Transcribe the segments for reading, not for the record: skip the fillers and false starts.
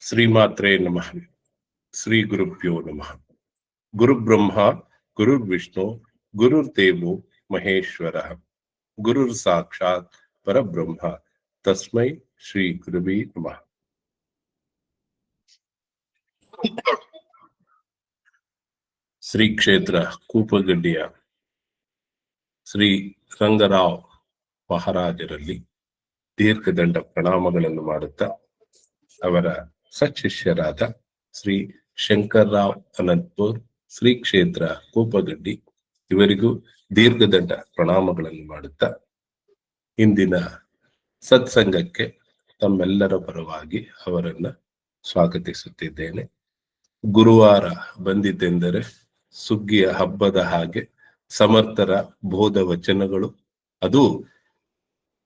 ಶ್ರೀಮಾತ್ರೇ ನಮಃ. ಶ್ರೀ ಗುರುಭ್ಯೋ ನಮಃ. ಗುರುಬ್ರಹ್ಮ ಗುರುರ್ವಿಷ್ಣು ಗುರುರ್ದೇವೋ ಮಹೇಶ್ವರ. ಗುರುರ್ ಸಾಕ್ಷಾತ್ ಪರಬ್ರಹ್ಮ ತಸ್ಮೈ ಶ್ರೀ ಗುರುವೇ ನಮಃ. ಶ್ರೀ ಕ್ಷೇತ್ರ ಕೂಪಗಡ್ಡಿಯ ಶ್ರೀ ರಂಗರಾವ್ ಮಹಾರಾಜರಲ್ಲಿ ದೀರ್ಘದಂಡ ಪ್ರಣಾಮಗಳನ್ನು ಮಾಡುತ್ತಾ ಅವರ ಸಚ್ಚಿಷ್ಯರಾದ ಶ್ರೀ ಶಂಕರ್ರಾವ್ ಅನಂತಪುರ್ ಶ್ರೀ ಕ್ಷೇತ್ರ ಕೂಪಗಡ್ಡಿ ಇವರಿಗೂ ದೀರ್ಘದಂಡ ಪ್ರಣಾಮಗಳನ್ನು ಮಾಡುತ್ತಾ ಇಂದಿನ ಸತ್ಸಂಗಕ್ಕೆ ತಮ್ಮೆಲ್ಲರ ಪರವಾಗಿ ಅವರನ್ನ ಸ್ವಾಗತಿಸುತ್ತಿದ್ದೇನೆ. ಗುರುವಾರ ಬಂದಿತೆಂದರೆ ಸುಗ್ಗಿಯ ಹಬ್ಬದ ಹಾಗೆ ಸಮರ್ಥರ ಬೋಧ ವಚನಗಳು, ಅದು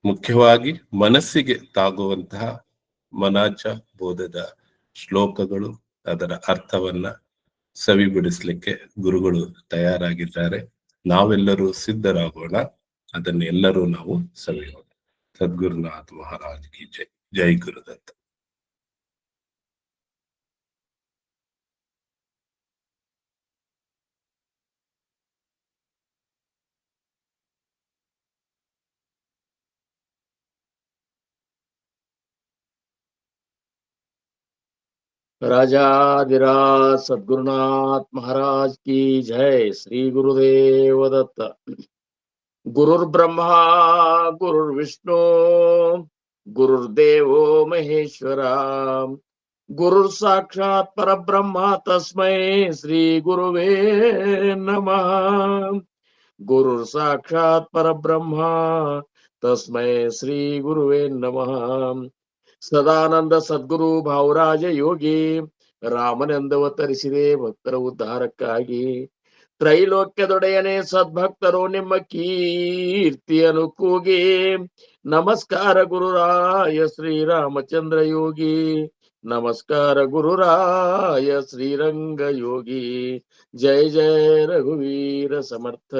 ಮುಖ್ಯವಾಗಿ ಮನಸ್ಸಿಗೆ ತಾಗುವಂತಹ ಮನಾಚ ಬೋಧದ ಶ್ಲೋಕಗಳು, ಅದರ ಅರ್ಥವನ್ನ ಸವಿಬಿಡಿಸ್ಲಿಕ್ಕೆ ಗುರುಗಳು ತಯಾರಾಗಿದ್ದಾರೆ. ನಾವೆಲ್ಲರೂ ಸಿದ್ಧರಾಗೋಣ, ಅದನ್ನೆಲ್ಲರೂ ನಾವು ಸವಿಯೋಣ. ಸದ್ಗುರುನಾಥ್ ಮಹಾರಾಜ್ ಕಿ ಜೈ. ಜೈ ಗುರುದತ್ತ. राजाधिराज सद्गुरुनाथ महाराज की जय. श्री गुरुदेव दत्त. गुरुर्ब्रह्मा गुरुर्विष्णु गुरुर्देवो महेश्वरा. गुरुर साक्षात परब्रह्म तस्मै श्री गुरुवे नमः. गुरुर साक्षात परब्रह्म तस्मै श्री गुरुवे नमः. ಸದಾನಂದ ಸದ್ಗುರು ಭಾವರಾಜ ಯೋಗಿ ರಾಮನೆಂದವತರಿಸಿದೆ ಭಕ್ತರ ಉದ್ಧಾರಕ್ಕಾಗಿ. ತ್ರೈಲೋಕ್ಯದೊಡೆಯನೇ ಸದ್ಭಕ್ತರು ನಿಮ್ಮ ಕೀರ್ತಿಯನ್ನು ಕೂಗಿ. ನಮಸ್ಕಾರ ಗುರುರಾಯ ಶ್ರೀರಾಮಚಂದ್ರ ಯೋಗಿ. ನಮಸ್ಕಾರ ಗುರುರಾಯ ಶ್ರೀರಂಗ ಯೋಗಿ. ಜಯ ಜಯ ರಘುವೀರ ಸಮರ್ಥ.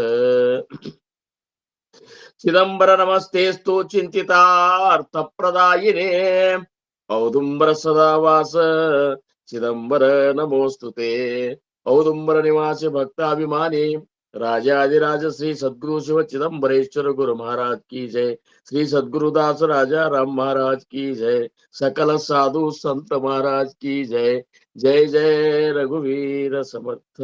ಚಿದಂಬರ ನಮಸ್ತೆಸ್ತು ಚಿಂತಿತಾರ್ಥ ಪ್ರದಾಯಿನೇ. ಔದುಂಬರ ಸದಾವಾಸ ಚಿದಂಬರ ನಮೋಸ್ತುತೆ. ಔದುಂಬರ ನಿವಾಸಿ ಭಕ್ತಾಭಿಮಾನಿ ರಾಜಾದಿರಾಜ ಶ್ರೀ ಸದ್ಗುರು ಶಿವ ಚಿದಂಬರೇಶ್ವರ ಗುರು ಮಹಾರಾಜ್ ಕಿ ಜಯ. ಶ್ರೀ ಸದ್ಗುರುದಾಸ ರಾಜಾ ರಾಮ್ ಮಹಾರಾಜ್ ಕಿ ಜಯ. ಸಕಲ ಸಾಧು ಸಂತ ಮಹಾರಾಜ್ ಕಿ ಜಯ. ಜಯ ಜಯ ರಘುವೀರ ಸಮರ್ಥ.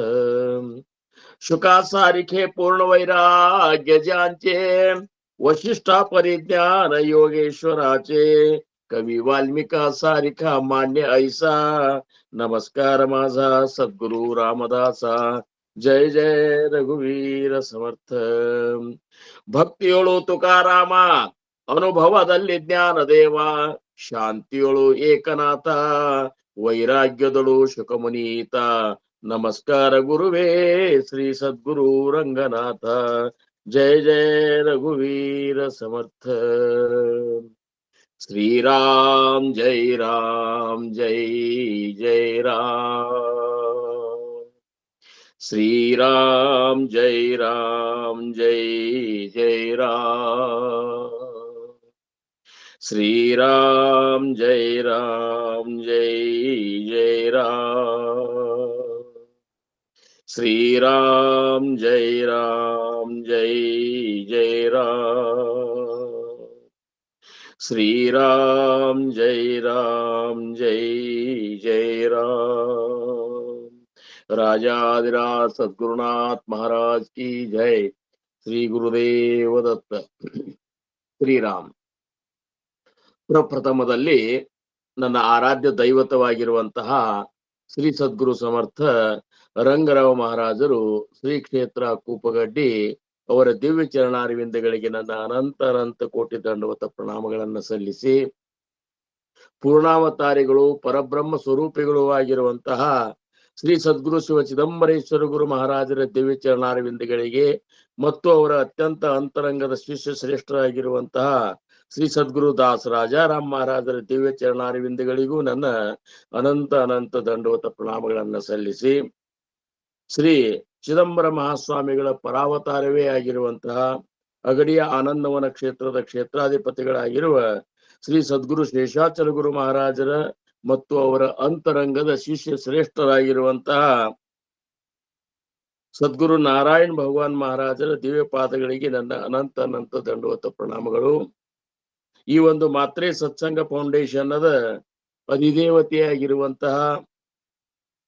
शुका सारिखे पूर्ण वैराग्य ज्यांचे. वशिष्ठा परिज्ञान योगेश्वराचे. कवी वाल्मिका सारिखा मान्य ऐसा. नमस्कार माझा सद्गुरु रामदासा. जय जय रघुवीर समर्थ. ಭಕ್ತಿಯೊಳು ತುಕಾರಾಮ ಅನುಭವದಲ್ಲಿ ಜ್ಞಾನ ದೇವ. ಶಾಂತಿಯೊಳು ಏಕನಾಥ ವೈರಾಗ್ಯದಳು ಶುಕಮುನೀತ. ನಮಸ್ಕಾರ ಗುರುವೇ ಶ್ರೀ ಸದ್ಗುರು ರಂಗನಾಥ. ಜಯ ಜಯ ರಘುವೀರ ಸಮರ್ಥ. ಶ್ರೀರಾಮ್ ಜೈ ರಾಮ್ ಜೈ ಜೈ ರಾಮ್. ಶ್ರೀರಾಮ್ ಜೈ ರಾಮ್ ಜೈ ಜೈ ರಾಮ್. ಶ್ರೀರಾಮ್ ಜೈ ರಾಮ್ ಜೈ ಜೈ ರಾಮ್. श्रीराम जय राम जय जय राम. श्रीराम जय राम जय जय राम. राजाधिराज सद्गुरुनाथ महाराज की जय. श्री गुरुदेव दत्त. ಶ್ರೀರಾಮ್. ಪ್ರಪ್ರಥಮದಲ್ಲಿ ನನ್ನ ಆರಾಧ್ಯ ದೈವತವಾಗಿರುವಂತಹ ಶ್ರೀ ಸದ್ಗುರು ಸಮರ್ಥ ರಂಗರಾವ್ ಮಹಾರಾಜರು ಶ್ರೀ ಕ್ಷೇತ್ರ ಕೂಪಗಡ್ಡಿ ಅವರ ದಿವ್ಯ ಚರಣಾರವಿಂದಗಳಿಗೆ ನನ್ನ ಅನಂತ ಕೋಟಿ ದಂಡವತ ಪ್ರಣಾಮಗಳನ್ನು ಸಲ್ಲಿಸಿ, ಪೂರ್ಣಾವತಾರಿಗಳು ಪರಬ್ರಹ್ಮ ಸ್ವರೂಪಿಗಳು ಆಗಿರುವಂತಹ ಶ್ರೀ ಸದ್ಗುರು ಶಿವ ಚಿದಂಬರೇಶ್ವರ ಗುರು ಮಹಾರಾಜರ ದಿವ್ಯ ಚರಣಾರವಿಂದಗಳಿಗೆ ಮತ್ತು ಅವರ ಅತ್ಯಂತ ಅಂತರಂಗದ ಶಿಷ್ಯ ಶ್ರೇಷ್ಠರಾಗಿರುವಂತಹ ಶ್ರೀ ಸದ್ಗುರು ದಾಸ್ ರಾಜಾರಾಮ್ ಮಹಾರಾಜರ ದಿವ್ಯ ಚರಣಾರವಿಂದಗಳಿಗೂ ನನ್ನ ಅನಂತ ದಂಡವತ ಪ್ರಣಾಮಗಳನ್ನ ಸಲ್ಲಿಸಿ, ಶ್ರೀ ಚಿದಂಬರ ಮಹಾಸ್ವಾಮಿಗಳ ಪರಾವತಾರವೇ ಆಗಿರುವಂತಹ ಅಗಡಿಯ ಆನಂದವನ ಕ್ಷೇತ್ರದ ಕ್ಷೇತ್ರಾಧಿಪತಿಗಳಾಗಿರುವ ಶ್ರೀ ಸದ್ಗುರು ಶೇಷಾಚಲ ಗುರು ಮಹಾರಾಜರ ಮತ್ತು ಅವರ ಅಂತರಂಗದ ಶಿಷ್ಯ ಶ್ರೇಷ್ಠರಾಗಿರುವಂತಹ ಸದ್ಗುರು ನಾರಾಯಣ್ ಭಗವಾನ್ ಮಹಾರಾಜರ ದಿವ್ಯ ಪಾದಗಳಿಗೆ ನನ್ನ ಅನಂತ ಅನಂತ ದಂಡವತ ಪ್ರಣಾಮಗಳು. ಈ ಒಂದು ಮಾತ್ರೆ ಸತ್ಸಂಗ ಫೌಂಡೇಶನ್ ಅಧಿದೇವತೆಯಾಗಿರುವಂತಹ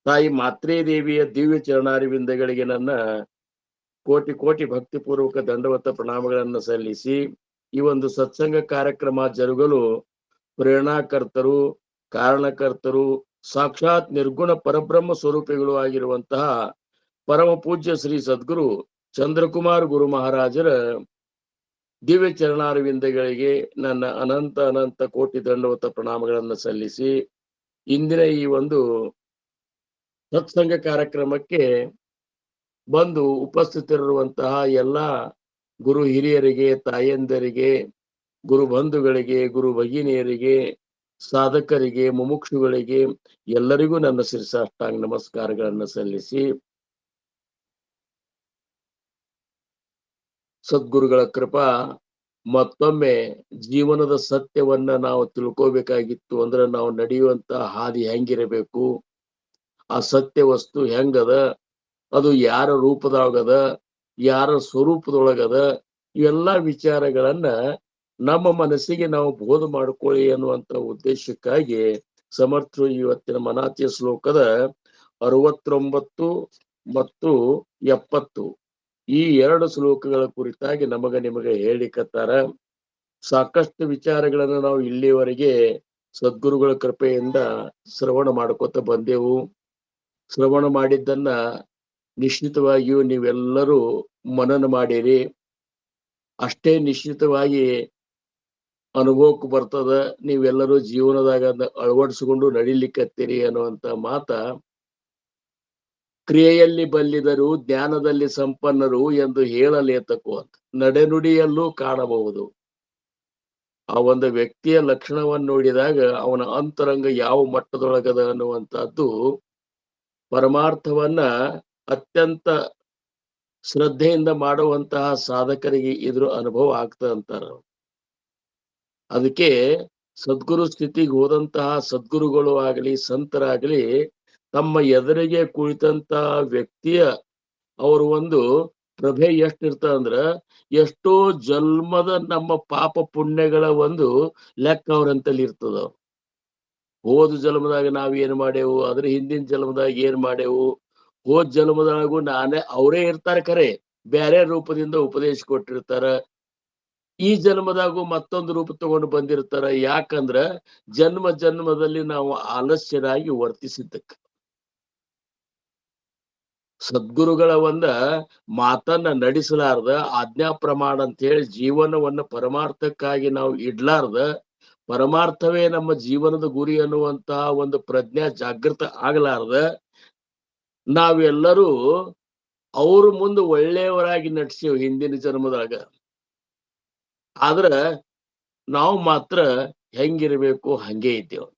ತಾಯಿ ಮಾತ್ರೆ ದೇವಿಯ ದಿವ್ಯ ಚರಣಾರವಿಂದಗಳಿಗೆ ನನ್ನ ಕೋಟಿ ಕೋಟಿ ಭಕ್ತಿಪೂರ್ವಕ ದಂಡವತ ಪ್ರಣಾಮಗಳನ್ನು ಸಲ್ಲಿಸಿ, ಈ ಒಂದು ಸತ್ಸಂಗ ಕಾರ್ಯಕ್ರಮ ಜರುಗಲು ಪ್ರೇರಣಾಕರ್ತರು, ಕಾರಣಕರ್ತರು, ಸಾಕ್ಷಾತ್ ನಿರ್ಗುಣ ಪರಬ್ರಹ್ಮ ಸ್ವರೂಪಿಗಳು ಆಗಿರುವಂತಹ ಪರಮ ಪೂಜ್ಯ ಶ್ರೀ ಸದ್ಗುರು ಚಂದ್ರಕುಮಾರ್ ಗುರು ಮಹಾರಾಜರ ದಿವ್ಯ ಚರಣಾರವಿಂದಗಳಿಗೆ ನನ್ನ ಅನಂತ ಅನಂತ ಕೋಟಿ ದಂಡವತ ಪ್ರಣಾಮಗಳನ್ನು ಸಲ್ಲಿಸಿ, ಇಂದಿನ ಈ ಒಂದು ಸತ್ಸಂಗ ಕಾರ್ಯಕ್ರಮಕ್ಕೆ ಬಂದು ಉಪಸ್ಥಿತರಿರುವಂತಹ ಎಲ್ಲ ಗುರು ಹಿರಿಯರಿಗೆ, ತಾಯಂದರಿಗೆ, ಗುರು ಬಂಧುಗಳಿಗೆ, ಗುರು ಭಗಿನಿಯರಿಗೆ, ಸಾಧಕರಿಗೆ, ಮುಮುಕ್ಷುಗಳಿಗೆ ಎಲ್ಲರಿಗೂ ನನ್ನ ಶಿರಸಾಷ್ಟಾಂಗ ನಮಸ್ಕಾರಗಳನ್ನು ಸಲ್ಲಿಸಿ, ಸದ್ಗುರುಗಳ ಕೃಪಾ ಮತ್ತೊಮ್ಮೆ ಜೀವನದ ಸತ್ಯವನ್ನ ನಾವು ತಿಳ್ಕೋಬೇಕಾಗಿತ್ತು ಅಂದ್ರೆ ನಾವು ನಡೆಯುವಂತ ಹಾದಿ ಹೆಂಗಿರಬೇಕು, ಆ ಸತ್ಯ ವಸ್ತು ಹೆಂಗದ, ಅದು ಯಾರ ರೂಪದಾಗದ, ಯಾರ ಸ್ವರೂಪದೊಳಗದ, ಇವೆಲ್ಲಾ ವಿಚಾರಗಳನ್ನ ನಮ್ಮ ಮನಸ್ಸಿಗೆ ನಾವು ಬೋಧ ಮಾಡ್ಕೊಳ್ಳಿ ಅನ್ನುವಂತ ಉದ್ದೇಶಕ್ಕಾಗಿ ಸಮರ್ಥರು ಇವತ್ತಿನ ಮನಾತ್ಯ ಶ್ಲೋಕದ 69 ಮತ್ತು 70 ಈ 2 ಶ್ಲೋಕಗಳ ಕುರಿತಾಗಿ ನಿಮಗೆ ಹೇಳಿಕತ್ತಾರ. ಸಾಕಷ್ಟು ವಿಚಾರಗಳನ್ನು ನಾವು ಇಲ್ಲಿವರೆಗೆ ಸದ್ಗುರುಗಳ ಕೃಪೆಯಿಂದ ಶ್ರವಣ ಮಾಡ್ಕೊತ ಬಂದೆವು. ಶ್ರವಣ ಮಾಡಿದ್ದನ್ನ ನಿಶ್ಚಿತವಾಗಿಯೂ ನೀವೆಲ್ಲರೂ ಮನನ ಮಾಡಿರಿ. ಅಷ್ಟೇ ನಿಶ್ಚಿತವಾಗಿ ಅನುಭವಕ್ಕೆ ಬರ್ತದ, ನೀವೆಲ್ಲರೂ ಜೀವನದಾಗ ಅಳವಡಿಸಿಕೊಂಡು ನಡಿಲಿಕ್ಕತ್ತೀರಿ ಅನ್ನುವಂತ ಮಾತ ಕ್ರಿಯೆಯಲ್ಲಿ ಬಲ್ಲಿದರು ಜ್ಞಾನದಲ್ಲಿ ಸಂಪನ್ನರು ಎಂದು ಹೇಳಲೇತಕ್ಕೋ ಅಂತ ನಡೆನುಡಿಯಲ್ಲೂ ಕಾಣಬಹುದು. ಆ ಒಂದು ವ್ಯಕ್ತಿಯ ಲಕ್ಷಣವನ್ನು ನೋಡಿದಾಗ ಅವನ ಅಂತರಂಗ ಯಾವ ಮಟ್ಟದೊಳಗದ ಅನ್ನುವಂಥದ್ದು ಪರಮಾರ್ಥವನ್ನ ಅತ್ಯಂತ ಶ್ರದ್ಧೆಯಿಂದ ಮಾಡುವಂತಹ ಸಾಧಕರಿಗೆ ಇದ್ರ ಅನುಭವ ಆಗ್ತದೆ ಅಂತಾರ. ಅದಕ್ಕೆ ಸದ್ಗುರು ಸ್ಥಿತಿಗೆ ಹೋದಂತಹ ಸದ್ಗುರುಗಳು ಆಗಲಿ, ಸಂತರಾಗಲಿ, ತಮ್ಮ ಎದುರಿಗೆ ಕುಳಿತಂತ ವ್ಯಕ್ತಿಯ ಅವ್ರ ಒಂದು ಪ್ರಭೆ ಎಷ್ಟಿರ್ತದಂದ್ರ ಎಷ್ಟೋ ಜನ್ಮದ ನಮ್ಮ ಪಾಪ ಪುಣ್ಯಗಳ ಒಂದು ಲೆಕ್ಕ ಅವ್ರಂತಲ್ಲಿ ಇರ್ತದ. ಹೋದ ಜನ್ಮದಾಗ ನಾವ್ ಏನ್ ಮಾಡೇವು, ಅದ್ರ ಹಿಂದಿನ ಜನ್ಮದಾಗ ಏನ್ ಮಾಡೇವು, ಹೋದ ಜನ್ಮದಾಗೂ ಅವರೇ ಇರ್ತಾರ, ಖರೆ ಬೇರೆ ರೂಪದಿಂದ ಉಪದೇಶ ಕೊಟ್ಟಿರ್ತಾರ. ಈ ಜನ್ಮದಾಗೂ ಮತ್ತೊಂದು ರೂಪ ತಗೊಂಡು ಬಂದಿರ್ತಾರ. ಯಾಕಂದ್ರ ಜನ್ಮ ಜನ್ಮದಲ್ಲಿ ನಾವು ಆಲಸ್ಯರಾಗಿ ವರ್ತಿಸಿದ್ದಕ್ಕ. ಸದ್ಗುರುಗಳ ಒಂದ ಮಾತನ್ನ ನಡೆಸಲಾರ್ದ, ಆಜ್ಞಾ ಪ್ರಮಾಣ ಅಂತ ಹೇಳಿ ಜೀವನವನ್ನ ಪರಮಾರ್ಥಕ್ಕಾಗಿ ನಾವು ಇಡ್ಲಾರ್ದ, ಪರಮಾರ್ಥವೇ ನಮ್ಮ ಜೀವನದ ಗುರಿ ಅನ್ನುವಂತಹ ಒಂದು ಪ್ರಜ್ಞಾ ಜಾಗೃತ ಆಗಲಾರ್ದ ನಾವೆಲ್ಲರೂ ಅವ್ರ ಮುಂದೆ ಒಳ್ಳೆಯವರಾಗಿ ನಡ್ಸೇವ್ ಹಿಂದಿನ ಜನ್ಮದಾಗ. ಆದ್ರ ನಾವು ಮಾತ್ರ ಹೆಂಗಿರ್ಬೇಕು ಹಂಗೆ ಇದ್ದೇವ್.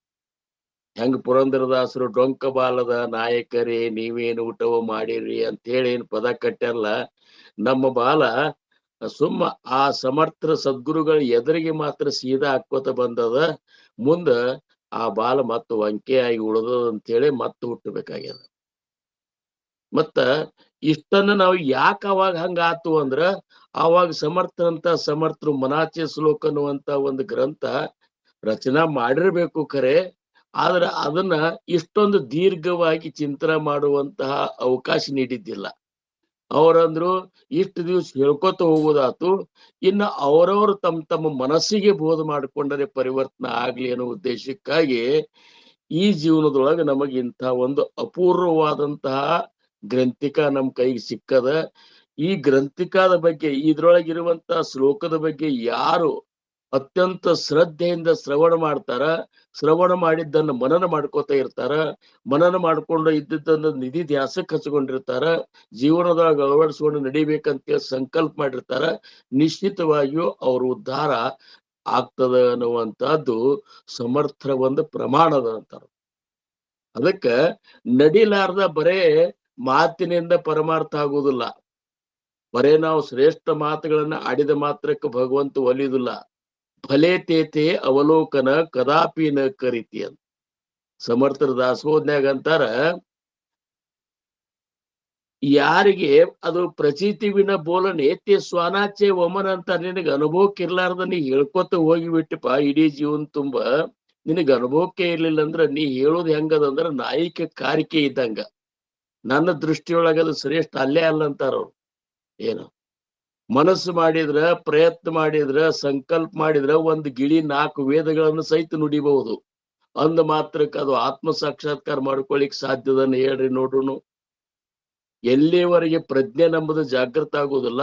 ಹೆಂಗ್ ಪುರಂದರದಾಸರು ಡೊಂಕ ಬಾಲದ ನಾಯಕರೇ ನೀವೇನು ಊಟವ ಮಾಡಿರಿ ಅಂತ ಹೇಳಿ ಏನ್ ಪದ ಕಟ್ಟಾರಲ್ಲ, ನಮ್ಮ ಬಾಲ ಸುಮ್ಮ ಆ ಸಮರ್ಥ ಸದ್ಗುರುಗಳ ಎದುರಿಗೆ ಮಾತ್ರ ಸೀದಾ ಹಾಕೋತ ಬಂದದ. ಮುಂದ ಆ ಬಾಲ ಮತ್ತ ವಂಕೆಯಾಗಿ ಉಳಿದದ ಅಂತ ಹೇಳಿ ಮತ್ತೆ ಹುಟ್ಟಬೇಕಾಗ್ಯದ. ಮತ್ತ ಇಷ್ಟನ್ನ ನಾವು ಯಾಕೆ ಅವಾಗ ಹಂಗ ಆತು ಅಂದ್ರ, ಅವಾಗ ಸಮರ್ಥರು ಮನಾಚ್ಯ ಶ್ಲೋಕ ಅನ್ನುವಂತ ಒಂದು ಗ್ರಂಥ ರಚನಾ ಮಾಡಿರ್ಬೇಕು ಖರೆ, ಆದ್ರ ಅದನ್ನ ಇಷ್ಟೊಂದು ದೀರ್ಘವಾಗಿ ಚಿಂತನೆ ಮಾಡುವಂತಹ ಅವಕಾಶ ನೀಡಿದ್ದಿಲ್ಲ. ಅವರಂದ್ರು ಇಷ್ಟು ದಿವ್ಸ ಹೇಳ್ಕೊತ ಹೋಗೋದಾತು, ಇನ್ನ ಅವರವರು ತಮ್ಮ ಮನಸ್ಸಿಗೆ ಬೋಧ ಮಾಡಿಕೊಂಡರೆ ಪರಿವರ್ತನೆ ಆಗ್ಲಿ ಅನ್ನೋ ಉದ್ದೇಶಕ್ಕಾಗಿ ಈ ಜೀವನದೊಳಗೆ ನಮಗೆ ಇಂಥ ಒಂದು ಅಪೂರ್ವವಾದಂತಹ ಗ್ರಂಥಿಕ ನಮ್ ಕೈಗೆ ಸಿಕ್ಕದ. ಈ ಗ್ರಂಥಿಕಾದ ಬಗ್ಗೆ, ಇದ್ರೊಳಗಿರುವಂತಹ ಶ್ಲೋಕದ ಬಗ್ಗೆ ಯಾರು ಅತ್ಯಂತ ಶ್ರದ್ಧೆಯಿಂದ ಶ್ರವಣ ಮಾಡ್ತಾರ, ಶ್ರವಣ ಮಾಡಿದ್ದನ್ನು ಮನನ ಮಾಡ್ಕೋತಾ ಇರ್ತಾರ, ಮನನ ಮಾಡ್ಕೊಂಡು ಇದ್ದದ್ದನ್ನು ನಿಧಿ ಧ್ಯಾಸಕ್ಕೆ ಹಚ್ಕೊಂಡಿರ್ತಾರ, ಜೀವನದಾಗ ಅಳವಡಿಸ್ಕೊಂಡು ನಡಿಬೇಕಂತ ಸಂಕಲ್ಪ ಮಾಡಿರ್ತಾರ, ನಿಶ್ಚಿತವಾಗಿಯೂ ಅವ್ರ ಉದ್ಧಾರ ಆಗ್ತದ ಅನ್ನುವಂತಹದ್ದು ಸಮರ್ಥರ ಒಂದು ಪ್ರಮಾಣದ ಅಂತಾರ. ಅದಕ್ಕ ನಡಿಲಾರ್ದ ಬರೇ ಮಾತಿನಿಂದ ಪರಮಾರ್ಥ ಆಗುವುದಿಲ್ಲ. ಬರೇ ನಾವು ಶ್ರೇಷ್ಠ ಮಾತುಗಳನ್ನ ಆಡಿದ ಮಾತ್ರಕ್ಕೆ ಭಗವಂತ ಒಲಿಯುವುದಿಲ್ಲ. ಫಲೇ ತೇತೆ ಅವಲೋಕನ ಕದಾಪಿ ನ ಕರಿತಿ ಅಂತ. ಸಮರ್ಥರ ದಾಸೋಹನ್ಯಾಗ ಅಂತಾರ, ಯಾರಿಗೆ ಅದು ಪ್ರಚೀತಿವಿನ ಬೋಲನೆ ತೇ ಸ್ವಾನಾಚೆ ಒಮನ್ ಅಂತ ನಿನಗೆ ಅನುಭವಕ್ಕೆ ಇರ್ಲಾರ್ದ ನೀ ಹೇಳ್ಕೊತ ಹೋಗಿಬಿಟ್ಟಿಪ್ಪ ಇಡೀ ಜೀವನ ತುಂಬ. ನಿನಗ ಅನುಭವಕ್ಕೆ ಇರ್ಲಿಲ್ಲ ಅಂದ್ರ ನೀ ಹೇಳೋದು ಹೆಂಗದಂದ್ರ ನಾಯಿಕೆ ಕಾರಿಕೆ ಇದ್ದಂಗ. ನನ್ನ ದೃಷ್ಟಿಯೊಳಗ ಅದು ಶ್ರೇಷ್ಠ ಅಲ್ಲೇ ಅಲ್ಲ ಅಂತಾರ ಅವ್ರು. ಏನು ಮನಸ್ಸು ಮಾಡಿದ್ರ, ಪ್ರಯತ್ನ ಮಾಡಿದ್ರ, ಸಂಕಲ್ಪ ಮಾಡಿದ್ರ ಒಂದು ಗಿಳಿ 4 ವೇದಗಳನ್ನು ಸಹಿತ ನುಡಿಬಹುದು. ಅಂದ ಮಾತ್ರಕ್ಕೆ ಅದು ಆತ್ಮ ಸಾಕ್ಷಾತ್ಕಾರ ಮಾಡ್ಕೊಳ್ಳಿಕ್ ಸಾಧ್ಯದನ್ನ ಹೇಳ್ರಿ ನೋಡ್ರುನು. ಎಲ್ಲಿಯವರೆಗೆ ಪ್ರಜ್ಞೆ ನಂಬುದು ಜಾಗೃತ ಆಗುವುದಿಲ್ಲ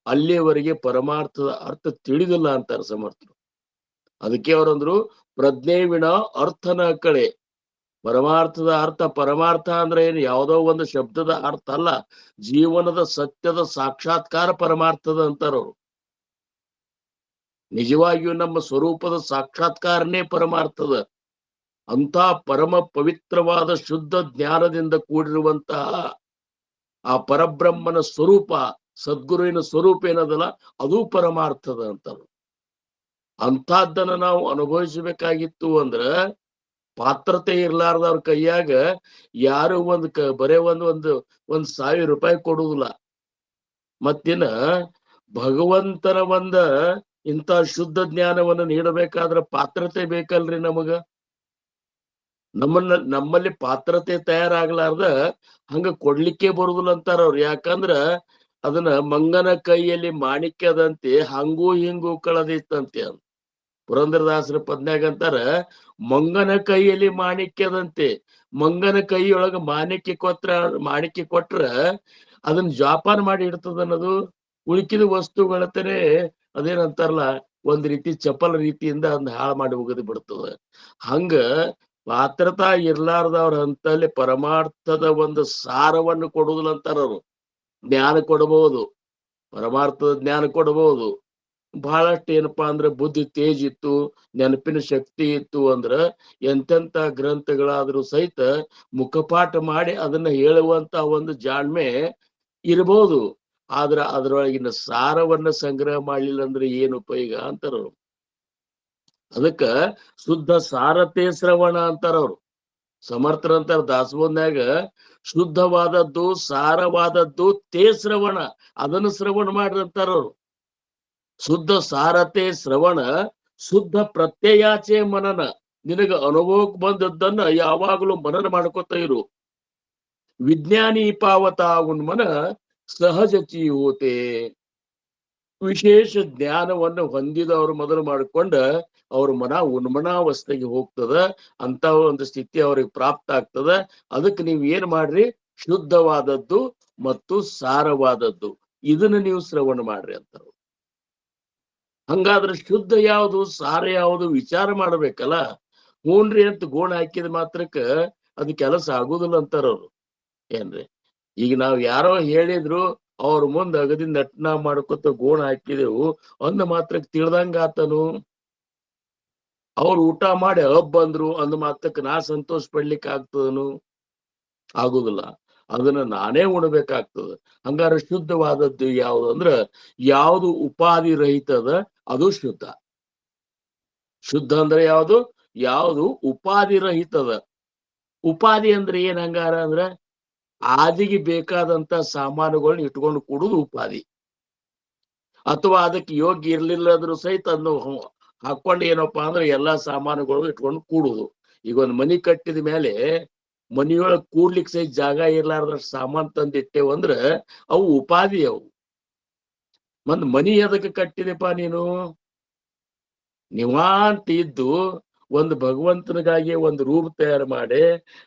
ಅಲ್ಲಿಯವರೆಗೆ ಪರಮಾರ್ಥದ ಅರ್ಥ ತಿಳಿದಿಲ್ಲ ಅಂತಾರೆ ಸಮರ್ಥರು. ಅದಕ್ಕೆ ಅವರಂದ್ರು ಪ್ರಜ್ಞೆ ವಿನ ಅರ್ಥನ ಕಳೆ. ಪರಮಾರ್ಥದ ಅರ್ಥ, ಪರಮಾರ್ಥ ಅಂದ್ರೆ ಏನು ಯಾವುದೋ ಒಂದು ಶಬ್ದದ ಅರ್ಥ ಅಲ್ಲ, ಜೀವನದ ಸತ್ಯದ ಸಾಕ್ಷಾತ್ಕಾರ ಪರಮಾರ್ಥದ ಅಂತಾರವ್ರು. ನಿಜವಾಗಿಯೂ ನಮ್ಮ ಸ್ವರೂಪದ ಸಾಕ್ಷಾತ್ಕಾರನೇ ಪರಮಾರ್ಥದ. ಅಂತ ಪರಮ ಪವಿತ್ರವಾದ ಶುದ್ಧ ಜ್ಞಾನದಿಂದ ಕೂಡಿರುವಂತಹ ಆ ಪರಬ್ರಹ್ಮನ ಸ್ವರೂಪ, ಸದ್ಗುರುವಿನ ಸ್ವರೂಪ ಏನದಲ್ಲ ಅದು ಪರಮಾರ್ಥದ ಅಂತಾರೆ. ಅಂತಹದ್ದನ್ನ ನಾವು ಅನುಭವಿಸಬೇಕಾಗಿತ್ತು ಅಂದ್ರ ಪಾತ್ರತೆ ಇರ್ಲಾರ್ದವ್ರ ಕೈಯಾಗ ಯಾರು ಬರೇ ಒಂದ್ 1000 ರೂಪಾಯಿ ಕೊಡುವುದಿಲ್ಲ. ಮತ್ತಿನ ಭಗವಂತನ ಇಂಥ ಶುದ್ಧ ಜ್ಞಾನವನ್ನು ನೀಡಬೇಕಾದ್ರ ಪಾತ್ರತೆ ಬೇಕಲ್ರಿ ನಮಗ. ನಮ್ಮಲ್ಲಿ ಪಾತ್ರತೆ ತಯಾರಾಗ್ಲಾರ್ದ ಹಂಗ ಕೊಡ್ಲಿಕ್ಕೆ ಬರುದಿಲ್ಲ ಅಂತಾರ ಅವ್ರು. ಯಾಕಂದ್ರ ಅದನ್ನ ಮಂಗನ ಕೈಯಲ್ಲಿ ಮಾಣಿಕ್ಯದಂತೆ ಹಂಗೂ ಹಿಂಗೂ ಕಳದಿತ್ತಂತೆ. ಪುರಂದರದಾಸರ ಪದ್ನ್ಯಾಗ ಅಂತಾರ, ಮಂಗನ ಕೈಯಲ್ಲಿ ಮಾಣಿಕ್ಯದಂತೆ. ಮಂಗನ ಕೈಯೊಳಗ ಮಾಣಿಕ್ಯ ಕೊಟ್ರ ಅದನ್ನ ಜಾಪಾನ ಮಾಡಿ ಇಡ್ತದ ಅನ್ನೋದು. ಉಳುಕಿದ ವಸ್ತುಗಳತನೇ ಅದೇನಂತಾರಲ್ಲ, ಒಂದ್ ರೀತಿ ಚಪಲ ರೀತಿಯಿಂದ ಅದನ್ನ ಹಾಳು ಮಾಡಿ ಹೋಗದು ಬಿಡ್ತದ. ಹಂಗ ಪಾತ್ರತಾ ಇರ್ಲಾರ್ದವ್ರ ಹಂತಲ್ಲಿ ಪರಮಾರ್ಥದ ಒಂದು ಸಾರವನ್ನು ಕೊಡುದಿಲ್ಲ ಅಂತಾರ ಅವ್ರು. ಜ್ಞಾನ ಕೊಡಬಹುದು, ಪರಮಾರ್ಥದ ಜ್ಞಾನ ಕೊಡಬಹುದು. ಬಹಳಷ್ಟು ಏನಪ್ಪಾ ಅಂದ್ರೆ ಬುದ್ಧಿ ತೇಜ್ ಇತ್ತು, ನೆನಪಿನ ಶಕ್ತಿ ಇತ್ತು ಅಂದ್ರ ಎಂತೆಂತ ಗ್ರಂಥಗಳಾದ್ರೂ ಸಹಿತ ಮುಖಪಾಠ ಮಾಡಿ ಅದನ್ನ ಹೇಳುವಂತ ಒಂದು ಜಾಣ್ಮೆ ಇರಬಹುದು. ಆದ್ರ ಅದ್ರೊಳಗಿನ ಸಾರವನ್ನ ಸಂಗ್ರಹ ಮಾಡ್ಲಿಲ್ಲ ಅಂದ್ರೆ ಏನು ಉಪಯೋಗ ಅಂತಾರ. ಅದಕ್ಕ ಶುದ್ಧ ಸಾರತೆ ಶ್ರವಣ ಅಂತಾರವ್ರು. ಸಮರ್ಥರಂತಾರ ದಾಸಬೋಧನ್ಯಾಗ, ಶುದ್ಧವಾದದ್ದು ಸಾರವಾದದ್ದು ತೇ ಶ್ರವಣ, ಅದನ್ನು ಶ್ರವಣ ಮಾಡ್ರಿ ಅಂತಾರವ್ರು. ಶುದ್ಧ ಸಾರತೆ ಶ್ರವಣ, ಶುದ್ಧ ಪ್ರತ್ಯಯಾಚೆ ಮನನ. ನಿನಗ ಅನುಭವಕ್ಕೆ ಬಂದದ್ದನ್ನ ಯಾವಾಗಲೂ ಮನನ ಮಾಡ್ಕೊತ ಇರು. ವಿಜ್ಞಾನಿ ಪಾವತ ಉನ್ಮನ ಸಹಜ ಚೀಹೋತೆ. ವಿಶೇಷ ಜ್ಞಾನವನ್ನು ಹೊಂದಿದವರು ಮೊದಲು ಮಾಡಿಕೊಂಡ ಅವ್ರ ಮನ ಉನ್ಮನಾವಸ್ಥೆಗೆ ಹೋಗ್ತದ. ಅಂತ ಒಂದು ಸ್ಥಿತಿ ಅವ್ರಿಗೆ ಪ್ರಾಪ್ತ ಆಗ್ತದ. ಅದಕ್ಕೆ ನೀವ್ ಏನ್ ಮಾಡ್ರಿ, ಶುದ್ಧವಾದದ್ದು ಮತ್ತು ಸಾರವಾದದ್ದು ಇದನ್ನ ನೀವು ಶ್ರವಣ ಮಾಡ್ರಿ ಅಂತಾರ. ಹಂಗಾದ್ರೆ ಶುದ್ಧ ಯಾವುದು ಸಾರ ಯಾವುದು ವಿಚಾರ ಮಾಡ್ಬೇಕಲ್ಲ. ಹೂನ್ರಿ ಅಂತ ಗೋಣ ಹಾಕಿದ ಮಾತ್ರಕ್ಕ ಅದು ಕೆಲಸ ಆಗುದಿಲ್ಲ ಅಂತಾರ ಅವ್ರು. ಏನ್ರಿ, ಈಗ ನಾವ್ ಯಾರೋ ಹೇಳಿದ್ರು ಅವ್ರ ಮುಂದೆ ಅಗದಿಂದ ನಟನ ಮಾಡ್ಕೊತ ಗೋಣ ಹಾಕಿದೆವು ಅಂದ ಮಾತ್ರಕ್ಕೆ ತಿಳ್ದಂಗ ಆತನು. ಅವ್ರು ಊಟ ಮಾಡಿ ಬಂದ್ರು ಅಂದ ಮಾತ್ರಕ್ಕೆ ನಾ ಸಂತೋಷ ಪಡ್ಲಿಕ್ಕೆ ಆಗ್ತದನು? ಆಗುದಿಲ್ಲ. ಅದನ್ನ ನಾನೇ ಉಣಬೇಕಾಗ್ತದ. ಹಂಗಾರೆ ಶುದ್ಧವಾದದ್ದು ಯಾವುದು ಅಂದ್ರ ಯಾವುದು ಉಪಾಧಿ ರಹಿತದ ಅದು ಶುದ್ಧ. ಶುದ್ಧ ಅಂದ್ರೆ ಯಾವುದು? ಯಾವುದು ಉಪಾಧಿ ರಹಿತದ. ಉಪಾಧಿ ಅಂದ್ರೆ ಏನ್ ಹಂಗಾರ ಅಂದ್ರ ಆದಿಗೆ ಬೇಕಾದಂತ ಸಾಮಾನುಗಳನ್ನ ಇಟ್ಕೊಂಡು ಕೂಡುದು ಉಪಾಧಿ. ಅಥವಾ ಅದಕ್ಕೆ ಯೋಗ್ಯ ಇರ್ಲಿಲ್ಲದ್ರೂ ಸಹಿತ ಅದನ್ನು ಹಾಕೊಂಡು ಏನಪ್ಪಾ ಅಂದ್ರೆ ಎಲ್ಲಾ ಸಾಮಾನುಗಳು ಇಟ್ಕೊಂಡು ಕೂಡುದು. ಈಗ ಒಂದ್ ಮನಿ ಕಟ್ಟಿದ ಮೇಲೆ ಮನಿಯೊಳಗ್ ಕೂಡ್ಲಿಕ್ಕೆ ಸಹಿತ ಜಾಗ ಇರ್ಲಾರ್ದಷ್ಟು ಸಾಮಾನ್ ತಂದಿಟ್ಟೇವು ಅಂದ್ರ ಅವು ಉಪಾಧಿ. ಅವು ಮನಿ ಎದಕ್ಕೆ ಕಟ್ಟಿದೆಪ್ಪ ನೀನು? ನಿವಾಂತ ಇದ್ದು ಒಂದು ಭಗವಂತನಿಗಾಗಿ ಒಂದು ರೂಪ ತಯಾರು ಮಾಡಿ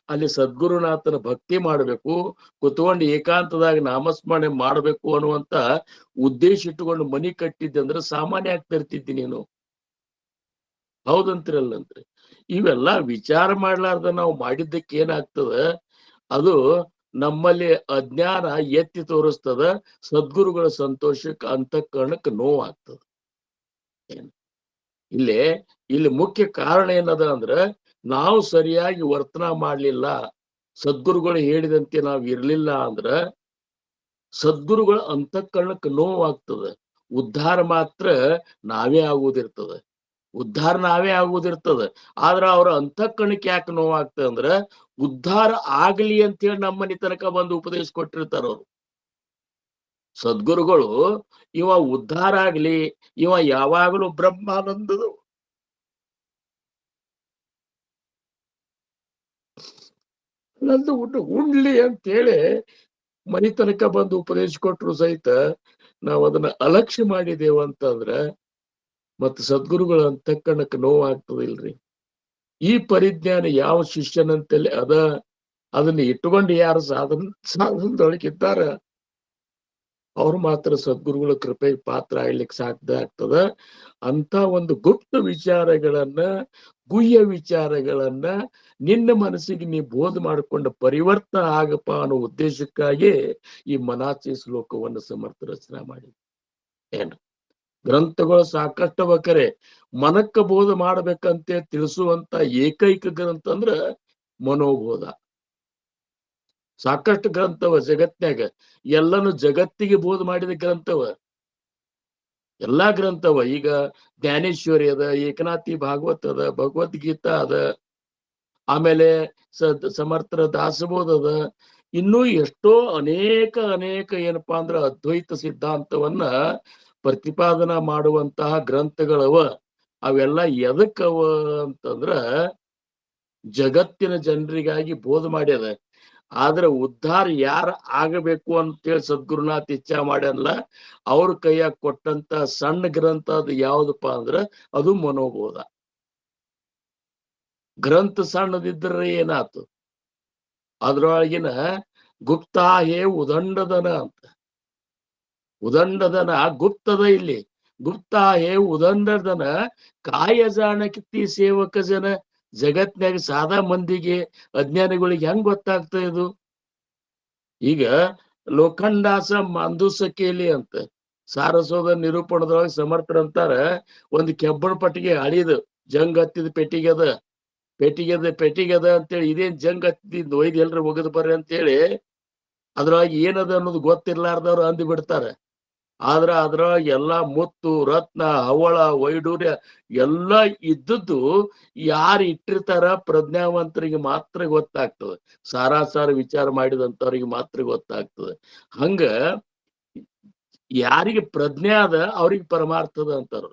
ಅಲ್ಲಿ ಸದ್ಗುರುನಾಥನ ಭಕ್ತಿ ಮಾಡ್ಬೇಕು, ಕುತ್ಕೊಂಡು ಏಕಾಂತದಾಗ ನಾಮಸ್ಮರಣೆ ಮಾಡ್ಬೇಕು ಅನ್ನುವಂತ ಉದ್ದೇಶ ಇಟ್ಟುಕೊಂಡು ಮನಿ ಕಟ್ಟಿದ್ದೆ ಅಂದ್ರೆ ಸಾಮಾನ್ಯ ಆಗ್ತಿರ್ತಿದ್ದಿ ನೀನು. ಹೌದಂತ್ರಿಲ್ಲಂತ್ರಿ. ಇವೆಲ್ಲ ವಿಚಾರ ಮಾಡ್ಲಾರ್ದ ನಾವು ಮಾಡಿದ್ದಕ್ಕೆ ಏನಾಗ್ತದ, ಅದು ನಮ್ಮಲ್ಲಿ ಅಜ್ಞಾನ ಎತ್ತಿ ತೋರಿಸ್ತದ. ಸದ್ಗುರುಗಳ ಸಂತೋಷಕ್ಕೆ ಅಂತಃಕರಣಕ್ಕೆ ನೋವಾಗ್ತದ. ಇಲ್ಲಿ ಮುಖ್ಯ ಕಾರಣ ಏನದ ಅಂದ್ರ ನಾವು ಸರಿಯಾಗಿ ವರ್ತನ ಮಾಡ್ಲಿಲ್ಲ, ಸದ್ಗುರುಗಳು ಹೇಳಿದಂತೆ ನಾವು ಇರ್ಲಿಲ್ಲ ಅಂದ್ರ ಸದ್ಗುರುಗಳ ಅಂತಃಕರಣಕ್ಕೆ ನೋವಾಗ್ತದ. ಉದ್ಧಾರ ಮಾತ್ರ ನಾವೇ ಆಗುದಿರ್ತದ. ಉದ್ಧಾರ ನಾವೇ ಆಗುದಿರ್ತದ. ಆದ್ರ ಅವ್ರ ಅಂತಃಕರಣಕ್ಕೆ ಯಾಕೆ ನೋವಾಗ್ತದೆ ಅಂದ್ರ ಉದ್ಧಾರ ಆಗ್ಲಿ ಅಂತೇಳಿ ನಮ್ಮ ಮನೆ ತನಕ ಬಂದು ಉಪದೇಶ ಕೊಟ್ಟಿರ್ತಾರ ಅವ್ರು. ಸದ್ಗುರುಗಳು ಇವ ಉದ್ಧಾರ ಆಗ್ಲಿ, ಇವ ಯಾವಾಗಲೂ ಬ್ರಹ್ಮಾನಂದದ ನಂದು ಉಣ್ಲಿ ಅಂತೇಳಿ ಮನೆ ತನಕ ಬಂದು ಉಪದೇಶ ಕೊಟ್ರು ಸಹಿತ ನಾವ್ ಅದನ್ನ ಅಲಕ್ಷ್ಯ ಮಾಡಿದೇವ ಅಂತಂದ್ರ ಮತ್ತ ಸದ್ಗುರುಗಳ ಅಂತಃಕರಣಕ್ಕೆ ನೋವಾಗ್ತದಿಲ್ರಿ. ಈ ಪರಿಜ್ಞಾನ ಯಾವ ಶಿಷ್ಯನಂತಲ್ಲಿ ಅದನ್ನ ಇಟ್ಟುಕೊಂಡು ಯಾರು ಸಾಧನದೊಳಗಿದ್ದಾರ ಅವ್ರು ಮಾತ್ರ ಸದ್ಗುರುಗಳ ಕೃಪೆಗೆ ಪಾತ್ರ ಆಗ್ಲಿಕ್ಕೆ ಸಾಧ್ಯ ಆಗ್ತದ. ಅಂತ ಒಂದು ಗುಪ್ತ ವಿಚಾರಗಳನ್ನ, ಗುಹ್ಯ ವಿಚಾರಗಳನ್ನ ನಿನ್ನ ಮನಸ್ಸಿಗೆ ನೀ ಬೋಧ ಮಾಡಿಕೊಂಡ ಪರಿವರ್ತನ ಆಗಪ್ಪ ಅನ್ನೋ ಉದ್ದೇಶಕ್ಕಾಗಿ ಈ ಮನಾಚಿ ಶ್ಲೋಕವನ್ನು ಸಮರ್ಥ ರಚನೆ ಮಾಡಿದ. ಏನ್ ಗ್ರಂಥಗಳು ಸಾಕಷ್ಟು ಬೇಕಾರೆ ಮನಕ್ಕ ಬೋಧ ಮಾಡ್ಬೇಕಂತೆ ತಿಳಿಸುವಂತ ಏಕೈಕ ಗ್ರಂಥ ಅಂದ್ರ ಮನೋಬೋಧ. ಸಾಕಷ್ಟು ಗ್ರಂಥವ ಜಗತ್ನ್ಯಾಗ, ಎಲ್ಲನು ಜಗತ್ತಿಗೆ ಬೋಧ ಮಾಡಿದ ಗ್ರಂಥವ, ಎಲ್ಲಾ ಗ್ರಂಥವ. ಈಗ ಜ್ಞಾನೇಶ್ವರಿ ಅದ, ಏಕನಾಥಿ ಭಾಗವತ್ ಅದ, ಭಗವದ್ಗೀತಾ ಅದ, ಆಮೇಲೆ ಸಮರ್ಥರ ದಾಸಬೋಧ ಅದ, ಇನ್ನೂ ಎಷ್ಟೋ ಅನೇಕ ಏನಪ್ಪಾ ಅಂದ್ರ ಅದ್ವೈತ ಸಿದ್ಧಾಂತವನ್ನ ಪ್ರತಿಪಾದನಾ ಮಾಡುವಂತಹ ಗ್ರಂಥಗಳವ. ಅವೆಲ್ಲ ಎದಕ್ಕವ ಅಂತಂದ್ರ ಜಗತ್ತಿನ ಜನರಿಗಾಗಿ ಬೋಧ ಮಾಡ್ಯದ. ಆದ್ರೆ ಉದ್ಧಾರ ಯಾರ ಆಗಬೇಕು ಅಂತೇಳಿ ಸದ್ಗುರುನಾಥ್ ಇಚ್ಛಾ ಮಾಡ್ಯಾನಲ್ಲ, ಅವ್ರ ಕೈಯಾಗ ಕೊಟ್ಟಂತ ಸಣ್ಣ ಗ್ರಂಥ ಅದು ಯಾವ್ದಪ್ಪ ಅಂದ್ರ ಅದು ಮನೋಬೋಧ. ಗ್ರಂಥ ಸಣ್ಣದಿದ್ರೆ ಏನಾತು, ಅದ್ರೊಳಗಿನ ಗುಪ್ತಾ ಹೇ ಉದಂಡದನ ಅಂತ. ಉದಂಡದನ ಗುಪ್ತದ ಇಲ್ಲಿ. ಗುಪ್ತಾ ಹೇ ಉದಂಡದನ ಕಾಯ ಜಾಣಕಿ ಸೇವಕ ಜನ. ಜಗತ್ನಾಗ ಸಾದಾ ಮಂದಿಗೆ, ಅಜ್ಞಾನಿಗಳಿಗೆ ಹೆಂಗ್ ಗೊತ್ತಾಗ್ತದೆ ಇದು? ಈಗ ಲೋಖಂಡಾಸ ಮಂದುಸಕೇಲಿ ಅಂತ ಸಾರಸೋದ ನಿರೂಪಣದೊಳಗೆ ಸಮರ್ಥರಂತಾರ, ಒಂದು ಕೆಬ್ಬಣ ಪಟ್ಟಿಗೆ ಅಳಿದು ಜಂಗ್ ಹತ್ತಿದ ಪೆಟ್ಟಿಗೆದ ಅಂತೇಳಿ, ಇದೇನ್ ಜಂಗ್ ಹತ್ತಿದ್ ಒಯ್ದು ಎಲ್ರು ಒಗದ್ ಬರ್ರಿ ಅಂತೇಳಿ ಅದ್ರೊಳಗೆ ಏನದ ಅನ್ನೋದು ಗೊತ್ತಿರ್ಲಾರ್ದವ್ರು ಅಂದು ಬಿಡ್ತಾರ. ಆದ್ರ ಅದ್ರೊಳಗೆ ಎಲ್ಲಾ ಮುತ್ತು ರತ್ನ ಹವಳ ವೈಡೂರ್ಯ ಎಲ್ಲ ಇದ್ದದ್ದು ಯಾರು ಇಟ್ಟಿರ್ತಾರ ಪ್ರಜ್ಞಾವಂತರಿಗೆ ಮಾತ್ರ ಗೊತ್ತಾಗ್ತದೆ. ಸಾರಾಸಾರ ವಿಚಾರ ಮಾಡಿದಂತವ್ರಿಗೆ ಮಾತ್ರ ಗೊತ್ತಾಗ್ತದೆ. ಹಂಗ ಯಾರಿಗೆ ಪ್ರಜ್ಞೆ ಅದ ಅವ್ರಿಗೆ ಪರಮಾರ್ಥದ ಅಂತಾರ.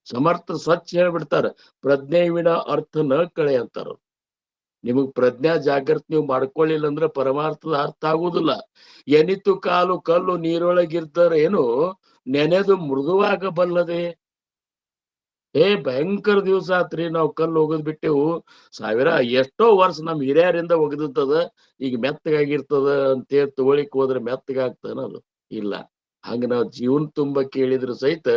ಸಮರ್ಥ ಸ್ವಚ್ಛ ಹೇಳ್ಬಿಡ್ತಾರ, ಪ್ರಜ್ಞೆ ವಿನ ಅರ್ಥ ನ ಕಳೆ ಅಂತಾರ. ನಿಮಗ್ ಪ್ರಜ್ಞಾ ಜಾಗೃತಿ ನೀವು ಮಾಡ್ಕೊಳ್ಳಿಲ್ಲ ಅಂದ್ರೆ ಪರಮಾರ್ಥದ ಅರ್ಥ ಆಗುದಿಲ್ಲ. ಎನಿತು ಕಾಲು ಕಲ್ಲು ನೀರೊಳಗಿರ್ತಾರೇನು ನೆನೆದು ಮೃದುವಾಗಬಲ್ಲದೆ. ಭಯಂಕರ ದಿವಸ ಆತ್ರಿ ನಾವು ಕಲ್ಲು ಒಗದ್ ಬಿಟ್ಟೆವು, ಎಷ್ಟೋ ವರ್ಷ ನಮ್ ಹಿರಿಯರಿಂದ ಒಗದದ, ಈಗ ಮೆತ್ತಗಾಗಿರ್ತದ ಅಂತೇಳಿ ತಗೊಳಿಕ್ ಹೋದ್ರೆ ಮೆತ್ತಗಾಗ್ತಾನ ಅದು ಇಲ್ಲ. ಹಂಗ ನಾವು ಜೀವನ ತುಂಬಾ ಕೇಳಿದ್ರು ಸಹಿತ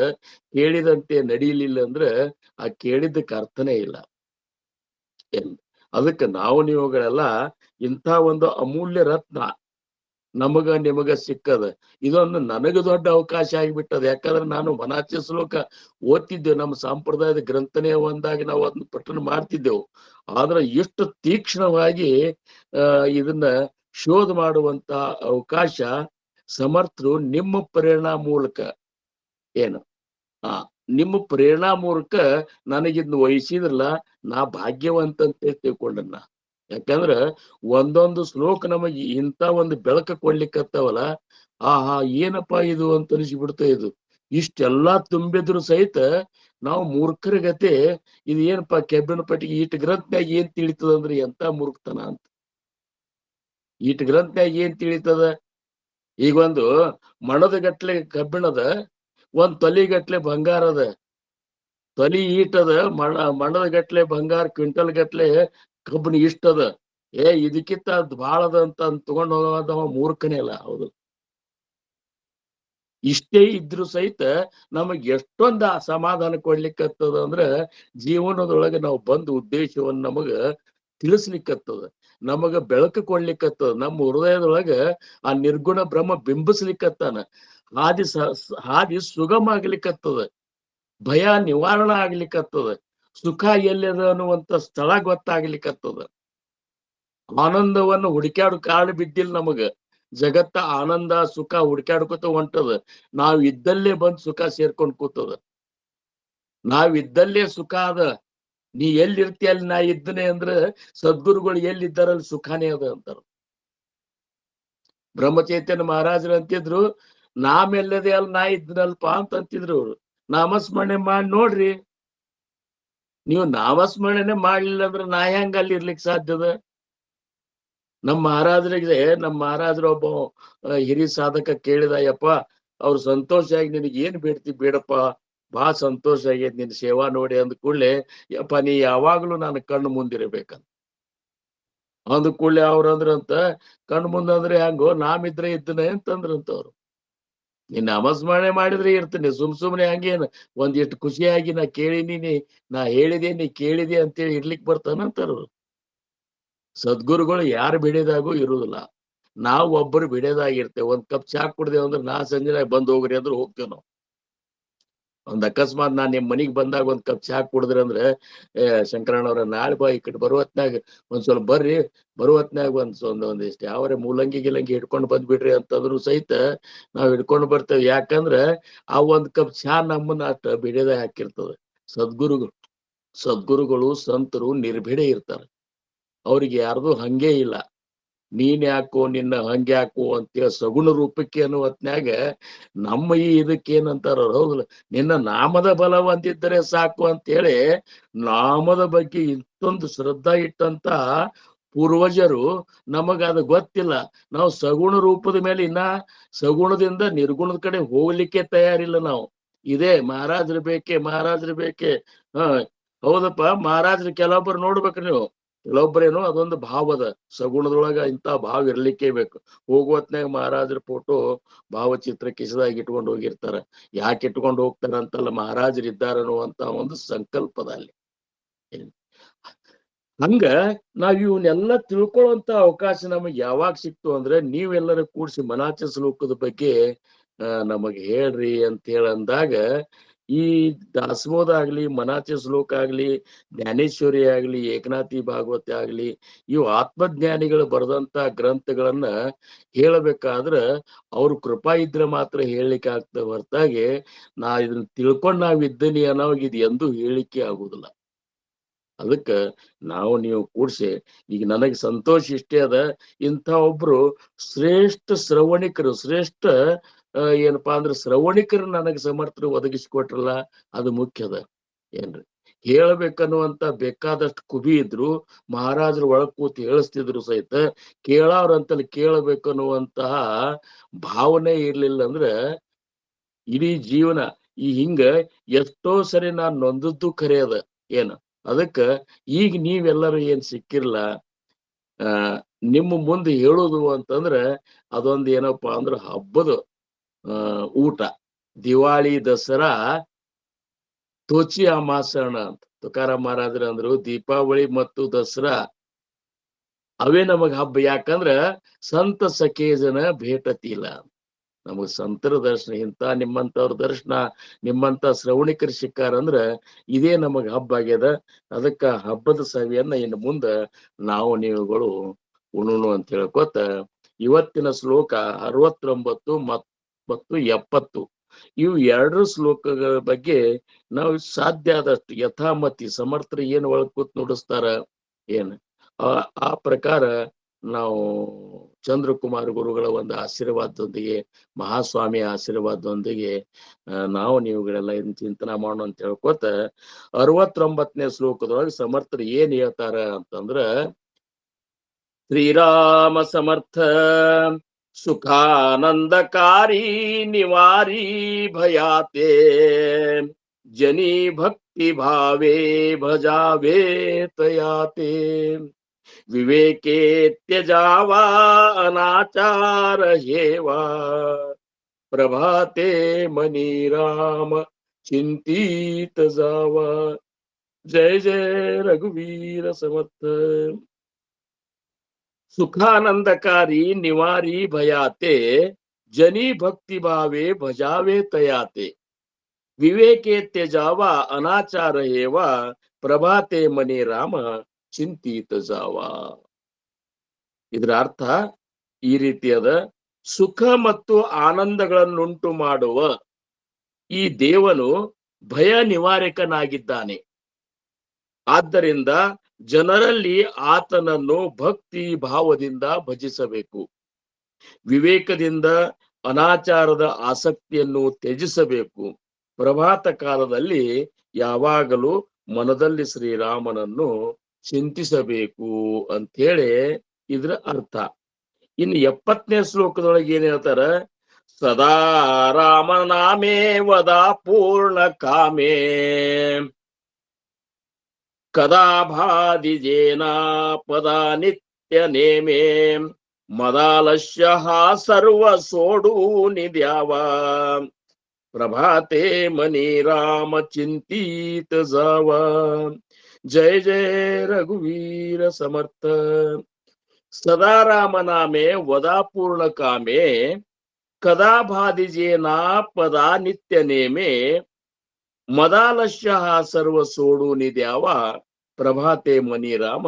ಕೇಳಿದಂತೆ ನಡೀಲಿಲ್ಲ ಅಂದ್ರೆ ಆ ಕೇಳಿದ್ದಕ್ಕೆ ಅರ್ಥನೇ ಇಲ್ಲ. ಅದಕ್ಕೆ ನಾವು ನೀವುಗಳೆಲ್ಲ ಇಂಥ ಒಂದು ಅಮೂಲ್ಯ ರತ್ನ ನಮಗ ನಿಮಗ ಸಿಕ್ಕದ. ಇದೊಂದು ನನಗ ದೊಡ್ಡ ಅವಕಾಶ ಆಗಿಬಿಟ್ಟದ. ಯಾಕಂದ್ರೆ ನಾನು ಮನಾಚಿ ಶ್ಲೋಕ ಓದ್ತಿದ್ದೆವು, ನಮ್ಮ ಸಂಪ್ರದಾಯದ ಗ್ರಂಥನೇ ಒಂದಾಗಿ ನಾವು ಅದನ್ನ ಪಠಣ ಮಾಡ್ತಿದ್ದೆವು. ಆದ್ರೆ ಎಷ್ಟು ತೀಕ್ಷ್ಣವಾಗಿ ಇದನ್ನ ಶೋಧ ಮಾಡುವಂತ ಅವಕಾಶ ಸಮರ್ಥರು ನಿಮ್ಮ ಪ್ರೇರಣಾ ಮೂಲಕ ನಿಮ್ಮ ಪ್ರೇರಣಾ ಮೂಲಕ ನನಗಿದ್ನ ವಹಿಸಿದ್ರಲ್ಲ, ನಾ ಭಾಗ್ಯವಂತ ಅಂತ ತಿಳ್ಕೊಂಡನ್ನ. ಯಾಕಂದ್ರ ಒಂದೊಂದು ಶ್ಲೋಕ ನಮಗೆ ಇಂಥ ಒಂದು ಬೆಳಕ ಕೊಡ್ಲಿಕ್ಕತ್ತವಲ್ಲ, ಏನಪ್ಪಾ ಇದು ಅಂತ ಅನಿಸ್ಬಿಡ್ತಾ. ಇದು ಇಷ್ಟೆಲ್ಲಾ ತುಂಬಿದ್ರು ಸಹಿತ ನಾವು ಮೂರ್ಖರ ಗತೆ ಇದು ಏನಪ್ಪಾ ಕೆಬ್ಬಿನ ಪಟ್ಟಿಗೆ ಈಟ್ ಗ್ರಂಥನ್ಯಾಗ ಏನ್ ತಿಳಿತದಂದ್ರೆ ಎಂತ ಮೂರ್ಖತನ ಅಂತ. ಈಟ್ ಗ್ರಂಥನ್ಯಾಗ ಏನ್ ತಿಳಿತದ? ಈಗ ಒಂದು ಮಣದ ಗಟ್ಲೆ ಕಬ್ಬಿಣದ, ಒಂದ್ ತೊಲಿಗಟ್ಲೆ ಬಂಗಾರದ. ತೊಲಿ ಈಟದ, ಮಣದ ಗಟ್ಲೆ ಬಂಗಾರ, ಕ್ವಿಂಟಲ್ ಗಟ್ಲೆ ಕಬ್ಬಿಣ ಇಷ್ಟದ. ಇದಕ್ಕಿಂತ ಬಾಳದ ಅಂತ ತಗೊಂಡ್ ಹೋಗೋದವ ಮೂರ್ಖನೇ ಅಲ್ಲ. ಹೌದು, ಇಷ್ಟೇ ಇದ್ರು ಸಹಿತ ನಮಗ್ ಎಷ್ಟೊಂದು ಸಮಾಧಾನ ಕೊಡ್ಲಿಕ್ಕತ್ತದ ಅಂದ್ರ ಜೀವನದೊಳಗೆ ನಾವು ಬಂದ ಉದ್ದೇಶವನ್ನ ನಮಗ ತಿಳಿಸ್ಲಿಕ್ಕತ್ತದ, ನಮಗ ಬೆಳಕು ಕೊಡ್ಲಿಕ್ಕತ್ತದ, ನಮ್ಮ ಹೃದಯದೊಳಗ ಆ ನಿರ್ಗುಣ ಬ್ರಹ್ಮ ಬಿಂಬಿಸ್ಲಿಕ್ಕತ್ತಾನ. ಹಾದಿ ಸುಗಮ ಆಗ್ಲಿಕ್ಕತ್ತದ, ಭಯ ನಿವಾರಣೆ ಆಗ್ಲಿಕ್ಕತ್ತದ, ಸುಖ ಎಲ್ಲದ ಅನ್ನುವಂತ ಸ್ಥಳ ಗೊತ್ತಾಗ್ಲಿಕ್ಕತ್ತದ. ಆನಂದವನ್ನು ಹುಡುಕ್ಯಾಡು ಕಾರಣ ಬಿದ್ದಿಲ್ಲ ನಮಗ. ಜಗತ್ತ ಆನಂದ ಸುಖ ಹುಡುಕ್ಯಾಡ್ಕೊತ ಹೊಂಟದ, ನಾವ್ ಇದ್ದಲ್ಲೇ ಬಂದ್ ಸುಖ ಸೇರ್ಕೊಂಡ್ ಕೂತದ. ನಾವಿದ್ದಲ್ಲೇ ಸುಖ ಅದ. ನೀ ಎಲ್ಲಿರ್ತಿ ಅಲ್ಲಿ ನಾ ಇದ್ದನೆ ಅಂದ್ರ ಸದ್ಗುರುಗಳು ಎಲ್ಲಿದ್ದಾರಲ್ಲಿ ಸುಖಾನೇ ಅದ ಅಂತಾರ. ಬ್ರಹ್ಮಚೈತನ್ಯ ಮಹಾರಾಜರು ಅಂತಿದ್ರು, ನಾಮೆಲ್ಲದೆ ಅಲ್ಲಿ ನಾ ಇದ್ನಲ್ಪ ಅಂತ ಅಂತಿದ್ರು ಅವ್ರು. ನಾಮಸ್ಮರಣೆ ಮಾಡಿ ನೋಡ್ರಿ. ನೀವು ನಾಮಸ್ಮರಣೆ ಮಾಡ್ಲಿಲ್ಲ ಅಂದ್ರೆ ನಾ ಹೆಂಗ ಅಲ್ಲಿ ಇರ್ಲಿಕ್ಕೆ ಸಾಧ್ಯದ? ನಮ್ಮ ಮಹಾರಾಜರು ಒಬ್ಬ ಹಿರಿಯ ಸಾಧಕ ಕೇಳಿದ, ಯಪ್ಪ ಅವ್ರು ಸಂತೋಷ ಆಗಿ ನಿನಗೆ ಏನ್ ಬೇಡ್ತಿ ಬೇಡಪ್ಪ, ಬಹಳ ಸಂತೋಷ ಆಗೈತಿ ನಿನ್ ಸೇವಾ ನೋಡಿ ಅಂದ ಕೂಡ್ಲೆ, ಯಪ್ಪ ನೀ ಯಾವಾಗ್ಲೂ ನಾನು ಕಣ್ಣು ಮುಂದಿರ್ಬೇಕಂತ ಅಂದ ಕೂಡ್ಲೆ ಅವ್ರಂದ್ರಂತ, ಕಣ್ಣು ಮುಂದಂದ್ರೆ ಹೆಂಗೋ ನಾಮಿದ್ರೆ ಇದ್ದನೆ ಅಂತಂದ್ರಂತ ಅವ್ರು. ನೀನ್ ನಾಮಸ್ಮರಣೆ ಮಾಡಿದ್ರೆ ಇರ್ತೀನಿ, ಸುಮ್ನೆ ಹಂಗೇನು ಒಂದಿಷ್ಟು ಖುಷಿಯಾಗಿ ನಾ ಕೇಳಿನಿ, ನಾ ಹೇಳಿದೆ ನೀ ಕೇಳಿದೆ ಅಂತೇಳಿ ಇರ್ಲಿಕ್ ಬರ್ತಾನಂತಾರ. ಸದ್ಗುರುಗಳು ಯಾರು ಬಿಡೋದಾಗೂ ಇರುವುದಿಲ್ಲ. ನಾವು ಒಬ್ಬರು ಬಿಡೋದಾಗಿರ್ತೇವೆ. ಒಂದ್ ಕಪ್ ಚಾ ಕುಡ್ದೇವ್ ಅಂದ್ರೆ ನಾ ಸಂಜೆ ಬಂದ್ ಹೋಗ್ರಿ ಅಂದ್ರೆ ಹೋಗ್ತೇವ್ ನಾವು. ಒಂದ್ ಅಕಸ್ಮಾತ್ ನಾನ್ ನಿಮ್ ಮನಿಗ್ ಬಂದಾಗ ಒಂದ್ ಕಪ್ ಚಾ ಕುಡಿದ್ರಿ ಅಂದ್ರೆ, ಶಂಕರಣ್ಣವ್ರ ನಾಳೆ ಬಾ ಈ ಕಡೆ ಬರುವತ್ನಾಗ ಒಂದ್ ಸ್ವಲ್ಪ ಬರ್ರಿ, ಬರುವತ್ನಾಗ ಒಂದಿಷ್ಟು ಯಾವ್ರೆ ಮೂಲಂಗಿ ಗಿಲಂಗಿ ಹಿಡ್ಕೊಂಡ್ ಬಂದ್ಬಿಡ್ರಿ ಅಂತಂದ್ರು ಸಹಿತ ನಾವ್ ಹಿಡ್ಕೊಂಡು ಬರ್ತೇವೆ. ಯಾಕಂದ್ರ ಆ ಒಂದ್ ಕಪ್ ಚಾ ನಮ್ಮನ್ನ ಅಷ್ಟ ಬಿಡದೆ ಹಾಕಿರ್ತದೆ. ಸದ್ಗುರುಗಳು ಸಂತರು ನಿರ್ಭಿಡೆ ಇರ್ತಾರೆ. ಅವ್ರಿಗೆ ಯಾರ್ದು ಹಂಗೆ ಇಲ್ಲ. ನೀನ್ ಯಾಕೋ ನಿನ್ನ ಹಂಗೆ ಯಾಕೋ ಅಂತೇಳಿ ಸಗುಣ ರೂಪಕ್ಕೆ ಅನ್ನೋ ಹೊತ್ನ್ಯಾಗ ನಮ್ಮ ಈ ಇದಕ್ಕೆ ಏನಂತಾರ ಹೌದಲ್ಲ, ನಿನ್ನ ನಾಮದ ಬಲ ಹೊಂದಿದ್ದರೆ ಸಾಕು ಅಂತೇಳಿ ನಾಮದ ಬಗ್ಗೆ ಇಷ್ಟೊಂದು ಶ್ರದ್ಧಾ ಇಟ್ಟಂತ ಪೂರ್ವಜರು ನಮಗ ಅದು ಗೊತ್ತಿಲ್ಲ. ನಾವು ಸಗುಣ ರೂಪದ ಮೇಲೆ ಇನ್ನ ಸಗುಣದಿಂದ ನಿರ್ಗುಣದ ಕಡೆ ಹೋಗ್ಲಿಕ್ಕೆ ತಯಾರಿಲ್ಲ ನಾವು. ಇದೇ ಮಹಾರಾಜರು ಬೇಕೆ. ಹೌದಪ್ಪ, ಮಹಾರಾಜರು ಕೆಲವೊಬ್ಬರು ನೋಡ್ಬೇಕ್ರಿ ನೀವು, ಕೆಲವೊಬ್ಬರೇನು ಅದೊಂದು ಭಾವದ ಸಗುಣದೊಳಗ ಇಂಥ ಭಾವ ಇರ್ಲಿಕ್ಕೆ ಬೇಕು. ಹೋಗುವತ್ನಾಗ ಮಹಾರಾಜರ ಫೋಟೋ ಭಾವಚಿತ್ರ ಕಿಸದಾಗಿ ಇಟ್ಕೊಂಡು ಹೋಗಿರ್ತಾರ. ಯಾಕೆ ಇಟ್ಕೊಂಡು ಹೋಗ್ತಾರ ಅಂತಲ್ಲ, ಮಹಾರಾಜರು ಇದ್ದಾರ ಅನ್ನುವಂತ ಒಂದು ಸಂಕಲ್ಪದ ಅಲ್ಲಿ. ಹಂಗ ನಾವ್ ಇವನ್ನೆಲ್ಲ ತಿಳ್ಕೊಳ್ಳುವಂತ ಅವಕಾಶ ನಮಗೆ ಯಾವಾಗ ಸಿಕ್ತು ಅಂದ್ರೆ, ನೀವೆಲ್ಲರೂ ಕೂಡ್ಸಿ ಮನಾಚ ಶ್ಲೋಕದ ಬಗ್ಗೆ ನಮಗೆ ಹೇಳ್ರಿ ಅಂತ ಹೇಳಂದಾಗ, ಈ ದಾಸಬೋಧ ಆಗ್ಲಿ, ಮನಾಚ ಶ್ಲೋಕ ಆಗ್ಲಿ, ಜ್ಞಾನೇಶ್ವರಿ ಆಗ್ಲಿ, ಏಕನಾಥಿ ಭಾಗವತ ಆಗ್ಲಿ, ಇವು ಆತ್ಮಜ್ಞಾನಿಗಳು ಬರೆದಂತ ಗ್ರಂಥಗಳನ್ನ ಹೇಳಬೇಕಾದ್ರ ಅವ್ರ ಕೃಪಾ ಇದ್ರೆ ಮಾತ್ರ ಹೇಳಲಿಕ್ಕೆ ಆಗ್ತದೆ ಹೊರತಾಗಿ ನಾ ಇದನ್ನ ತಿಳ್ಕೊಂಡ್ ನಾವ್ ಇದ್ದೀನಿ ಅನ್ನೋವಾಗ ಇದು ಎಂದೂ ಹೇಳಿಕೆ ಆಗುದಿಲ್ಲ. ಅದಕ್ಕ ನಾವು ನೀವು ಕೂಡ್ಸಿ, ಈಗ ನನಗೆ ಸಂತೋಷ ಇಷ್ಟೇ ಅದ, ಇಂಥ ಒಬ್ರು ಶ್ರೇಷ್ಠ ಶ್ರವಣಿಕರು, ಶ್ರೇಷ್ಠ ಏನಪ್ಪಾ ಅಂದ್ರೆ ಶ್ರವಣಿಕರು ನನಗೆ ಸಮರ್ಥರು ಒದಗಿಸಿಕೊಟ್ರಲ್ಲ, ಅದು ಮುಖ್ಯದ. ಏನ್ರಿ ಹೇಳ್ಬೇಕನ್ನುವಂತ ಬೇಕಾದಷ್ಟು ಕುಬಿ ಇದ್ರು ಮಹಾರಾಜರು ಒಳಗ್ ಕೂತಿ ಹೇಳಿಸ್ತಿದ್ರು ಸಹಿತ ಕೇಳವ್ರಂತಲ್ಲಿ ಕೇಳಬೇಕನ್ನುವಂತಹ ಭಾವನೆ ಇರ್ಲಿಲ್ಲ ಅಂದ್ರೆ ಇಡೀ ಜೀವನ ಈ ಹಿಂಗ ಎಷ್ಟೋ ಸರಿ ನಾನ್ ನೊಂದದ್ದು ಖರೆ ಅದ. ಏನು ಅದಕ್ಕ ಈಗ ನೀವೆಲ್ಲರೂ ಏನ್ ಸಿಕ್ಕಿರ್ಲ, ನಿಮ್ಮ ಮುಂದೆ ಹೇಳುದು ಅಂತಂದ್ರ ಅದೊಂದು ಏನಪ್ಪಾ ಅಂದ್ರ ಹಬ್ಬದ ಊಟ. ದಿವಾಳಿ, ದಸರಾ, ತೋಚಿ ಅಮಾಸಣ ಅಂತ ತುಕಾರಾಮ್ ಮಹಾರಾಜರು ಅಂದ್ರು. ದೀಪಾವಳಿ ಮತ್ತು ದಸರಾ ಅವೇ ನಮಗ್ ಹಬ್ಬ. ಯಾಕಂದ್ರ ಸಂತ ಸಖೇಜನ ಭೇಟತಿಲ್ಲ. ನಮಗ್ ಸಂತರ ದರ್ಶನ, ಇಂಥ ನಿಮ್ಮಂತವ್ರ ದರ್ಶನ, ನಿಮ್ಮಂತ ಶ್ರವಣಿಕರು ಸಿಕ್ಕಾರಂದ್ರ ಇದೇ ನಮಗ್ ಹಬ್ಬ ಆಗ್ಯದ. ಅದಕ್ಕ ಹಬ್ಬದ ಸವಿಯನ್ನ ಇನ್ನು ಮುಂದ ನಾವು ನೀವುಗಳು ಉಣುನು ಅಂತ ಹೇಳ್ಕೊತ ಇವತ್ತಿನ ಶ್ಲೋಕ 69 ಮತ್ತು 70 ಇವು ಎರಡು ಶ್ಲೋಕಗಳ ಬಗ್ಗೆ ನಾವು ಸಾಧ್ಯ ಆದಷ್ಟು ಯಥಾಮತಿ ಸಮರ್ಥರು ಏನ್ ಒಳಗ್ ಕೂತ್ ನುಡಿಸ್ತಾರ ಏನ್ ಆ ಪ್ರಕಾರ ನಾವು ಚಂದ್ರಕುಮಾರ್ ಗುರುಗಳ ಒಂದು ಆಶೀರ್ವಾದದೊಂದಿಗೆ, ಮಹಾಸ್ವಾಮಿಯ ಆಶೀರ್ವಾದದೊಂದಿಗೆ ನಾವು ನೀವುಗಳೆಲ್ಲ ಇದನ್ನ ಚಿಂತನೆ ಮಾಡೋಣ ಅಂತ ಹೇಳ್ಕೊತ 69ನೇ ಶ್ಲೋಕದೊಳಗೆ ಸಮರ್ಥರು ಏನ್ ಹೇಳ್ತಾರ ಅಂತಂದ್ರ, ಶ್ರೀರಾಮ ಸಮರ್ಥ ಸುಖಾನಂದಕಾರಿ ನಿವಾರಿ ಭಯಾತೆ ಜನಿ ಭಕ್ತಿ ಭಾವೇ ಭಜಾವೇ ತಯಾತೆ ವಿವೇಕೆ ತ್ಯಜಾವಾ ಅನಾಚಾರ ಹೇವಾ ಪ್ರಭಾತೆ ಮನಿ ರಾಮ ಚಿಂತಿತ ಜಾವಾ. ಜಯ ಜಯ ರಘುವೀರ ಸಮರ್ಥ. ಸುಖಾನಂದಕಾರಿ ನಿವಾರಿ ಭಯಾತೆ ಜನಿ ಭಕ್ತಿ ಭಾವೇ ಭಜಾವೇ ತಯಾತೆ ವಿವೇಕೆ ತ್ಯಜಾವ ಅನಾಚಾರ ಹೇವ ಪ್ರಭಾತೆ ಮನಿ ರಾಮ ಚಿಂತಿತ ಜಾವ. ಇದರ ಅರ್ಥ ಈ ರೀತಿಯಾದ ಸುಖ ಮತ್ತು ಆನಂದಗಳನ್ನುಂಟು ಮಾಡುವ ಈ ದೇವನು ಭಯ ನಿವಾರಕನಾಗಿದ್ದಾನೆ. ಆದ್ದರಿಂದ ಜನರಲ್ಲಿ ಆತನನ್ನು ಭಕ್ತಿ ಭಾವದಿಂದ ಭಜಿಸಬೇಕು. ವಿವೇಕದಿಂದ ಅನಾಚಾರದ ಆಸಕ್ತಿಯನ್ನು ತ್ಯಜಿಸಬೇಕು. ಪ್ರಭಾತ ಕಾಲದಲ್ಲಿ ಯಾವಾಗಲೂ ಮನದಲ್ಲಿ ಶ್ರೀರಾಮನನ್ನು ಚಿಂತಿಸಬೇಕು ಅಂತ ಹೇಳಿ ಇದ್ರ ಅರ್ಥ. ಇನ್ನು 70ನೇ ಶ್ಲೋಕದೊಳಗೆ ಏನ್ ಹೇಳ್ತಾರ, ಸದಾ ರಾಮನಾಮೇ ವದಾ ಪೂರ್ಣ ಕಾಮೇ ಕದಾ ಭಾದಿಜೇನ ಪದ ನಿತ್ಯ ನೇಮೇ ಮದಾಲಸ್ಯ ಸರ್ವ ಸೋಡು ನಿದ್ಯಾವ ಪ್ರಭಾತೆ ಮನಿ ರಾಮ ಚಿಂತಿತ ಜಾವ. ಜಯ ಜಯ ರಘುವೀರ ಸಮರ್ಥ. ಸದಾ ರಾಮನಾಮೆ ವದಾ ಪೂರ್ಣ ಕಾಮೆ ಕದಾ ಭಾದಿಜೇನಾ ಪದಾ ನಿತ್ಯ ನೇಮೆ ಮದಾಲಸ್ಯ ಸರ್ವ ಸೋಡು ನಿದ್ಯಾವ ಪ್ರಭಾತೆ ಮನಿ ರಾಮ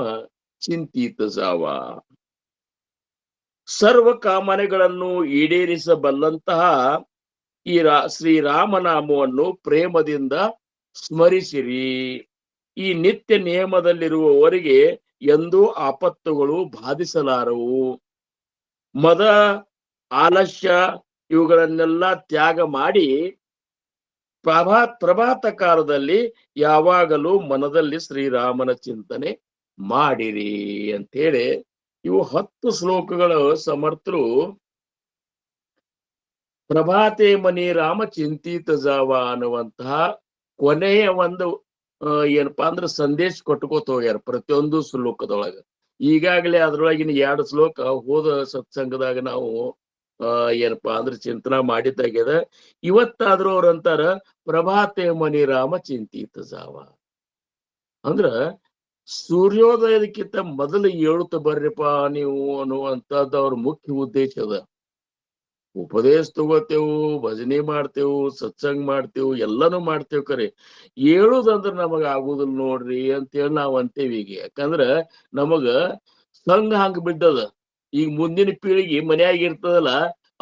ಚಿಂತಿತ ಜಾವ. ಸರ್ವ ಕಾಮನೆಗಳನ್ನು ಈಡೇರಿಸಬಲ್ಲಂತಹ ಈ ಶ್ರೀರಾಮನಾಮವನ್ನು ಪ್ರೇಮದಿಂದ ಸ್ಮರಿಸಿರಿ. ಈ ನಿತ್ಯ ನಿಯಮದಲ್ಲಿರುವವರಿಗೆ ಎಂದೂ ಆಪತ್ತುಗಳು ಬಾಧಿಸಲಾರವು. ಮದ ಆಲಸ್ಯ ಇವುಗಳನ್ನೆಲ್ಲ ತ್ಯಾಗ ಮಾಡಿ ಪ್ರಭಾತ ಕಾಲದಲ್ಲಿ ಯಾವಾಗಲೂ ಮನದಲ್ಲಿ ಶ್ರೀರಾಮನ ಚಿಂತನೆ ಮಾಡಿರಿ ಅಂತೇಳಿ ಇವು 10 ಶ್ಲೋಕಗಳು ಸಮರ್ಥರು ಪ್ರಭಾತೆ ಮನಿ ರಾಮ ಚಿಂತಿತ ಜಾವ ಅನ್ನುವಂತಹ ಕೊನೆಯ ಒಂದು ಏನಪ್ಪಾ ಅಂದ್ರೆ ಸಂದೇಶ ಕೊಟ್ಕೋತ ಹೋಗ್ಯಾರ ಪ್ರತಿಯೊಂದು ಶ್ಲೋಕದೊಳಗ. ಈಗಾಗಲೇ ಅದ್ರೊಳಗಿನ 2 ಶ್ಲೋಕ ಹೋದ ಸತ್ಸಂಗದಾಗ ನಾವು ಏನಪ್ಪಾ ಅಂದ್ರೆ ಚಿಂತನ ಮಾಡಿದ್ದಾಗ್ಯದ. ಇವತ್ತಾದ್ರೂ ಅವ್ರಂತಾರ ಪ್ರಭಾತೆ ಮನಿ ರಾಮ ಚಿಂತಿತ ಜಾವ ಅಂದ್ರ ಸೂರ್ಯೋದಯದಕ್ಕಿಂತ ಮೊದಲು ಏಳುತ್ತ ಬರ್ರಿಪ್ಪ ನೀವು ಅನ್ನುವಂಥದ್ದು ಅವ್ರ ಮುಖ್ಯ ಉದ್ದೇಶ ಅದ. ಉಪದೇಶ ತಗೋತೇವು, ಭಜನೆ ಮಾಡ್ತೇವು, ಸತ್ಸಂಗ ಮಾಡ್ತೇವು, ಎಲ್ಲಾನು ಮಾಡ್ತೇವ್. ಕರೆ ಏಳುದಂದ್ರ ನಮಗ ಆಗುದಿಲ್ಲ ನೋಡ್ರಿ ಅಂತೇಳಿ ನಾವ್ ಅಂತೇವಿ. ಈಗ ಯಾಕಂದ್ರ ನಮಗ ಸಂಘ ಹಂಗ ಬಿದ್ದದ. ಈಗ ಮುಂದಿನ ಪೀಳಿಗೆ ಮನ್ಯಾಗ ಇರ್ತದಲ್ಲ,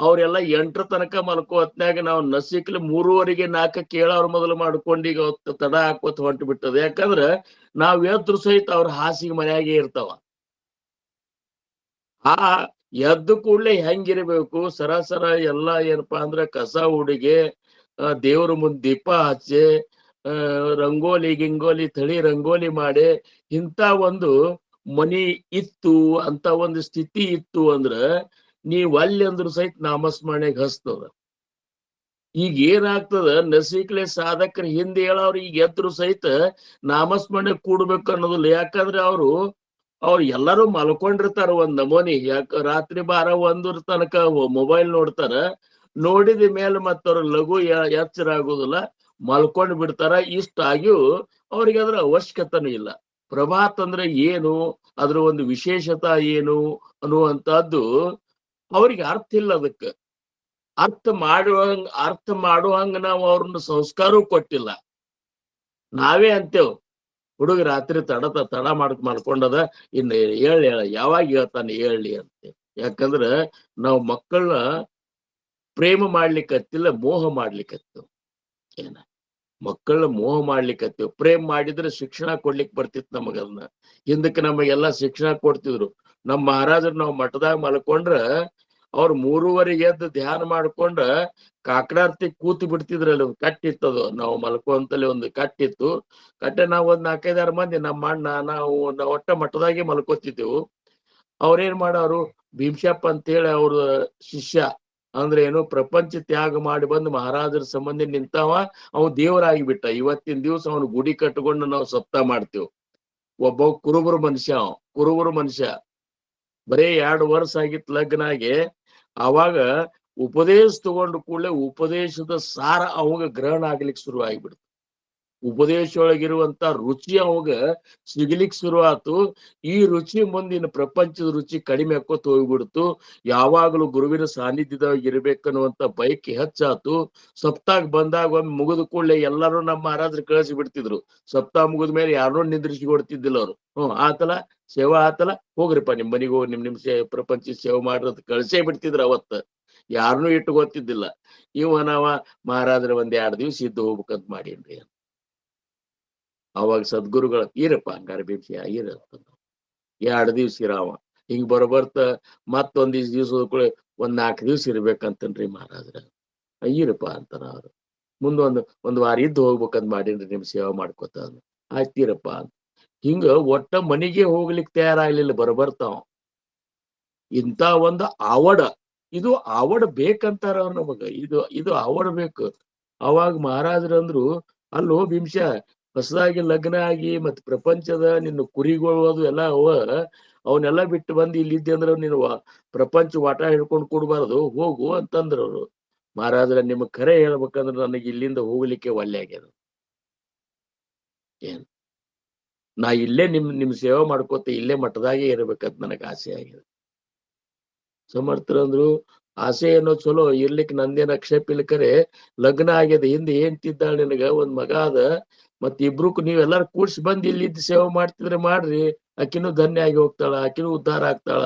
ಅವ್ರೆಲ್ಲಾ 8 ತನಕ ಮಲ್ಕೋ ಹೊತ್ನ್ಯಾಗ ನಾವು ನಸಿಕ್ಲಿ 3:15 4ಕ್ಕೆ ಏಳವ್ರ ಮೊದಲು ಮಾಡ್ಕೊಂಡು ಈಗ ತಡ ಹಾಕೋತ ಹೊಂಟು ಬಿಟ್ಟದ. ಯಾಕಂದ್ರ ನಾವ್ ಎದ್ರು ಸಹಿತ ಅವ್ರ ಹಾಸಿಗೆ ಮನ್ಯಾಗೆ ಇರ್ತಾವ. ಆ ಎದ್ದು ಕೂಡ್ಲೆ ಹೆಂಗಿರ್ಬೇಕು, ಸರಾಸರ ಎಲ್ಲಾ ಏನಪ್ಪಾ ಅಂದ್ರ ಕಸ ಹುಡುಗೆ, ದೇವ್ರ ಮುಂದ್ ದೀಪ ಹಚ್ಚಿ, ರಂಗೋಲಿ ಗಿಂಗೋಲಿ ತಳಿ ರಂಗೋಲಿ ಮಾಡಿ ಇಂಥ ಒಂದು ಮನಿ ಇತ್ತು ಅಂತ ಒಂದು ಸ್ಥಿತಿ ಇತ್ತು ಅಂದ್ರ ನೀವ್ ಅಲ್ಲಿ ಅಂದ್ರು ಸಹಿತ ನಾಮಸ್ಮರಣೆಗೆ ಹಸ್ತದ. ಈಗ ಏನಾಗ್ತದ, ನಸಿಕ್ಲೆ ಸಾಧಕರ ಹಿಂದೆ ಹೇಳವ್ರು ಈಗ ಎದ್ರು ಸಹಿತ ನಾಮಸ್ಮರಣೆ ಕೂಡ್ಬೇಕು ಅನ್ನೋದಿಲ್ಲ. ಯಾಕಂದ್ರೆ ಅವ್ರು ಎಲ್ಲರೂ ಮಲ್ಕೊಂಡಿರ್ತಾರ ಒಂದ್ ನಮೂನಿ. ಯಾಕ ರಾತ್ರಿ 12-1 ತನಕ ಮೊಬೈಲ್ ನೋಡ್ತಾರ. ನೋಡಿದ ಮೇಲೆ ಮತ್ತವ್ರ ಲಘು ಎಚ್ಚರ ಆಗುದಿಲ್ಲ, ಮಲ್ಕೊಂಡ್ ಬಿಡ್ತಾರ. ಇಷ್ಟ ಆಗಿಯೂ ಅವ್ರಿಗೆ ಅದ್ರ ಅವಶ್ಯಕತೆನೂ ಇಲ್ಲ. ಪ್ರಭಾತ್ ಅಂದ್ರೆ ಏನು, ಅದ್ರ ಒಂದು ವಿಶೇಷತಾ ಏನು ಅನ್ನುವಂತಹದ್ದು ಅವ್ರಿಗೆ ಅರ್ಥ ಇಲ್ಲ. ಅದಕ್ಕೆ ಅರ್ಥ ಮಾಡುವಂಗ ನಾವು ಅವ್ರನ್ನ ಸಂಸ್ಕಾರವೂ ಕೊಟ್ಟಿಲ್ಲ. ನಾವೇ ಅಂತೇವ್, ಹುಡುಗ ರಾತ್ರಿ ತಡ ಮಾಡ್ಕೊಂಡದ, ಇನ್ನು ಹೇಳ ಯಾವಾಗ ಹೇಳ್ತಾನೆ ಹೇಳಿ ಅಂತ. ಯಾಕಂದ್ರ ನಾವು ಮಕ್ಕಳನ್ನ ಪ್ರೇಮ ಮಾಡ್ಲಿಕ್ಕತ್ತಿಲ್ಲ, ಮೋಹ ಮಾಡ್ಲಿಕ್ಕತ್ತೇವ್. ಏನ ಮಕ್ಕಳನ್ನ ಮೋಹ ಮಾಡ್ಲಿಕ್ಕತ್ತೇವ್. ಪ್ರೇಮ ಮಾಡಿದ್ರೆ ಶಿಕ್ಷಣ ಕೊಡ್ಲಿಕ್ ಬರ್ತಿತ್ತು ನಮಗದನ್ನ. ಹಿಂದಕ್ಕೆ ನಮಗೆಲ್ಲಾ ಶಿಕ್ಷಣ ಕೊಡ್ತಿದ್ರು. ನಮ್ಮ ಮಹಾರಾಜರು ನಾವು ಮಠದಾಗ ಮಲ್ಕೊಂಡ್ರ ಅವ್ರು 3:15 ಎದ್ದು ಧ್ಯಾನ ಮಾಡ್ಕೊಂಡ್ರ ಕಾಕಡಾರ್ತಿ ಕೂತು ಬಿಡ್ತಿದ್ರಲ್ಲಿ. ಒಂದು ಕಟ್ಟಿತ್ತದು, ನಾವು ಮಲ್ಕೊಂತಲ್ಲಿ ಒಂದು ಕಟ್ಟಿತ್ತು. ಕಟ್ಟೆ ನಾವು ಒಂದ್ 4-5-6 ಮಂದಿ, ನಮ್ಮ ಅಣ್ಣ ನಾವು ಒಟ್ಟ ಮಠದಾಗೆ ಮಲ್ಕೋತಿದ್ದೆವು. ಅವ್ರೇನ್ ಮಾಡೋರು, ಭೀಮಶಪ್ಪ ಅಂತ ಹೇಳಿ ಅವ್ರ ಶಿಷ್ಯ ಅಂದ್ರೆ ಏನು, ಪ್ರಪಂಚ ತ್ಯಾಗ ಮಾಡಿ ಬಂದು ಮಹಾರಾಜರ ಸಂಬಂಧಿ ನಿಂತಾವ. ಅವ್ ದೇವರಾಗಿ ಬಿಟ್ಟ. ಇವತ್ತಿನ ದಿವಸ ಅವನು ಗುಡಿ ಕಟ್ಕೊಂಡು ನಾವು ಸಪ್ತಾಹ ಮಾಡ್ತೇವ್. ಒಬ್ಬ ಕುರುಬರು ಮನುಷ್ಯ ಬರೇ 2 ವರ್ಷ ಆಗಿತ್ತು ಲಗ್ನ ಆಗಿ. ಅವಾಗ ಉಪದೇಶ ತಗೊಂಡು ಕೂಡಲೇ ಉಪದೇಶದ ಸಾರ ಅವಾಗ ಗ್ರಹಣ ಆಗ್ಲಿಕ್ಕೆ ಶುರು ಆಗಿಬಿಡ್ತು. ಉಪದೇಶ ಒಳಗಿರುವಂತ ರುಚಿ ಅವಾಗ ಸಿಗ್ಲಿಕ್ ಶುರು ಆತು. ಈ ರುಚಿ ಮುಂದಿನ ಪ್ರಪಂಚದ ರುಚಿ ಕಡಿಮೆ ಹಾಕೋತ ಹೋಗ್ಬಿಡ್ತು. ಯಾವಾಗಲೂ ಗುರುವಿನ ಸಾನ್ನಿಧ್ಯದಾಗ ಇರ್ಬೇಕನ್ನುವಂತ ಬೈಕ್ ಹೆಚ್ಚಾತು. ಸಪ್ತಾಹ ಬಂದಾಗ ಒಮ್ಮೆ ಮುಗಿದ ಕೂಡಲೇ ಎಲ್ಲರೂ ನಮ್ಮ ಮಹಾರಾಜರು ಕಳಿಸಿ ಬಿಡ್ತಿದ್ರು. ಸಪ್ತಾಹ ಮುಗಿದ ಮೇಲೆ ಯಾರನ್ನೂ ನಿಂದ್ರಿಸಿ ಕೊಡ್ತಿದ್ದಿಲ್ಲ ಅವ್ರು. ಆತಲ ಸೇವಾ ಆತಲ, ಹೋಗ್ರಿಪ್ಪ ನಿಮ್ ಮನೆಗೆ ಹೋಗಿ ನಿಮ್ ಪ್ರಪಂಚ ಸೇವೆ ಮಾಡಿರೋದು ಕಳ್ಸೇ ಬಿಡ್ತಿದ್ರು ಅವತ್ತ. ಯಾರನ್ನೂ ಇಟ್ಟು ಗೊತ್ತಿದ್ದಿಲ್ಲ. ನಾವ ಮಹಾರಾಜರ ಒಂದ್ 2 ದಿವ್ಸ ಇದ್ದು ಹೋಗ್ಬೇಕಂತ ಮಾಡೀನ್ರಿ. ಅವಾಗ ಸದ್ಗುರುಗಳ ಇರಪ್ಪ ಹಂಗಾರ ಭೀಮ್ಸಿ ಇರತ್ತ 2 ದಿವ್ಸ ಇರಾವ. ಹಿಂಗ್ ಬರಬರ್ತ ಮತ್ತೊಂದ್ ದಿವ್ಸ ಒಂದ್ 4 ದಿವ್ಸ ಇರ್ಬೇಕಂತನ್ರಿ ಮಹಾರಾಜರ. ಇರಪ್ಪ ಅಂತಾರ ಅವ್ರು. ಒಂದ್ ವಾರ ಇದ್ದು ಹೋಗ್ಬೇಕಂತ ಮಾಡೀನ್ರಿ ನಿಮ್ ಸೇವಾ ಮಾಡ್ಕೊತ. ಆಯ್ತಿರಪ್ಪ ಅಂತ. ಹಿಂಗ ಒಟ್ಟ ಮನಿಗೆ ಹೋಗ್ಲಿಕ್ಕೆ ತಯಾರಾಗ್ಲಿಲ್ಲ ಬರಬರ್ತಾವ. ಇಂತ ಒಂದು ಆವಡ, ಇದು ಆವಡ ಬೇಕಂತಾರ ಅವ್ರ ನಮಗ. ಇದು ಆವಡ ಬೇಕು. ಅವಾಗ ಮಹಾರಾಜರಂದ್ರು, ಅಲ್ಲೋ ಭೀಮ್ಸ, ಹೊಸದಾಗಿ ಲಗ್ನ ಆಗಿ ಮತ್ ಪ್ರಪಂಚದ ನಿನ್ನ ಕುರಿಗಳು ಅದು ಎಲ್ಲ ಅವನ್ನೆಲ್ಲ ಬಿಟ್ಟು ಬಂದು ಇಲ್ಲಿದ್ದೆ ಅಂದ್ರ ನೀನು ಪ್ರಪಂಚ ವಾಟ ಹಿಡ್ಕೊಂಡು ಕೊಡ್ಬಾರ್ದು, ಹೋಗು ಅಂತಂದ್ರ ಅವ್ರು. ಮಹಾರಾಜರ ನಿಮಗ್ ಖರೆ ಹೇಳ್ಬೇಕಂದ್ರ ನನಗೆ ಇಲ್ಲಿಂದ ಹೋಗ್ಲಿಕ್ಕೆ ಒಲ್ಲೆ ಆಗ್ಯದ. ಏನ್ ನಾ ಇಲ್ಲೇ ನಿಮ್ ಸೇವೆ ಮಾಡ್ಕೋತ ಇಲ್ಲೇ ಮಠದಾಗೆ ಇರ್ಬೇಕಂತ ನನಗ್ ಆಸೆ ಆಗಿದೆ. ಸಮರ್ಥರಂದ್ರು, ಆಸೆ ಏನೋ ಚಲೋ ಇರ್ಲಿಕ್ಕೆ ನಂದೇನ ಆಕ್ಷೇಪ ಇಲ್ಲ, ಖರೆ ಲಗ್ನ ಆಗ್ಯದ, ಹಿಂದೆ ಏನ್ ತಿದ್ದಾಳ ನಿನಗ, ಒಂದ್ ಮಗ ಅದ, ಮತ್ ಇಬ್ರು ನೀವೆಲ್ಲಾರು ಕೂಡ್ಸಿ ಬಂದ್ ಇಲ್ಲಿ ಸೇವೆ ಮಾಡ್ತಿದ್ರೆ ಮಾಡ್ರಿ, ಆಕಿನೂ ಧನ್ಯ ಆಗಿ ಹೋಗ್ತಾಳ, ಆಕಿನೂ ಉದ್ಧಾರ ಆಗ್ತಾಳ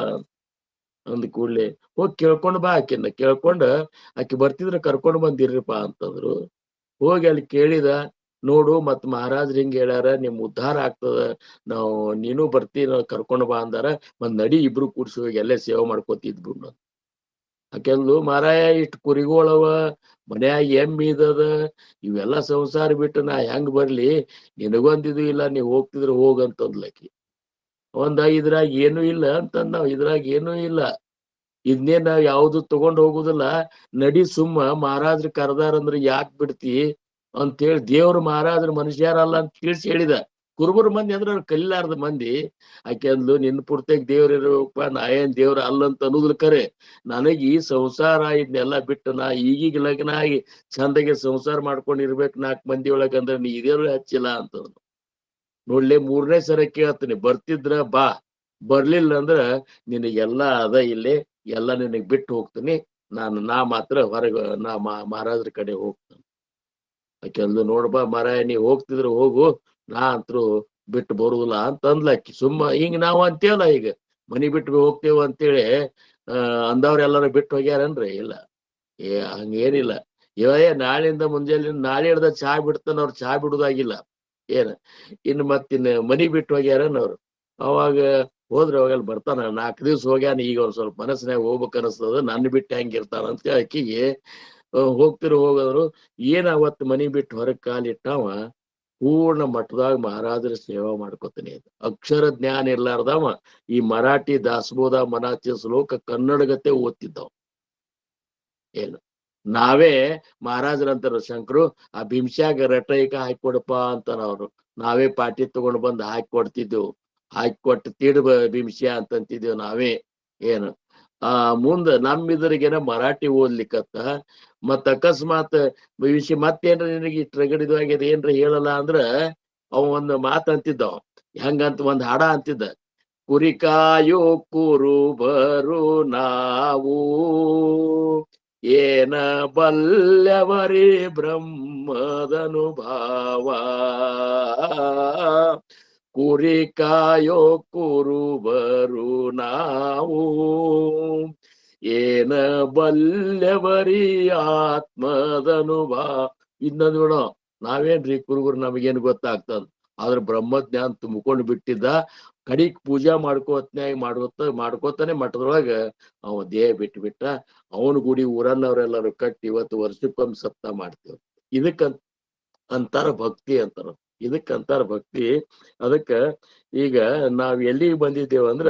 ಅಂದ್ ಕೂಡ್ಲೆ ಹೋಗಿ ಕೇಳ್ಕೊಂಡ್ ಬಾ. ಆಕಿನ ಕೇಳ್ಕೊಂಡ ಆಕಿ ಬರ್ತಿದ್ರ ಕರ್ಕೊಂಡ್ ಬಂದಿರ್ರಿಪ್ಪ ಅಂತಂದ್ರು. ಹೋಗಿ ಅಲ್ಲಿ ಕೇಳಿದ, ನೋಡು ಮತ್ ಮಹಾರಾಜ್ರ ಹಿಂಗ್ ಹೇಳ್ಯಾರ, ನಿಮ್ ಉದ್ಧಾರ ಆಗ್ತದ, ನೀನು ಬರ್ತೀನ ಕರ್ಕೊಂಡ್ ಬಾ ಅಂದಾರ, ಮತ್ ನಡಿ ಇಬ್ರು ಕೂಡ್ಸಿ ಹೋಗಿ ಎಲ್ಲೇ ಸೇವೆ ಮಾಡ್ಕೋತಿದ್ಬಿಡು. ಆಕೆಂದ್ಲು, ಮಾರಾಯ ಇಷ್ಟ್ ಕುರಿಗೋಳವ, ಮನ್ಯಾಗ ಎಮ್ಮಿ ಇದದ, ಇವೆಲ್ಲಾ ಸಂಸಾರ ಬಿಟ್ಟು ನಾ ಹೆಂಗ್ ಬರ್ಲಿ, ನಿನಗೊಂದಿದು ಇಲ್ಲ, ನೀವ್ ಹೋಗ್ತಿದ್ರ ಹೋಗಂತಂದ್ಲಕಿ. ಇದ್ರಾಗ ಏನು ಇಲ್ಲ ಅಂತಂದ್ ನಾವ್, ಇದ್ರಾಗ ಏನೂ ಇಲ್ಲ, ಇದನ್ನೇ ನಾವ್ ಯಾವ್ದು ತಗೊಂಡ್ ಹೋಗುದಿಲ್ಲ, ನಡಿ ಸುಮ್ಮ ಮಹಾರಾಜ್ರ ಕರ್ದಾರಂದ್ರ ಯಾಕ್ ಬಿಡ್ತಿ ಅಂತೇಳಿ ದೇವ್ರ ಮಹಾರಾಜ್ರ ಮನುಷ್ಯರಲ್ಲ ಅಂತ ತಿಳಿಸಿ ಹೇಳಿದ. ಕುರುಬರ ಮಂದಿ ಅಂದ್ರೆ ಅವ್ರು ಕಲಿಲಾರ್ದ ಮಂದಿ. ಆಕೆ ಅಂದ್ಲು, ನಿನ್ ಪೂರ್ತಿಯಾಗ ದೇವ್ರ ಇರೋಪ್ಪ, ನಾ ಏನ್ ದೇವ್ರ ಅಲ್ಲಂತ ಅನ್ನೋದ್ರ ಖರೆ, ನನಗ್ ಈ ಸಂಸಾರ ಇದನ್ನೆಲ್ಲಾ ಬಿಟ್ಟು ನಾ ಈಗೀಗ ಲಗ್ನ ಆಗಿ ಚಂದಗೆ ಸಂಸಾರ ಮಾಡ್ಕೊಂಡ್ ಇರ್ಬೇಕು 4 ಮಂದಿ ಒಳಗ, ಅಂದ್ರೆ ನೀ ಇದೇ ಹಚ್ಚಿಲ್ಲ ಅಂತ. ನೋಡ್ಲೆ 3ನೇ ಸರ ಕೇಳ್ತೀನಿ, ಬರ್ತಿದ್ರ ಬಾ, ಬರ್ಲಿಲ್ಲ ಅಂದ್ರ ನಿನಗೆಲ್ಲಾ ಅದ ಇಲ್ಲೇ, ಎಲ್ಲಾ ನಿನಗ್ ಬಿಟ್ಟು ಹೋಗ್ತೀನಿ, ನಾ ಮಾತ್ರ ಹೊರಗ ಮಹಾರಾಜ್ರ ಕಡೆ ಹೋಗ್ತೇನೆ. ಆಕೆಂದು, ನೋಡ್ಬಾ ಮಾರಾಯ, ನೀ ಹೋಗ್ತಿದ್ರ ಹೋಗು, ನಾ ಅಂತರು ಬಿಟ್ಟು ಬರುದಿಲ್ಲ ಅಂತ ಅಂದ್ಲಾಕಿ. ಸುಮ್ಮ ಹಿಂಗ ನಾವ್ ಅಂತೇವಲ್ಲ, ಈಗ ಮನಿ ಬಿಟ್ಟು ಹೋಗ್ತೇವ ಅಂತೇಳಿ ಅಂದವ್ರೆಲ್ಲಾರು ಬಿಟ್ಟು ಹೋಗ್ಯಾರನ್ರಿ? ಇಲ್ಲ, ಹಂಗೇನಿಲ್ಲ. ನಾಳೆಯಿಂದ ಮುಂಜಾನೆ ನಾಳೆ ಹಿಡ್ದ ಚಾ ಬಿಡ್ತಾನ, ಅವ್ರು ಚಾ ಬಿಡುದಾಗಿಲ್ಲ. ಮತ್ತಿನ್ ಮನಿ ಬಿಟ್ಟು ಹೋಗ್ಯಾರನ್ ಅವ್ರು. ಅವಾಗ ಹೋದ್ರೆ ಅವಾಗೆಲ್ಲ ಬರ್ತಾನ, 4 ದಿವ್ಸ ಹೋಗ್ಯಾನ, ಈಗ ಒಂದ್ ಸ್ವಲ್ಪ ಮನಸ್ಸಿನಾಗ ಹೋಗ್ಬೇಕು ಅನಿಸ್ತದ, ನನ್ನ ಬಿಟ್ಟು ಹೆಂಗಿರ್ತಾನ ಅಂತ ಆಕಿಗೆ ಹೋಗೋದ್ರು. ಏನ್ ಅವತ್ ಮನಿ ಬಿಟ್ಟು ಹೊರಗ್ ಕಾಲಿಟ್ಟವ, ಪೂರ್ಣ ಮಠದಾಗ ಮಹಾರಾಜರ ಸೇವಾ ಮಾಡ್ಕೊತಾನೆ. ಅಕ್ಷರ ಜ್ಞಾನ ಇರ್ಲಾರ್ದವ ಈ ಮರಾಠಿ ದಾಸಬೋಧ ಮನಾಚಿ ಶ್ಲೋಕ ಕನ್ನಡಗತೆ ಓದ್ತಿದ್ದವ. ಏನು ನಾವೇ ಮಹಾರಾಜರಂತಾರ, ಶಂಕರು ಆ ಭೀಮ್ಸ್ಯಾಗ ರಟೈಕ ಹಾಕೊಡಪ್ಪ ಅಂತಾರ ಅವ್ರು. ನಾವೇ ಪಾಟಿ ತಗೊಂಡ್ ಬಂದ್ ಹಾಕಿ ಕೊಡ್ತಿದ್ದೆವು, ಹಾಕಿ ಕೊಟ್ಟು ತಿಡ್ ಭೀಮ್ಸ್ಯಾ ಅಂತಂತಿದ್ದೇವು ನಾವೇ. ಏನು ಮುಂದ ನಮ್ಮಿದ್ರಿಗೇನ ಮರಾಠಿ ಓದ್ಲಿಕ್ಕತ್ತ, ಮತ್ ಅಕಸ್ಮಾತ್ ವಿಷಯ ಮತ್ತೇನ್ರ ನಿನಗೆ ಇಷ್ಟ ರಗಡಿದ್ವಾಗ್ಯದ ಏನ್ರ ಹೇಳಲ್ಲ ಅಂದ್ರ ಅವ ಒಂದ್ ಮಾತ ಅಂತಿದ್ದವ. ಹೆಂಗಂತ ಒಂದ್ ಹಾಡ ಅಂತಿದ್ದ, ಕುರಿಕಾಯೋ ಕುರುಬರು ನಾವು, ಏನ ಬಲ್ಯವರಿ ಬ್ರಹ್ಮದನುಭಾವ, ಕುರಿಕಾಯೋ ಕುರುಬರು ನಾವು, ಏನ ಬಲ್ಯವರಿ ಆತ್ಮದನುಭಾವ. ಇನ್ನೊಂದು ನೋಡೋ, ನಾವೇನ್ರಿ ಕುರುಬರು, ನಮಗೇನು ಗೊತ್ತಾಗ್ತದ, ಆದ್ರ ಬ್ರಹ್ಮಜ್ಞಾನ ತುಂಬಿಕೊಂಡು ಬಿಟ್ಟಿದ್ದ. ಕಡಿಕ್ ಪೂಜಾ ಮಾಡ್ಕೋತಾನೆ ಮಠದೊಳಗ ಅವ ದೇಹ ಬಿಟ್ಟ. ಅವನ ಗುಡಿ ಊರನ್ನವ್ರೆಲ್ಲಾರು ಕಟ್ಟಿ ಇವತ್ತು ವರ್ಷಕ್ಕೊಮ್ಮೆ ಸಪ್ತ ಮಾಡ್ತೇವೆ. ಅಂತಾರ ಭಕ್ತಿ ಅಂತಾರ, ಇದಕ್ಕಂತಾರ ಭಕ್ತಿ. ಅದಕ್ಕ ಈಗ ನಾವ್ ಎಲ್ಲಿಗೆ ಬಂದಿದ್ದೇವ ಅಂದ್ರ,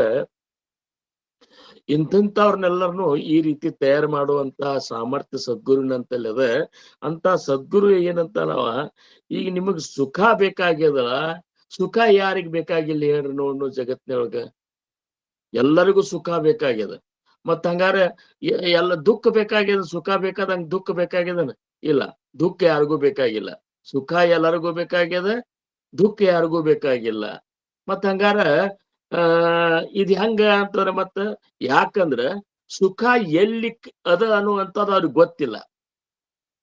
ಇಂಥವ್ರನ್ನೆಲ್ಲರನ್ನು ಈ ರೀತಿ ತಯಾರು ಮಾಡುವಂತ ಸಾಮರ್ಥ್ಯ ಸದ್ಗುರುವಿನಂತಲ್ಲಿ ಅದ. ಅಂತ ಸದ್ಗುರು ಏನಂತ ಈಗ ನಿಮಗ್ ಸುಖ ಬೇಕಾಗ್ಯದ, ಸುಖ ಯಾರಿಗ್ ಬೇಕಾಗಿಲ್ಲ ಹೇಳ್ರಿ ನೋಡು ಜಗತ್ನೊಳಗ? ಎಲ್ಲರಿಗೂ ಸುಖ ಬೇಕಾಗ್ಯದ. ಮತ್ ಹಂಗಾರ ಎಲ್ಲ ದುಃಖ ಬೇಕಾಗ್ಯದ, ಸುಖ ಬೇಕಾದಂಗ ದುಃಖ ಬೇಕಾಗ್ಯದನ? ಇಲ್ಲ, ದುಃಖ ಯಾರಿಗೂ ಬೇಕಾಗಿಲ್ಲ. ಸುಖ ಎಲ್ಲರಿಗೂ ಬೇಕಾಗ್ಯದ, ದುಃಖ ಯಾರಿಗೂ ಬೇಕಾಗಿಲ್ಲ. ಮತ್ ಹಂಗಾರ ಇದ್ ಹೆಂಗ ಅಂತಂದ್ರ, ಮತ್ತ ಯಾಕಂದ್ರ ಸುಖ ಎಲ್ಲಿ ಅದ ಅನ್ನುವಂಥದ್ದು ಅವ್ರಿಗೆ ಗೊತ್ತಿಲ್ಲ.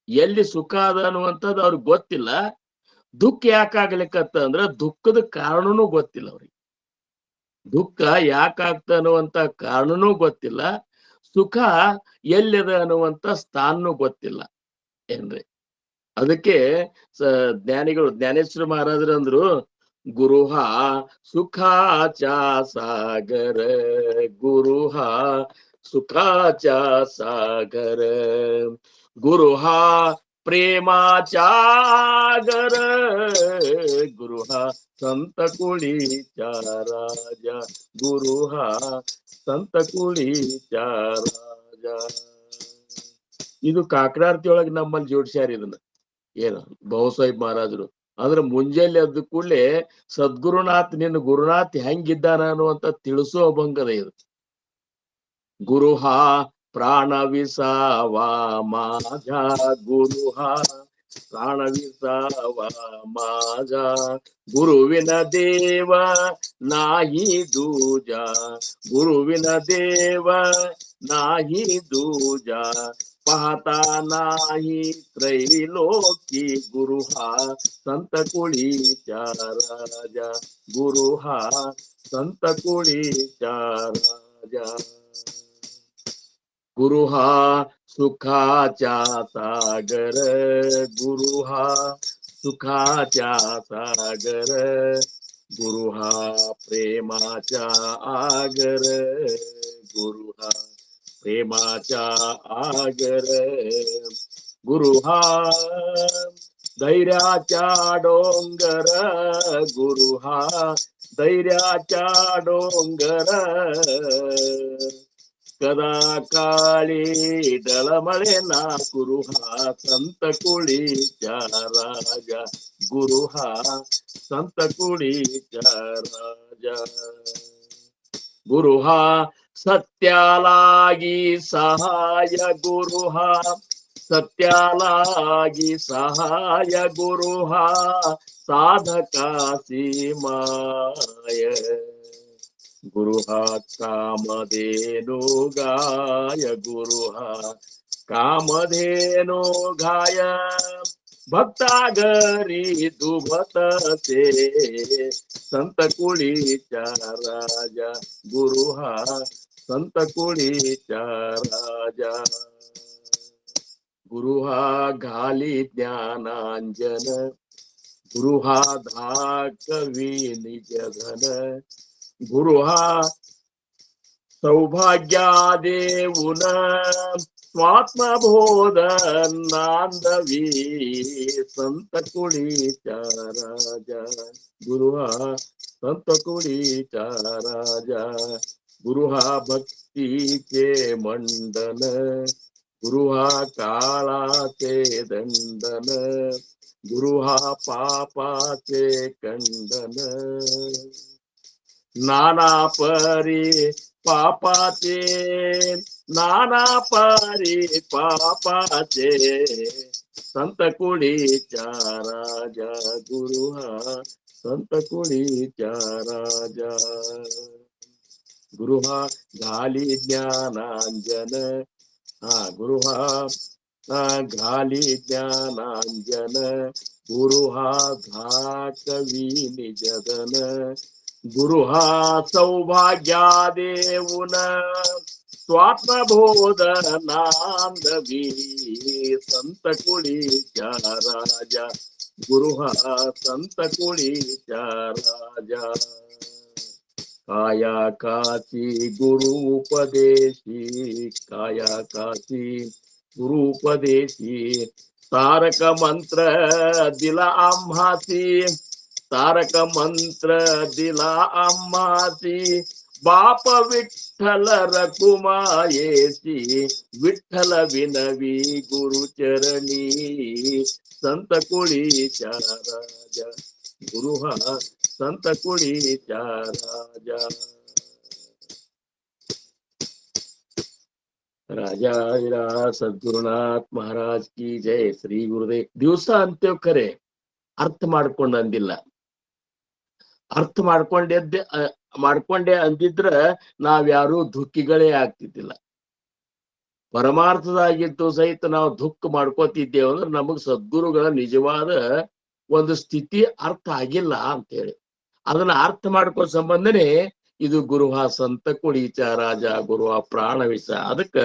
ಎಲ್ಲಿ ಸುಖ ಅದ ಅನ್ನುವಂಥದ್ದು ಅವ್ರಿಗೆ ಗೊತ್ತಿಲ್ಲ. ದುಃಖ ಯಾಕಾಗ್ಲಿಕ್ಕತ್ತ ಅಂದ್ರ ದುಃಖದ ಕಾರಣನೂ ಗೊತ್ತಿಲ್ಲ ಅವ್ರಿಗೆ. ದುಃಖ ಯಾಕಾಗ್ತ ಅನ್ನುವಂತ ಕಾರಣನೂ ಗೊತ್ತಿಲ್ಲ. ಸುಖ ಎಲ್ಲಿದ ಅನ್ನುವಂತ ಸ್ಥಾನನೂ ಗೊತ್ತಿಲ್ಲ ಏನ್ರಿ. ಅದಕ್ಕೆ ಜ್ಞಾನಿಗಳು ಜ್ಞಾನೇಶ್ವರ ಮಹಾರಾಜರು ಅಂದ್ರು, ಗುರುಹ ಸುಖಾಚ ಸಾಗರ, ಗುರುಹ ಸುಖಾಚ ಸಾಗರ, ಗುರುಹ ಪ್ರೇಮಾಚಾಗರ, ಗುರುಹ ಸಂತ ಕುಳಿಚ ರಾಜ, ಗುರುಹ ಸಂತ ಕುಳಿಚ ರಾಜ. ಇದು ಕಾಕರಾರ್ತಿ ಒಳಗೆ ನಮ್ಮಲ್ಲಿ ಜೋಡಿಸ್ಯಾರ ಇದನ್ನ. ಏನು ಬಹುಸಾಹಿಬ್ ಮಹಾರಾಜರು ಅಂದ್ರೆ ಮುಂಜಾನೆ ಎದ್ದ ಕೂಡಲೇ ಸದ್ಗುರುನಾಥ್ ನಿನ್ನ ಗುರುನಾಥ್ ಹೆಂಗಿದ್ದಾನ ಅನ್ನುವಂತ ತಿಳಿಸೋ ಭಂಗದ ಇದು. ಗುರುಹ ಪ್ರಾಣ ವಿಸಾವ ಮಾಜ, ಗುರುಹ ಪ್ರಾಣ ವಿಸಾವ ಮಾಜ, ಗುರುವಿನ ದೇವ ನಾಹಿ ದೂಜ, ಗುರುವಿನ ದೇವ ನಾಹಿ ದೂಜ, पाहता नाही त्रैलोकी, गुरुहा संत कुळीचा राजा, गुरुहा संत कुळीचा राजा, गुरुहा सुखाचा सागर, गुरुहा सुखाचा सागर, गुरुहा प्रेमाचा आगर, गुरुहा प्रेमाचा आगर, गुरुहा धैर्याचा डोंगर, गुरुहा धैर्याचा डोंगर, कदा काळी डळमळे ना, गुरुहा संत कुळीचा राजा, गुरुहा संत कुळीचा राजा, गुरुहा सत्यालागी सहाय, गुरुहा सत्यालागी सहाय, गुरुहा साधकासी माय, गुरुहा कामधेनु गाय, गुरुहा कामधेनु गाय, भक्ता घरी दुभतसे संत कुळीचा राजा, गुरुहा संत कुळीचा राजा, गुरुहा घाली ज्ञानांजन, गुरुहा धाकवी निज धन, गुरुहा सौभाग्या देऊन स्वात्मबोध नांदवी, संत कुळीचा राजा, गुरुहा संत कुळीचा राजा, गुरुहा भक्तीचे मंडन, गुरुहा काळाचे दंडन, गुरुहा पापाचे खंडन, नाना परी पापाचे, नाना परी पापाचे, संत कुळीचा राजा, गुरुहा संत कुळीचा राजा, गुरुहा घाली ज्ञानांजन, गुरुहा घाली ज्ञानांजन, गुरुहा धाकवी निज धन, गुरुहा सौभाग्या देऊन स्वात्मबोध नांदवी, संत कुळीचा राजा, गुरुहा संत कुळीचा राजा, काया काची गुरु उपदेशी, काया काची गुरु उपदेशी, तारक मंत्र दिला आम्हासी, तारक मंत्र दिला आम्हासी, बाप विठ्ठल रखुमायेसी, विठ्ठल विनवी गुरुचरणी, संत कुळीचा राजा, गुरुहा संत कुळीचा राजा, राजा सद्गुरुनाथ महाराज की जय. ಶ್ರೀ ಗುರುದೇವ್. ದಿವಸ ಅಂತೇವ್ ಖರೆ ಅರ್ಥ ಮಾಡ್ಕೊಂಡ್ ಅಂದಿಲ್ಲ. ಅರ್ಥ ಮಾಡ್ಕೊಂಡೆ ಅಂದಿದ್ರ ನಾವ್ಯಾರು ದುಃಖಿಗಳೇ ಆಗ್ತಿದ್ದಿಲ್ಲ. ಪರಮಾರ್ಥದಾಗಿದ್ದು ಸಹಿತ ನಾವು ದುಃಖ ಮಾಡ್ಕೋತಿದ್ದೇವೆ ಅಂದ್ರೆ ನಮಗ್ ಸದ್ಗುರುಗಳ ನಿಜವಾದ ಒಂದು ಸ್ಥಿತಿ ಅರ್ಥ ಆಗಿಲ್ಲ ಅಂತ ಹೇಳಿ. ಅದನ್ನ ಅರ್ಥ ಮಾಡ್ಕೋ ಸಂಬಂಧನೇ ಇದು ಗುರುಹ ಸಂತ ಕುಡೀಚ ರಾಜ ಗುರುಹ ಪ್ರಾಣವಿಸ. ಅದಕ್ಕ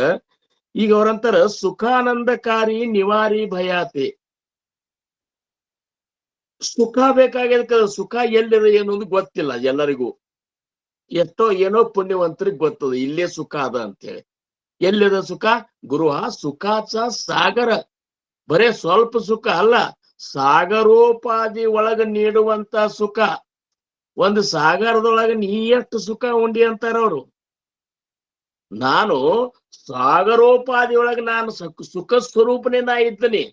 ಈಗ ಅವ್ರಂತಾರ ಸುಖಾನಂದಕಾರಿ ನಿವಾರಿ ಭಯಾತಿ. ಸುಖ ಬೇಕಾಗ್ಯದ, ಸುಖ ಎಲ್ಲಿದೆ ಅನ್ನೋದು ಗೊತ್ತಿಲ್ಲ ಎಲ್ಲರಿಗೂ. ಎಷ್ಟೋ ಏನೋ ಪುಣ್ಯವಂತರಿಗೆ ಗೊತ್ತದ ಇಲ್ಲೇ ಸುಖ ಅದ ಅಂತೇಳಿ. ಎಲ್ಲಿದ ಸುಖ? ಗುರುಹ ಸುಖಾಚ ಸಾಗರ. ಬರೇ ಸ್ವಲ್ಪ ಸುಖ ಅಲ್ಲ, ಸಾಗರೋಪಾದಿ ಒಳಗ ನೀಡುವಂತ ಸುಖ. ಒಂದು ಸಾಗರದೊಳಗ ನೀ ಎಷ್ಟು ಸುಖ ಉಂಡಿ ಅಂತಾರ ಅವರು. ನಾನು ಸಾಗರೋಪಾದಿ ಒಳಗ ನಾನು ಸುಖ ಸ್ವರೂಪನೇ ನಾ ಇದ್ದೀನಿ.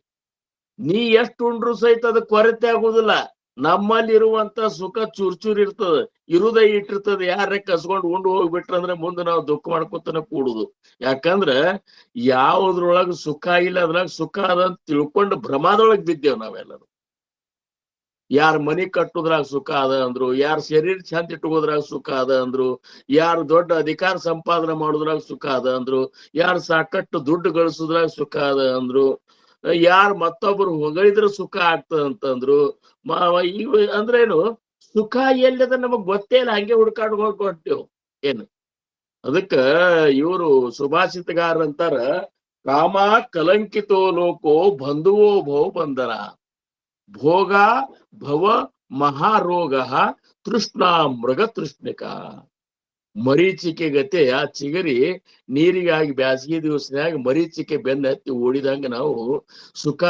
ನೀ ಎಷ್ಟು ಉಂಡ್ರು ಸಹಿತ ಅದ ಕೊರತೆ ಆಗುದಿಲ್ಲ. ನಮ್ಮಲ್ಲಿ ಇರುವಂತ ಸುಖ ಚೂರ್ ಇರ್ತದ, ಇರುದೇ ಇಟ್ಟಿರ್ತದ. ಯಾರೇ ಕಸ್ಕೊಂಡು ಉಂಡು ಹೋಗ್ಬಿಟ್ರಂದ್ರೆ ಮುಂದೆ ನಾವು ದುಃಖ ಮಾಡ್ಕೊತಾನೆ ಕೂಡುದು. ಯಾಕಂದ್ರ ಯಾವುದ್ರೊಳಗ ಸುಖ ಇಲ್ಲ ಅದ್ರಾಗ ಸುಖ ಅದಂತ ತಿಳ್ಕೊಂಡು ಭ್ರಮದೊಳಗ್ ಬಿದ್ದೇವ್ ನಾವೆಲ್ಲರೂ. ಯಾರ ಮನಿ ಕಟ್ಟುದ್ರಾಗ ಸುಖ ಅದ ಅಂದ್ರು, ಯಾರ ಶರೀರ ಚಂದ ಇಟ್ಕೋದ್ರಾಗ ಸುಖ ಅದ ಅಂದ್ರು, ಯಾರು ದೊಡ್ಡ ಅಧಿಕಾರ ಸಂಪಾದನೆ ಮಾಡುದ್ರಾಗ ಸುಖ ಅದ ಅಂದ್ರು, ಯಾರು ಸಾಕಷ್ಟು ದುಡ್ಡು ಗಳಿಸುದ್ರಾಗ ಸುಖ ಅದ ಅಂದ್ರು, ಯಾರು ಮತ್ತೊಬ್ರು ಹೊಗಳಿದ್ರೆ ಸುಖ ಆಗ್ತದ ಅಂತಂದ್ರು. ಇವ ಅಂದ್ರೇನು? ಸುಖ ಎಲ್ಲಿದ ನಮಗ್ ಗೊತ್ತೇ ಇಲ್ಲ, ಹಂಗೆ ಹುಡ್ಕಾಡ್ ಹೊಟ್ಟೆವು ಏನು. ಅದಕ್ಕ ಇವರು ಸುಭಾಷಿತಗಾರ ಅಂತಾರ, ಕಾಮ ಕಲಂಕಿತೋ ಲೋಕೋ ಬಂಧುವೋ ಭವ ಬಂಧನ, ಭೋಗ ಭವ ಮಹಾರೋಗ ತೃಷ್ಣಾ ಮೃಗ ತೃಷ್ಣಿಕ. ಮರೀಚಿಕೆ ಗತೆ ಆ ಚಿಗರಿ ನೀರಿಗಾಗಿ ಬ್ಯಾಸಗಿ ದಿವಸನ್ಯಾಗ ಮರೀಚಿಕೆ ಬೆನ್ನ ಹತ್ತಿ ಓಡಿದಂಗ ನಾವು ಸುಖ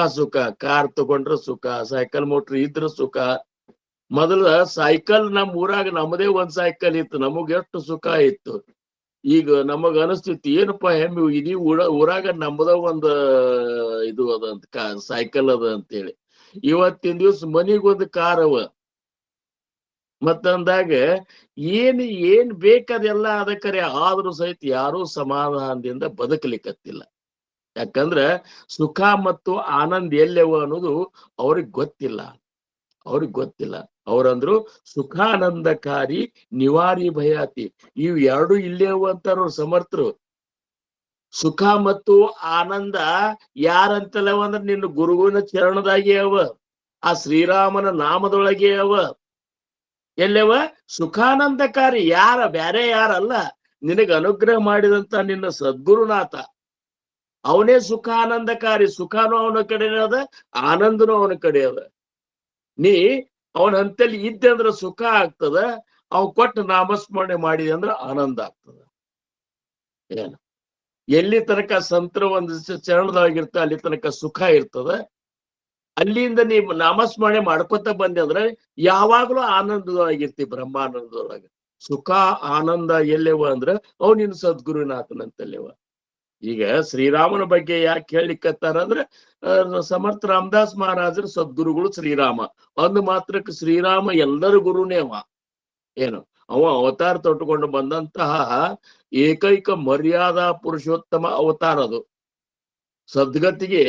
ಕಾರ್ ತಗೊಂಡ್ರ ಸುಖ, ಸೈಕಲ್ ಮೋಟ್ರ್ ಇದ್ರ ಸುಖ. ಮೊದಲ ಸೈಕಲ್ ನಮ್ ಊರಾಗ ನಮ್ಮದೇ ಒಂದ್ ಸೈಕಲ್ ಇತ್ತು, ನಮಗ್ ಎಷ್ಟು ಸುಖ ಇತ್ತು. ಈಗ ನಮಗ ಅನಿಸ್ತಿತ್ತು ಏನಪ್ಪಾ ಹೆಮ್ಮೆ ಇದೀ ಊರಾಗ ನಮ್ಮದ ಒಂದ್ ಇದು ಅದ ಸೈಕಲ್ ಅದ ಅಂತೇಳಿ. ಇವತ್ತಿನ ದಿವ್ಸ ಮನಿಗೊಂದು ಕಾರ್ ಅವ. ಮತ್ತಂದಾಗ ಏನ್ ಬೇಕದೆಲ್ಲ ಅದಕ್ಕರೆ, ಆದ್ರೂ ಸಹಿತ ಯಾರೂ ಸಮಾಧಾನದಿಂದ ಬದುಕಲಿಕ್ಕತ್ತಿಲ್ಲ. ಯಾಕಂದ್ರ ಸುಖ ಮತ್ತು ಆನಂದ ಎಲ್ಲವ ಅನ್ನೋದು ಅವ್ರಿಗೆ ಗೊತ್ತಿಲ್ಲ. ಅವ್ರಂದ್ರು ಸುಖಾನಂದಕಾರಿ ನಿವಾರಿ ಭಯಾತಿ. ಇವ್ ಎರಡು ಇಲ್ಲೇವು ಅಂತಾರ ಸಮರ್ಥರು. ಸುಖ ಮತ್ತು ಆನಂದ ಯಾರಂತಲ್ಲವ ಅಂದ್ರ ನಿನ್ನ ಗುರುವಿನ ಚರಣದಾಗಿ ಅವ, ಆ ಶ್ರೀರಾಮನ ನಾಮದೊಳಗೆ ಅವ. ಎಲ್ಲವ? ಸುಖಾನಂದಕಾರಿ. ಯಾರ ಬ್ಯಾರೆ ಯಾರಲ್ಲ, ನಿನಗ ಅನುಗ್ರಹ ಮಾಡಿದಂತ ನಿನ್ನ ಸದ್ಗುರುನಾಥ ಅವನೇ ಸುಖ ಆನಂದಕಾರಿ. ಸುಖನೂ ಅವನ ಕಡೆ ಅದ, ಆನಂದನೂ ಅವನ ಕಡೆ ಅದ. ನೀ ಅವನ ಹಂತಲ್ಲಿ ಇದ್ದೆ ಅಂದ್ರ ಸುಖ ಆಗ್ತದ, ಅವ್ ಕೊಟ್ಟು ನಾಮಸ್ಮರಣೆ ಮಾಡಿದೆ ಅಂದ್ರ ಆನಂದ ಆಗ್ತದ. ಏನು ಎಲ್ಲಿ ತನಕ ಸಂತರ ಒಂದು ಚರಣದೊಳಗಿರ್ತ ಅಲ್ಲಿ ತನಕ ಸುಖ ಇರ್ತದ. ಅಲ್ಲಿಂದ ನೀವು ನಾಮಸ್ಮರಣೆ ಮಾಡ್ಕೊತ ಬಂದೆ ಅಂದ್ರೆ ಯಾವಾಗ್ಲೂ ಆನಂದದೊಳಗಿರ್ತಿ, ಬ್ರಹ್ಮಾನಂದದೊಳಗ. ಸುಖ ಆನಂದ ಎಲ್ಲೆವ ಅಂದ್ರ ಅವ್ ನಿನ್ ಸದ್ಗುರುನಾಥನಂತಲ್ಲೇವ. ಈಗ ಶ್ರೀರಾಮನ ಬಗ್ಗೆ ಯಾಕೆ ಹೇಳಿಕತ್ತಾರ ಅಂದ್ರೆ, ಸಮರ್ಥ ರಾಮದಾಸ್ ಮಹಾರಾಜರ ಸದ್ಗುರುಗಳು ಶ್ರೀರಾಮ. ಒಂದು ಮಾತ್ರಕ್ಕೆ ಶ್ರೀರಾಮ ಎಲ್ಲರ ಗುರುನೇ ಅವ. ಏನು ಅವ ಅವತಾರ ತೊಟ್ಟುಕೊಂಡು ಬಂದಂತಹ ಏಕೈಕ ಮರ್ಯಾದಾ ಪುರುಷೋತ್ತಮ ಅವತಾರ ಅದು. ಸದ್ಗತಿಗೆ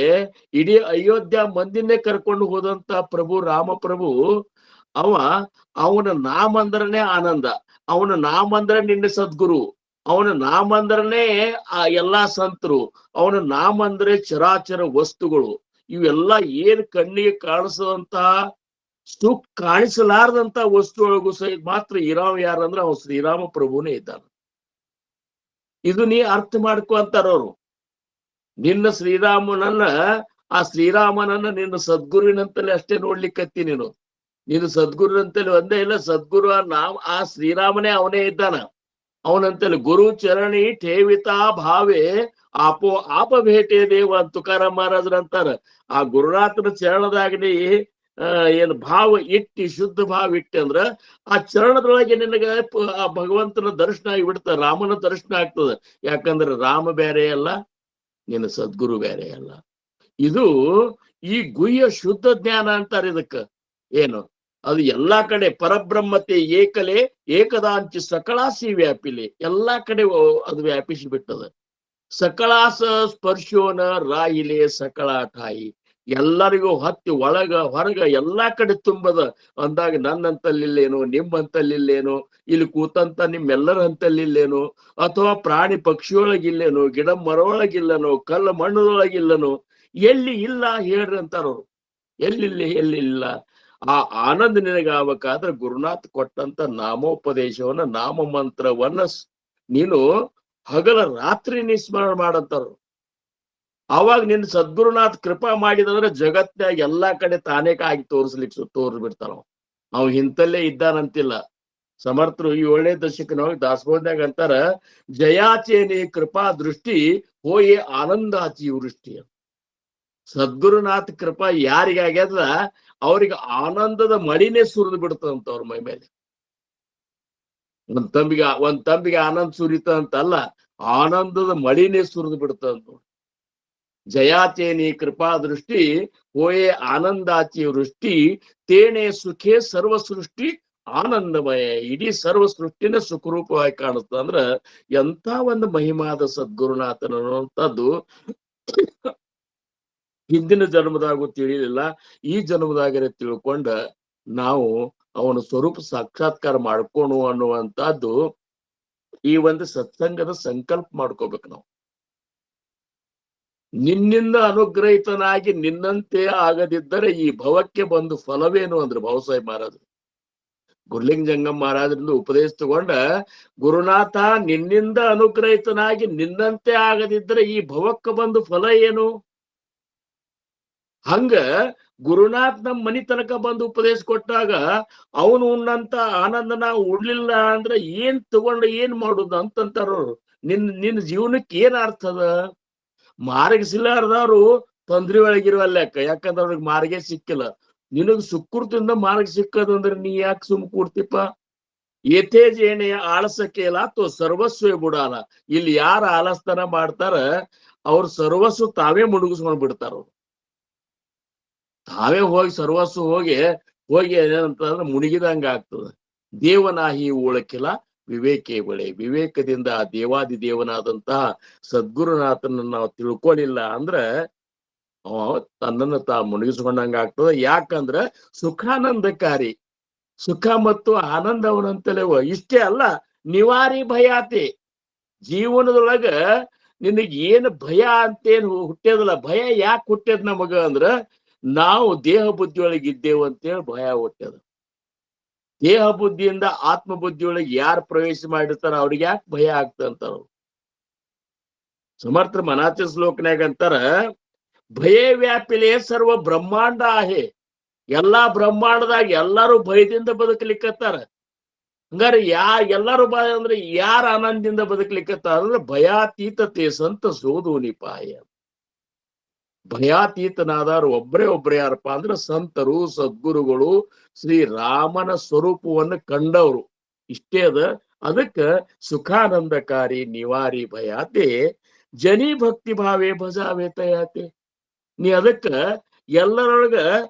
ಇಡೀ ಅಯೋಧ್ಯ ಮಂದಿನೇ ಕರ್ಕೊಂಡು ಹೋದಂತ ಪ್ರಭು ರಾಮಪ್ರಭು ಅವನ ನಾಮ ಅಂದ್ರನೇ ಆನಂದ, ಅವನ ನಾಮ ಅಂದ್ರೆ ನಿನ್ನ ಸದ್ಗುರು, ಅವನ ನಾಮ ಅಂದ್ರನೇ ಆ ಎಲ್ಲಾ ಸಂತರು, ಅವನ ನಾಮ ಅಂದ್ರೆ ಚರಾಚರ ವಸ್ತುಗಳು. ಇವೆಲ್ಲ ಏನ್ ಕಣ್ಣಿಗೆ ಕಾಣಿಸದಂತಹ ಕಾಣಿಸಲಾರದಂತ ವಸ್ತುಗಳಿಗೂ ಸಹಿತ ಮಾತ್ರ ಇರಾವ್ ಯಾರಂದ್ರ ಅವ ಶ್ರೀರಾಮ ಪ್ರಭುನೇ ಇದ್ದಾನ. ಇದು ನೀ ಅರ್ಥ ಮಾಡ್ಕೊ ಅಂತಾರವ್ರು. ನಿನ್ನ ಆ ಶ್ರೀರಾಮನನ್ನ ನಿನ್ನ ಸದ್ಗುರುವಿನಂತಲೇ ಅಷ್ಟೇ ನೋಡ್ಲಿಕ್ಕತ್ತಿ ನೀನು. ನೀನು ಸದ್ಗುರುನಂತಲೇ ಒಂದೇ ಇಲ್ಲ, ಸದ್ಗುರು ಆ ಶ್ರೀರಾಮನೇ ಅವನೇ ಇದ್ದಾನ. ಅವನಂತಲ್ಲಿ ಗುರು ಚರಣಿ ಠೇವಿತಾ ಭಾವೇ ಆಪೋ ಆಪ ಭೇಟೆ ದೇವ ಅಂತ ತುಕಾರಾಮ್ ಮಹಾರಾಜರು ಅಂತಾರ. ಆ ಗುರುನಾಥನ ಚರಣದಾಗಲಿ ಏನ್ ಭಾವ ಇಟ್ಟಿ, ಶುದ್ಧ ಭಾವ ಇಟ್ಟಿ ಅಂದ್ರ ಆ ಚರಣದೊಳಗೆ ನಿನಗ ಆ ಭಗವಂತನ ದರ್ಶನ ಆಗಿಬಿಡ್ತ, ರಾಮನ ದರ್ಶನ ಆಗ್ತದ. ಯಾಕಂದ್ರೆ ರಾಮ ಬೇರೆ ಅಲ್ಲ, ನಿನ್ನ ಸದ್ಗುರು ಬೇರೆ ಅಲ್ಲ. ಇದು ಈ ಗುಹ್ಯ ಶುದ್ಧ ಜ್ಞಾನ ಅಂತಾರೆ ಇದಕ್ಕ. ಏನು ಅದು ಎಲ್ಲಾ ಕಡೆ ಪರಬ್ರಹ್ಮತೆ ಏಕಲೆ ಏಕದಾಂಚಿ ಸಕಳಾಸಿ ವ್ಯಾಪಿಲೆ, ಎಲ್ಲಾ ಕಡೆ ಅದು ವ್ಯಾಪಿಸಿ ಬಿಟ್ಟದ. ಸಕಳಾಸ ಸ್ಪರ್ಶೋನ ರಾಯಿಲೆ ಸಕಳಾಠಾಯಿ, ಎಲ್ಲರಿಗೂ ಹತ್ತಿ ಒಳಗ ಹೊರಗ ಎಲ್ಲಾ ಕಡೆ ತುಂಬದ ಅಂದಾಗ ನನ್ನಂತಲ್ಲಿಲ್ಲೇನು, ನಿಮ್ಮಂತಲ್ಲಿಲ್ಲೇನು, ಇಲ್ಲಿ ಕೂತಂತ ನಿಮ್ಮೆಲ್ಲರ ಹಂತಲ್ಲಿಲ್ಲೇನು, ಅಥವಾ ಪ್ರಾಣಿ ಪಕ್ಷಿಯೊಳಗಿಲ್ಲೇನು, ಗಿಡ ಮರೊಳಗಿಲ್ಲನು, ಕಲ್ಲ ಮಣ್ಣದೊಳಗಿಲ್ಲನು, ಎಲ್ಲಿ ಇಲ್ಲ ಹೇಳ್ರಿ ಅಂತಾರವ್ರು. ಎಲ್ಲಿಲ್ಲ. ಆ ಆನಂದ ನಿನಗಾಗಬೇಕಾದ್ರೆ ಗುರುನಾಥ್ ಕೊಟ್ಟಂತ ನಾಮೋಪದೇಶವನ್ನ ನಾಮ ಮಂತ್ರವನ್ನ ನೀನು ಹಗಲ ರಾತ್ರಿ ನಿಸ್ಮರಣೆ ಮಾಡಂತಾರ. ಅವಾಗ ನಿನ್ ಸದ್ಗುರುನಾಥ್ ಕೃಪಾ ಮಾಡಿದಂದ್ರೆ ಜಗತ್ನಾಗ ಎಲ್ಲಾ ಕಡೆ ತಾನೇ ಆಗಿ ತೋರಿಸ್ ಬಿಡ್ತಾನ. ಅವ್ ಇಂತಲ್ಲೇ ಇದ್ದಾನಂತಿಲ್ಲ. ಸಮರ್ಥರು 7ನೇ ದಶಕನೊಳಗೆ ದಾಸಬೋಧನಾಗ ಅಂತಾರ, ಜಯಾಚೇನಿ ಕೃಪಾ ದೃಷ್ಟಿ ಹೋಯೇ ಆನಂದಾಚಿ ವೃಷ್ಟಿ. ಸದ್ಗುರುನಾಥ್ ಕೃಪಾ ಯಾರಿಗಾಗ್ಯದ ಅವ್ರಿಗೆ ಆನಂದದ ಮಳಿನೇ ಸುರಿದು ಬಿಡ್ತದಂತ ಅವ್ರ ಮೈ ಮೇಲೆ. ಒಂದ್ ತಂಬಿಗೆ ಆನಂದ ಸುರಿತ ಅಂತಲ್ಲ, ಆನಂದದ ಮಳಿನೇ ಸುರಿದು ಬಿಡ್ತದಂತ. ಜಯಾಚೇನಿ ಕೃಪಾ ದೃಷ್ಟಿ ಹೋಯೇ ಆನಂದಾಚಿ ವೃಷ್ಟಿ ತೇಣೆ ಸುಖೇ ಸರ್ವ ಸೃಷ್ಟಿ ಆನಂದಮಯ. ಇಡೀ ಸರ್ವ ಸೃಷ್ಟಿನ ಸುಖರೂಪವಾಗಿ ಕಾಣುತ್ತ. ಅಂದ್ರ ಎಂಥ ಒಂದು ಮಹಿಮಾದ ಸದ್ಗುರುನಾಥನ ಅನ್ನುವಂಥದ್ದು ಹಿಂದಿನ ಜನ್ಮದಾಗೂ ತಿಳಿಲಿಲ್ಲ, ಈ ಜನ್ಮದಾಗರೆ ತಿಳ್ಕೊಂಡ ನಾವು ಅವನ ಸ್ವರೂಪ ಸಾಕ್ಷಾತ್ಕಾರ ಮಾಡ್ಕೋಣ ಅನ್ನುವಂಥದ್ದು ಈ ಒಂದು ಸತ್ಸಂಗದ ಸಂಕಲ್ಪ ಮಾಡ್ಕೋಬೇಕು ನಾವು. ನಿನ್ನಿಂದ ಅನುಗ್ರಹಿತನಾಗಿ ನಿನ್ನಂತೆ ಆಗದಿದ್ದರೆ ಈ ಭವಕ್ಕೆ ಬಂದು ಫಲವೇನು ಅಂದ್ರೆ ಭಾವಸಾಹೇಬ್ ಮಹಾರಾಜರು ಗುರ್ಲಿಂಗ ಜಂಗಮ್ ಮಹಾರಾಜರಿಂದ ಉಪದೇಶ ತಗೊಂಡ, ಗುರುನಾಥ ನಿನ್ನಿಂದ ಅನುಗ್ರಹಿತನಾಗಿ ನಿನ್ನಂತೆ ಆಗದಿದ್ದರೆ ಈ ಭವಕ್ಕೆ ಬಂದು ಫಲ ಏನು? ಹಂಗ ಗುರುನಾಥ್ ನಮ್ ಮನಿ ತನಕ ಬಂದು ಉಪದೇಶ ಕೊಟ್ಟಾಗ ಅವನು ಉನ್ನಂತ ಆನಂದ ನಾವು ಉಡ್ಲಿಲ್ಲ ಅಂದ್ರೆ ಏನ್ ತಗೊಂಡು ಏನ್ ಮಾಡುದು ಅಂತಂತಾರ. ನಿನ್ನ ಜೀವನಕ್ಕೆ ಏನ್ ಅರ್ಥದ? ಮಾರ್ಗಿಸಿಲಾರ್ದವ್ರು ತೊಂದ್ರೆ ಒಳಗಿರುವಲ್ಲೆಕ್ಕ, ಯಾಕಂದ್ರೆ ಅವ್ರಿಗೆ ಮಾರ್ಗೆ ಸಿಕ್ಕಿಲ್ಲ. ನಿನಗ್ ಸುಕೃತಿಂದ ಮಾರ್ಗ ಸಿಕ್ಕದಂದ್ರೆ ನೀ ಯಾಕೆ ಸುಮ್ ಕೂಡ್ತಿಪ್ಪ? ಏತೇ ಜೇನೆಯ ಆಳಸಕ್ಕೆಲ್ಲ ಅಥವಾ ಸರ್ವಸ್ವೇ ಬುಡಾಲ. ಇಲ್ಲಿ ಯಾರ ಆಲಸ್ತನ ಮಾಡ್ತಾರ ಅವ್ರ ಸರ್ವಸ್ವ ತಾವೇ ಮುಳುಗಿಸ್ಕೊಂಡ್ ಬಿಡ್ತಾರ. ತಾವೇ ಹೋಗಿ ಸರ್ವಸ್ವ ಹೋಗಿ ಏನಂತಂದ್ರೆ ಮುಳುಗಿದಂಗ ಆಗ್ತದ. ದೇವನಾಹಿ ಉಳಕಿಲ್ಲ ವಿವೇಕೆ ಬಳೆ. ವಿವೇಕದಿಂದ ಆ ದೇವಾದಿ ದೇವನಾದಂತಹ ಸದ್ಗುರುನಾಥನ ನಾವು ತಿಳ್ಕೊಳ್ಳಿಲ್ಲ ಅಂದ್ರೆ ತನ್ನನ್ನು ಮುಳುಗಿಸ್ಕೊಂಡಂಗ ಆಗ್ತದ. ಯಾಕಂದ್ರ ಸುಖಾನಂದಕಾರಿ, ಸುಖ ಮತ್ತು ಆನಂದ ಅವನಂತಲೇವ. ಇಷ್ಟೇ ಅಲ್ಲ, ನಿವಾರಿ ಭಯಾತಿ. ಜೀವನದೊಳಗ ನಿನಗೆ ಏನು ಭಯ ಅಂತೇನು ಹುಟ್ಟ್ಯದಲ್ಲ. ಭಯ ಯಾಕೆ ಹುಟ್ಟ್ಯದ ನಮಗ ಅಂದ್ರ ನಾವು ದೇಹ ಬುದ್ಧಿಯೊಳಗೆ ಇದ್ದೇವು ಅಂತೇಳಿ ಭಯ ಹುಟ್ಟ್ಯದ. ದೇಹ ಬುದ್ಧಿಯಿಂದ ಆತ್ಮ ಬುದ್ಧಿಯೊಳಗೆ ಯಾರು ಪ್ರವೇಶ ಮಾಡಿರ್ತಾರ ಅವ್ರಿಗೆ ಯಾಕೆ ಭಯ ಆಗ್ತಂತಾರ. ಸಮರ್ಥ ಮನಾಚ ಶ್ಲೋಕನಾಗ ಅಂತಾರ, ಭಯ ವ್ಯಾಪಿಲೆ ಸರ್ವ ಬ್ರಹ್ಮಾಂಡ ಆಹೆ. ಎಲ್ಲಾ ಬ್ರಹ್ಮಾಂಡದಾಗ ಎಲ್ಲಾರು ಭಯದಿಂದ ಬದುಕಲಿಕ್ಕತ್ತಾರ. ಹಂಗಾರೆ ಎಲ್ಲಾರು ಭಯ ಅಂದ್ರೆ ಯಾರ ಆನಂದದಿಂದ ಬದುಕಲಿಕ್ಕತ್ತಾರ ಅಂದ್ರೆ ಭಯಾತೀತತೆ ಸಂತ ಸೋದು ನಿಪಾಯ. ಭಯಾತೀತನಾದವರು ಒಬ್ಬರೇ ಯಾರಪ್ಪ ಅಂದ್ರೆ ಸಂತರು, ಸದ್ಗುರುಗಳು, ಶ್ರೀರಾಮನ ಸ್ವರೂಪವನ್ನು ಕಂಡವರು. ಇಷ್ಟೇ ಅದ. ಅದಕ್ಕ ಸುಖಾನಂದಕಾರಿ ನಿವಾರಿ ಭಯಾತೆ ಜನಿ ಭಕ್ತಿ ಭಾವೇ ಭಜಾವೆ ತಯಾತೆ. ನೀ ಅದಕ್ಕ ಎಲ್ಲರೊಳಗ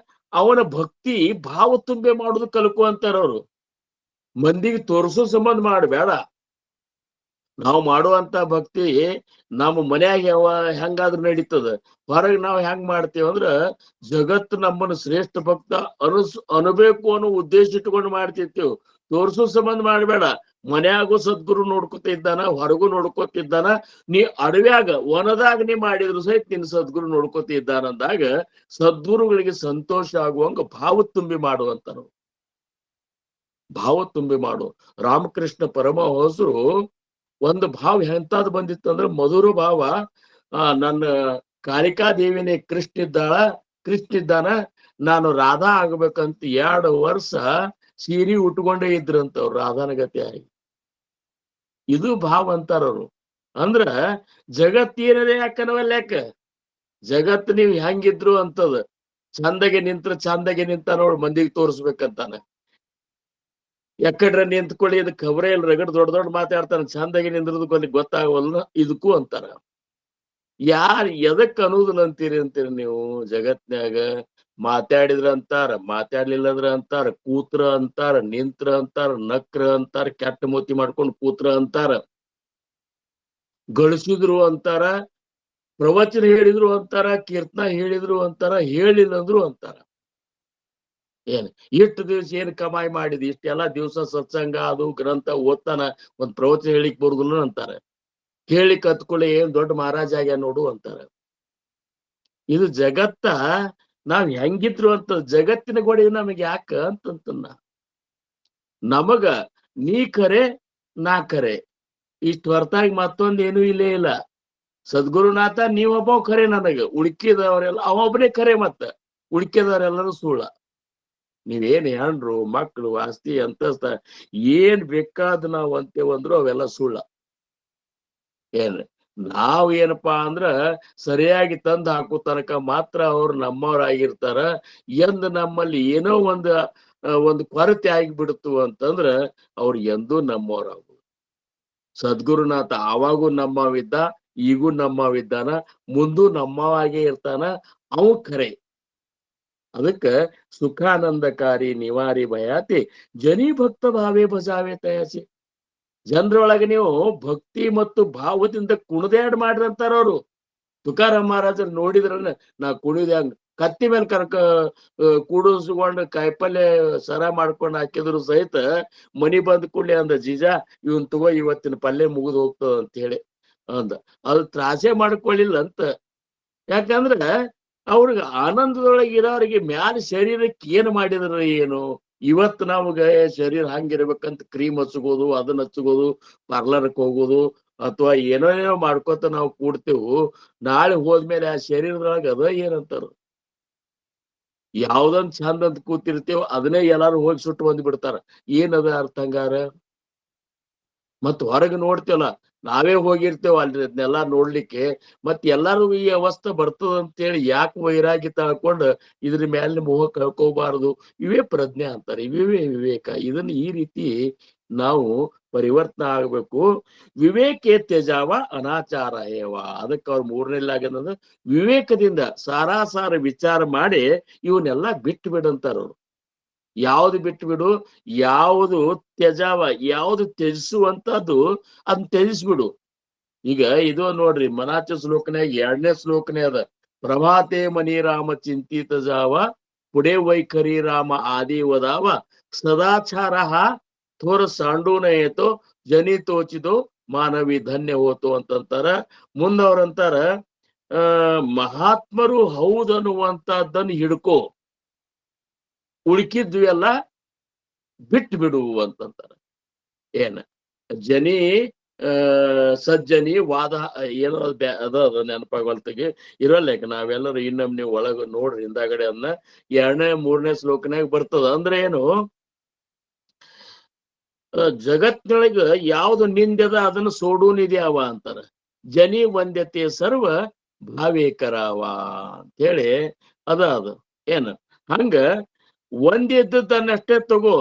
ಅವನ ಭಕ್ತಿ ಭಾವ ತುಂಬೆ ಮಾಡುದು ಕಲ್ಕು ಅಂತಾರ ಅವ್ರು. ಮಂದಿಗೆ ತೋರಿಸೋ ಸಂಬಂಧ ಮಾಡಬೇಡ. ನಾವು ಮಾಡುವಂತ ಭಕ್ತಿ ನಮ್ಮ ಮನ್ಯಾಗ ಹೆಂಗಾದ್ರೂ ನಡೀತದ. ಹೊರಗೆ ನಾವು ಹೆಂಗ್ ಮಾಡ್ತೇವ ಅಂದ್ರ ಜಗತ್ತು ನಮ್ಮನ್ನು ಶ್ರೇಷ್ಠ ಭಕ್ತ ಅನ್ಬೇಕು ಅನ್ನೋ ಉದ್ದೇಶ ಇಟ್ಕೊಂಡು ಮಾಡ್ತಿರ್ತೇವ್. ತೋರ್ಸೋ ಸಂಬಂಧ ಮಾಡಬೇಡ. ಮನ್ಯಾಗೂ ಸದ್ಗುರು ನೋಡ್ಕೊತ ಇದ್ದಾನ, ಹೊರಗೂ ನೋಡ್ಕೊತಿದ್ದಾನ. ನೀ ಅಡವ್ಯಾಗ ವನದಾಗ ನೀ ಮಾಡಿದ್ರು ಸಹಿತ ನಿನ್ ಸದ್ಗುರು ನೋಡ್ಕೊತ ಇದ್ದಾನಂದಾಗ ಸದ್ಗುರುಗಳಿಗೆ ಸಂತೋಷ ಆಗುವಂಗ ಭಾವ ತುಂಬಿ ಮಾಡುವಂತಾರ. ಭಾವ ತುಂಬಿ ಮಾಡು. ರಾಮಕೃಷ್ಣ ಪರಮಹಂಸರು ಒಂದು ಭಾವ ಎಂತಾದ್ ಬಂದಿತ್ತಂದ್ರೆ ಮಧುರ ಭಾವ. ನನ್ನ ಕಾಳಿಕಾದೇವಿನೇ ಕೃಷ್ಣ ಇದ್ದಾನ, ನಾನು ರಾಧಾ ಆಗ್ಬೇಕಂತ 2 ವರ್ಷ ಸೀರೆ ಉಟ್ಕೊಂಡೇ ಇದ್ರಂತವ್ರು ರಾಧಾನ ಗತಿ ಆಗಿ. ಇದು ಭಾವ ಅಂತಾರವ್ರು. ಅಂದ್ರ ಜಗತ್ತೇನದೇ ಯಾಕನವಲ್ಯಾಕ, ಜಗತ್ ನೀವ್ ಹೆಂಗಿದ್ರು ಅಂತದ. ಚಂದಗೆ ನಿಂತ ನೋಡ್ ಮಂದಿಗೆ ತೋರಿಸ್ಬೇಕಂತಾನ. ಎಕ್ಕಡ್ರ ನಿಂತ್ಕೊಳ್ಳಿ, ಇದಕ್ಕೆ ಖಬರೇ ಇಲ್ಲ, ರಗಡ್ ದೊಡ್ಡ ಮಾತಾಡ್ತಾನೆ, ಚಂದಾಗಿ ನಿಂದ್ರದಕ್ಕೆ ಗೊತ್ತಾಗವಲ್ಲ ಇದಕ್ಕೂ ಅಂತಾರ. ಎದಕ್ ಅನ್ನೋದಿಲ್ಲ ಅಂತೀರಿ ನೀವು. ಜಗತ್ನ್ಯಾಗ ಮಾತಾಡಿದ್ರ ಅಂತಾರ, ಮಾತಾಡ್ಲಿಲ್ಲಂದ್ರ ಅಂತಾರ, ಕೂತ್ರ ಅಂತಾರ, ನಿಂತ್ರ ಅಂತಾರ, ನಕ್ರ ಅಂತಾರ, ಕೆಟ್ಟ ಮೋತಿ ಮಾಡ್ಕೊಂಡು ಕೂತ್ರ ಅಂತಾರ, ಗಳಿಸಿದ್ರು ಅಂತಾರ, ಪ್ರವಚನ ಹೇಳಿದ್ರು ಅಂತಾರ, ಕೀರ್ತನ ಹೇಳಿದ್ರು ಅಂತಾರ, ಹೇಳಿಲ್ಲಂದ್ರು ಅಂತಾರ. ಏನ್ ಇಷ್ಟು ದಿವ್ಸ ಏನ್ ಕಮಾಯಿ ಮಾಡಿದ್, ಇಷ್ಟೆಲ್ಲಾ ದಿವ್ಸ ಸತ್ಸಂಗ ಅದು ಗ್ರಂಥ ಓದ್ತಾನ, ಒಂದ್ ಪ್ರವಚನ ಹೇಳಿಕ್ ಬರುದಿಲ್ಲ ಅಂತಾರ. ಹೇಳಿ ಕತ್ಕೊಳ್ಳಿ ಏನ್ ದೊಡ್ಡ ಮಹಾರಾಜ ಆಗ್ಯ ನೋಡು ಅಂತಾರ. ಇದು ಜಗತ್ತ ನಾವ್ ಹೆಂಗಿದ್ರು ಅಂತ ಜಗತ್ತಿನ ಗೋಡೆ ನಮಗೆ ಯಾಕ ಅಂತಂತನ್ನ ನಮಗ ನೀ ಕರೆ ನಾ ಕರೆ ಇಷ್ಟ ಹೊರತಾಗಿ ಮತ್ತೊಂದ್ ಏನೂ ಇಲ್ಲೇ ಇಲ್ಲ. ಸದ್ಗುರುನಾಥ ನೀವೊಬ್ಬ ಖರೆ ನನಗ, ಉಳ್ಕಿದವರೆಲ್ಲ ಅವೊಬ್ಬನೇ ಖರೆ, ಮತ್ತ ಉಳ್ಕಿದವರೆಲ್ಲರೂ ಸುಳ್ಳ. ನೀವೇನ್ ಹೆಣ್ರು ಮಕ್ಕಳು ಆಸ್ತಿ ಅಂತಸ್ತ ಏನ್ ಬೇಕಾದ ನಾವ್ ಅಂತೇವಂದ್ರು ಅವೆಲ್ಲ ಸುಳ್ಳ. ಏನ್ ನಾವ್ ಏನಪ್ಪಾ ಅಂದ್ರ ಸರಿಯಾಗಿ ತಂದ್ ಹಾಕೋ ತನಕ ಮಾತ್ರ ಅವ್ರು ನಮ್ಮವ್ರಾಗಿರ್ತಾರ. ಎಂದ್ ನಮ್ಮಲ್ಲಿ ಏನೋ ಒಂದು ಕೊರತೆ ಆಗಿಬಿಡ್ತು ಅಂತಂದ್ರ ಅವ್ರು ಎಂದೂ ನಮ್ಮವ್ರಾಗ. ಸದ್ಗುರುನಾಥ ಆವಾಗೂ ನಮ್ಮವಿದ್ದ, ಈಗೂ ನಮ್ಮವಿದ್ದಾನ, ಮುಂದೂ ನಮ್ಮವಾಗೇ ಇರ್ತಾನ. ಅವು ಖರೆ. ಅದಕ್ಕ ಸುಖಾನಂದಕಾರಿ ನಿವಾರಿ ಭಯಾತಿ ಜನಿ ಭಕ್ತ ಭಾವೇ ಭಜಾವೆ ತಯಾಸಿ. ಜನರೊಳಗೆ ನೀವು ಭಕ್ತಿ ಮತ್ತು ಭಾವದಿಂದ ಕುಣಿದಾಡ್ ಮಾಡ್ರಿ ಅಂತಾರ ಅವ್ರು. ತುಕಾರಾಮ್ ಮಹಾರಾಜರು ನೋಡಿದ್ರ ನಾ ಕುಣಿದ್ಯಾಂಗ ಕತ್ತಿ ಮೇಲೆ ಕೂಡಿಸ್ಕೊಂಡು ಕಾಯಿಪಲ್ಲೆ ಸರ ಮಾಡ್ಕೊಂಡು ಹಾಕಿದ್ರು ಸಹಿತ ಮನಿ ಬಂದ್ ಕೂಡ್ಲಿ ಅಂದ, ಜೀಜಾ ಇವನ್ ತಗೋ ಇವತ್ತಿನ ಪಲ್ಯ ಮುಗಿದು ಹೋಗ್ತದ ಅಂತ ಹೇಳಿ ಅಂದ. ಅದು ತ್ರಾಸೆ ಮಾಡ್ಕೊಳ್ಳಿಲ್ಲ ಅಂತ. ಯಾಕಂದ್ರ ಅವ್ರಿಗೆ ಆನಂದದೊಳಗೆ ಇರೋರಿಗೆ ಮ್ಯಾಲ ಶರೀರಕ್ಕೆ ಏನ್ ಮಾಡಿದ್ರ ಏನು. ಇವತ್ತು ನಮ್ಗೆ ಶರೀರ ಹಂಗಿರ್ಬೇಕಂತ ಕ್ರೀಮ್ ಹಚ್ಕೋದು, ಅದನ್ನ ಹಚ್ಕೋದು, ಪಾರ್ಲರ್ಕ್ ಹೋಗೋದು ಅಥವಾ ಏನೋ ಮಾಡ್ಕೋತ ನಾವು ಕೂಡ್ತೇವು. ನಾಳೆ ಹೋದ್ಮೇಲೆ ಆ ಶರೀರದೊಳಗೆ ಅದ ಏನಂತಾರ, ಯಾವ್ದೊಂದ್ ಚಂದ ಅಂತ ಕೂತಿರ್ತೇವ ಅದನ್ನೇ ಎಲ್ಲಾರು ಹೋಗಿ ಸುಟ್ಟು ಬಂದ್ ಬಿಡ್ತಾರ. ಏನದ ಅರ್ಥ ಹಂಗಾರ? ಮತ್ ಹೊರಗೆ ನೋಡ್ತೇವಲ್ಲ, ನಾವೇ ಹೋಗಿರ್ತೇವ ಅಲ್ರಿ ಅದನ್ನೆಲ್ಲಾ ನೋಡ್ಲಿಕ್ಕೆ. ಮತ್ ಎಲ್ಲಾರು ಈ ಅವಸ್ಥೆ ಬರ್ತದ ಅಂತೇಳಿ ಯಾಕೆ ವೈರಾಗಿ ತಳ್ಕೊಂಡು ಇದ್ರ ಮೇಲೆ ಮೋಹ ಕಳ್ಕೋಬಾರದು. ಇವೇ ಪ್ರಜ್ಞೆ ಅಂತಾರೆ, ಇವೇ ವಿವೇಕ. ಇದನ್ನ ಈ ರೀತಿ ನಾವು ಪರಿವರ್ತನೆ ಆಗ್ಬೇಕು. ವಿವೇಕೆ ತ್ಯಜಾವ ಅನಾಚಾರ ಏವ. ಅದಕ್ಕೆ ಅವ್ರು ಮೂರನೇಲಾಗದ ವಿವೇಕದಿಂದ ಸಾರಾಸಾರ ವಿಚಾರ ಮಾಡಿ ಇವನ್ನೆಲ್ಲಾ ಬಿಟ್ಟು ಬಿಡಂತಾರ ಅವ್ರು. ಯಾವ್ದು ಬಿಟ್ಟು ಬಿಡು, ಯಾವುದು ತ್ಯಜಾವ, ಯಾವುದು ತ್ಯಜಿಸುವಂತದ್ದು ಅದನ್ನ ತ್ಯಜಿಸ್ಬಿಡು. ಈಗ ಇದು ನೋಡ್ರಿ, ಮನಾಚ ಶ್ಲೋಕನ್ಯಾಗ 2ನೇ ಶ್ಲೋಕನೇ ಅದ. ಪ್ರಭಾತೆ ಮನಿ ರಾಮ ಚಿಂತಿತ ಜಾವ ಪುಡೆ ವೈಖರಿ ರಾಮ ಆದಿ ವದಾವ ಸದಾಚಾರ ಥೋರ ಸಾಂಡೂನ ಏತೋ ಜನಿ ತೋಚಿದೋ ಮಾನವಿ ಧನ್ಯ ಹೋತು ಅಂತಂತಾರ. ಮುಂದವ್ರಂತಾರ ಮಹಾತ್ಮರು ಹೌದನ್ನುವಂತದ್ದನ್ನು ಹಿಡ್ಕೋ, ಉಳ್ಕಿದ್ವಿ ಎಲ್ಲ ಬಿಟ್ಟು ಬಿಡು ಅಂತಂತಾರ. ಏನ ಜನಿ ಸಜ್ಜನಿ ವಾದ ಏನೋ ಅದ ನೆನಪಾಗಲ್ತಗೆ ಇರಲ್ಲೇಕ. ನಾವೆಲ್ಲರೂ ಇನ್ನೊಮ್ಮೆ ನೀವು ಒಳಗ ನೋಡ್ರಿ ಹಿಂದಾಗಡೆ ಅದನ್ನ 2ನೇ 3ನೇ ಶ್ಲೋಕನಾಗ ಬರ್ತದ. ಅಂದ್ರೆ ಏನು, ಜಗತ್ತಿನೊಳಗ ಯಾವ್ದು ನಿಂದೆದ ಅದನ್ನು ಸೋಡೂನಿದ್ಯಾವ ಅಂತಾರ. ಜನಿ ವಂದ್ಯತೆ ಸರ್ವ ಭಾವೇಕರಾವ ಅಂತೇಳಿ ಅದು ಏನ ಹಂಗ ಒಂದಿದ್ದನ್ನಷ್ಟೇ ತಗೋ.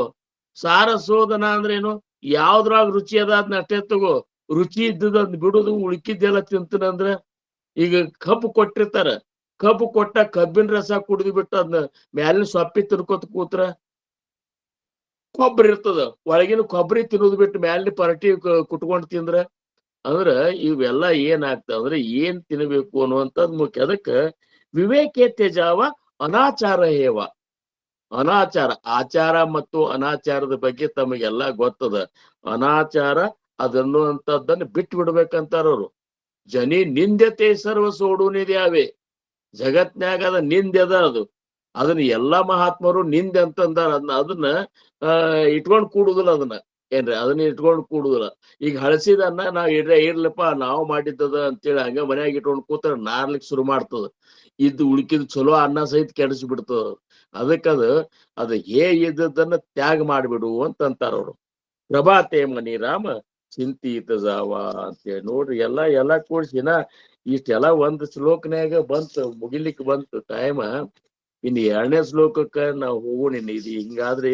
ಸಾರಸೋದನ ಅಂದ್ರೇನು, ಯಾವ್ದ್ರಾಗ ರುಚಿ ಅದ ಅದನ್ನ ಅಷ್ಟೇ ತಗೋ. ರುಚಿ ಇದ್ದದ ಬಿಡುದು, ಉಳ್ಕಿದ್ದೆಲ್ಲ ತಿಂತನಂದ್ರ. ಈಗ ಕಬ್ಬು ಕೊಟ್ಟಿರ್ತಾರ, ಕಬ್ಬು ಕೊಟ್ಟ ಕಬ್ಬಿನ ರಸ ಕುಡಿದು ಬಿಟ್ಟು ಅದನ್ನ ಮ್ಯಾಲಿನ ಸೊಪ್ಪಿ ತಿನ್ಕೋತ ಕೂತ್ರ ಕೊಬ್ಬರಿ ಇರ್ತದ. ಒಳಗಿನ ಕೊಬ್ಬರಿ ತಿನ್ನೋದು ಬಿಟ್ಟು ಮ್ಯಾಲಿನ ಪರಟಿ ಕುಟ್ಕೊಂಡು ತಿಂದ್ರ ಅಂದ್ರ ಇವೆಲ್ಲ ಏನಾಗ್ತದ ಅಂದ್ರೆ ಏನ್ ತಿನ್ಬೇಕು ಅನ್ನುವಂಥದ್ದು ಮುಖ್ಯ. ಅದಕ್ಕ ವಿವೇಕೆ ತ್ಯಜಾವ ಅನಾಚಾರ ಏವ. ಅನಾಚಾರ, ಆಚಾರ ಮತ್ತು ಅನಾಚಾರದ ಬಗ್ಗೆ ತಮಗೆಲ್ಲ ಗೊತ್ತದ. ಅನಾಚಾರ ಅದನ್ನುವಂಥದ್ದನ್ನು ಬಿಟ್ಟು ಬಿಡ್ಬೇಕಂತಾರ ಅವ್ರು. ಜನಿ ನಿಂದ್ಯತೆ ಸರ್ವ ಸೋಡೂನಿದ್ಯಾವೆ. ಜಗತ್ನ್ಯಾಗ ಅದ ನಿಂದೆ ಅದ, ಅದನ್ನ ಎಲ್ಲಾ ಮಹಾತ್ಮರು ನಿಂದೆ ಅಂತಂದಾರ. ಅದನ್ನ ಇಟ್ಕೊಂಡ್ ಕೂಡುದಿಲ್ಲ. ಏನ್ರಿ ಅದನ್ನ ಇಟ್ಕೊಂಡ್ ಕೂಡುದಿಲ್ಲ. ಈಗ ಹಳಸಿದನ್ನ ನಾವ್ ಇರ್ಲಪ್ಪ ನಾವು ಮಾಡಿದ್ದದ ಅಂತೇಳಿ ಹಂಗ ಮನ್ಯಾಗ ಇಟ್ಕೊಂಡ್ ಕೂತ್ರ ನಾರ್ಲಿಕ್ ಶುರು ಮಾಡ್ತದ. ಉಳ್ಕಿದ್ ಚಲೋ ಅನ್ನ ಸಹಿತ ಕೆಡಿಸಿ ಬಿಡ್ತದ. ಅದು ಇದ್ದದನ್ನ ತ್ಯಾಗ ಮಾಡಿಬಿಡು ಅಂತಂತಾರ ಅವ್ರು. ಪ್ರಭಾತೆ ಮನಿ ರಾಮ ಚಿಂತಿತ ಜಾವ ಅಂತೇಳಿ ನೋಡ್ರಿ. ಎಲ್ಲಾ ಕೂಡ್ಸಿನ ಇಷ್ಟೆಲ್ಲ ಒಂದ್ ಶ್ಲೋಕನ್ಯಾಗ ಬಂತು, ಮುಗಿಲಿಕ್ಕೆ ಬಂತು ಟೈಮ. ಇನ್ನು 2ನೇ ಶ್ಲೋಕಕ್ಕ ನಾವು ಹೋಗೋಣ. ಇದು ಹಿಂಗಾದ್ರೆ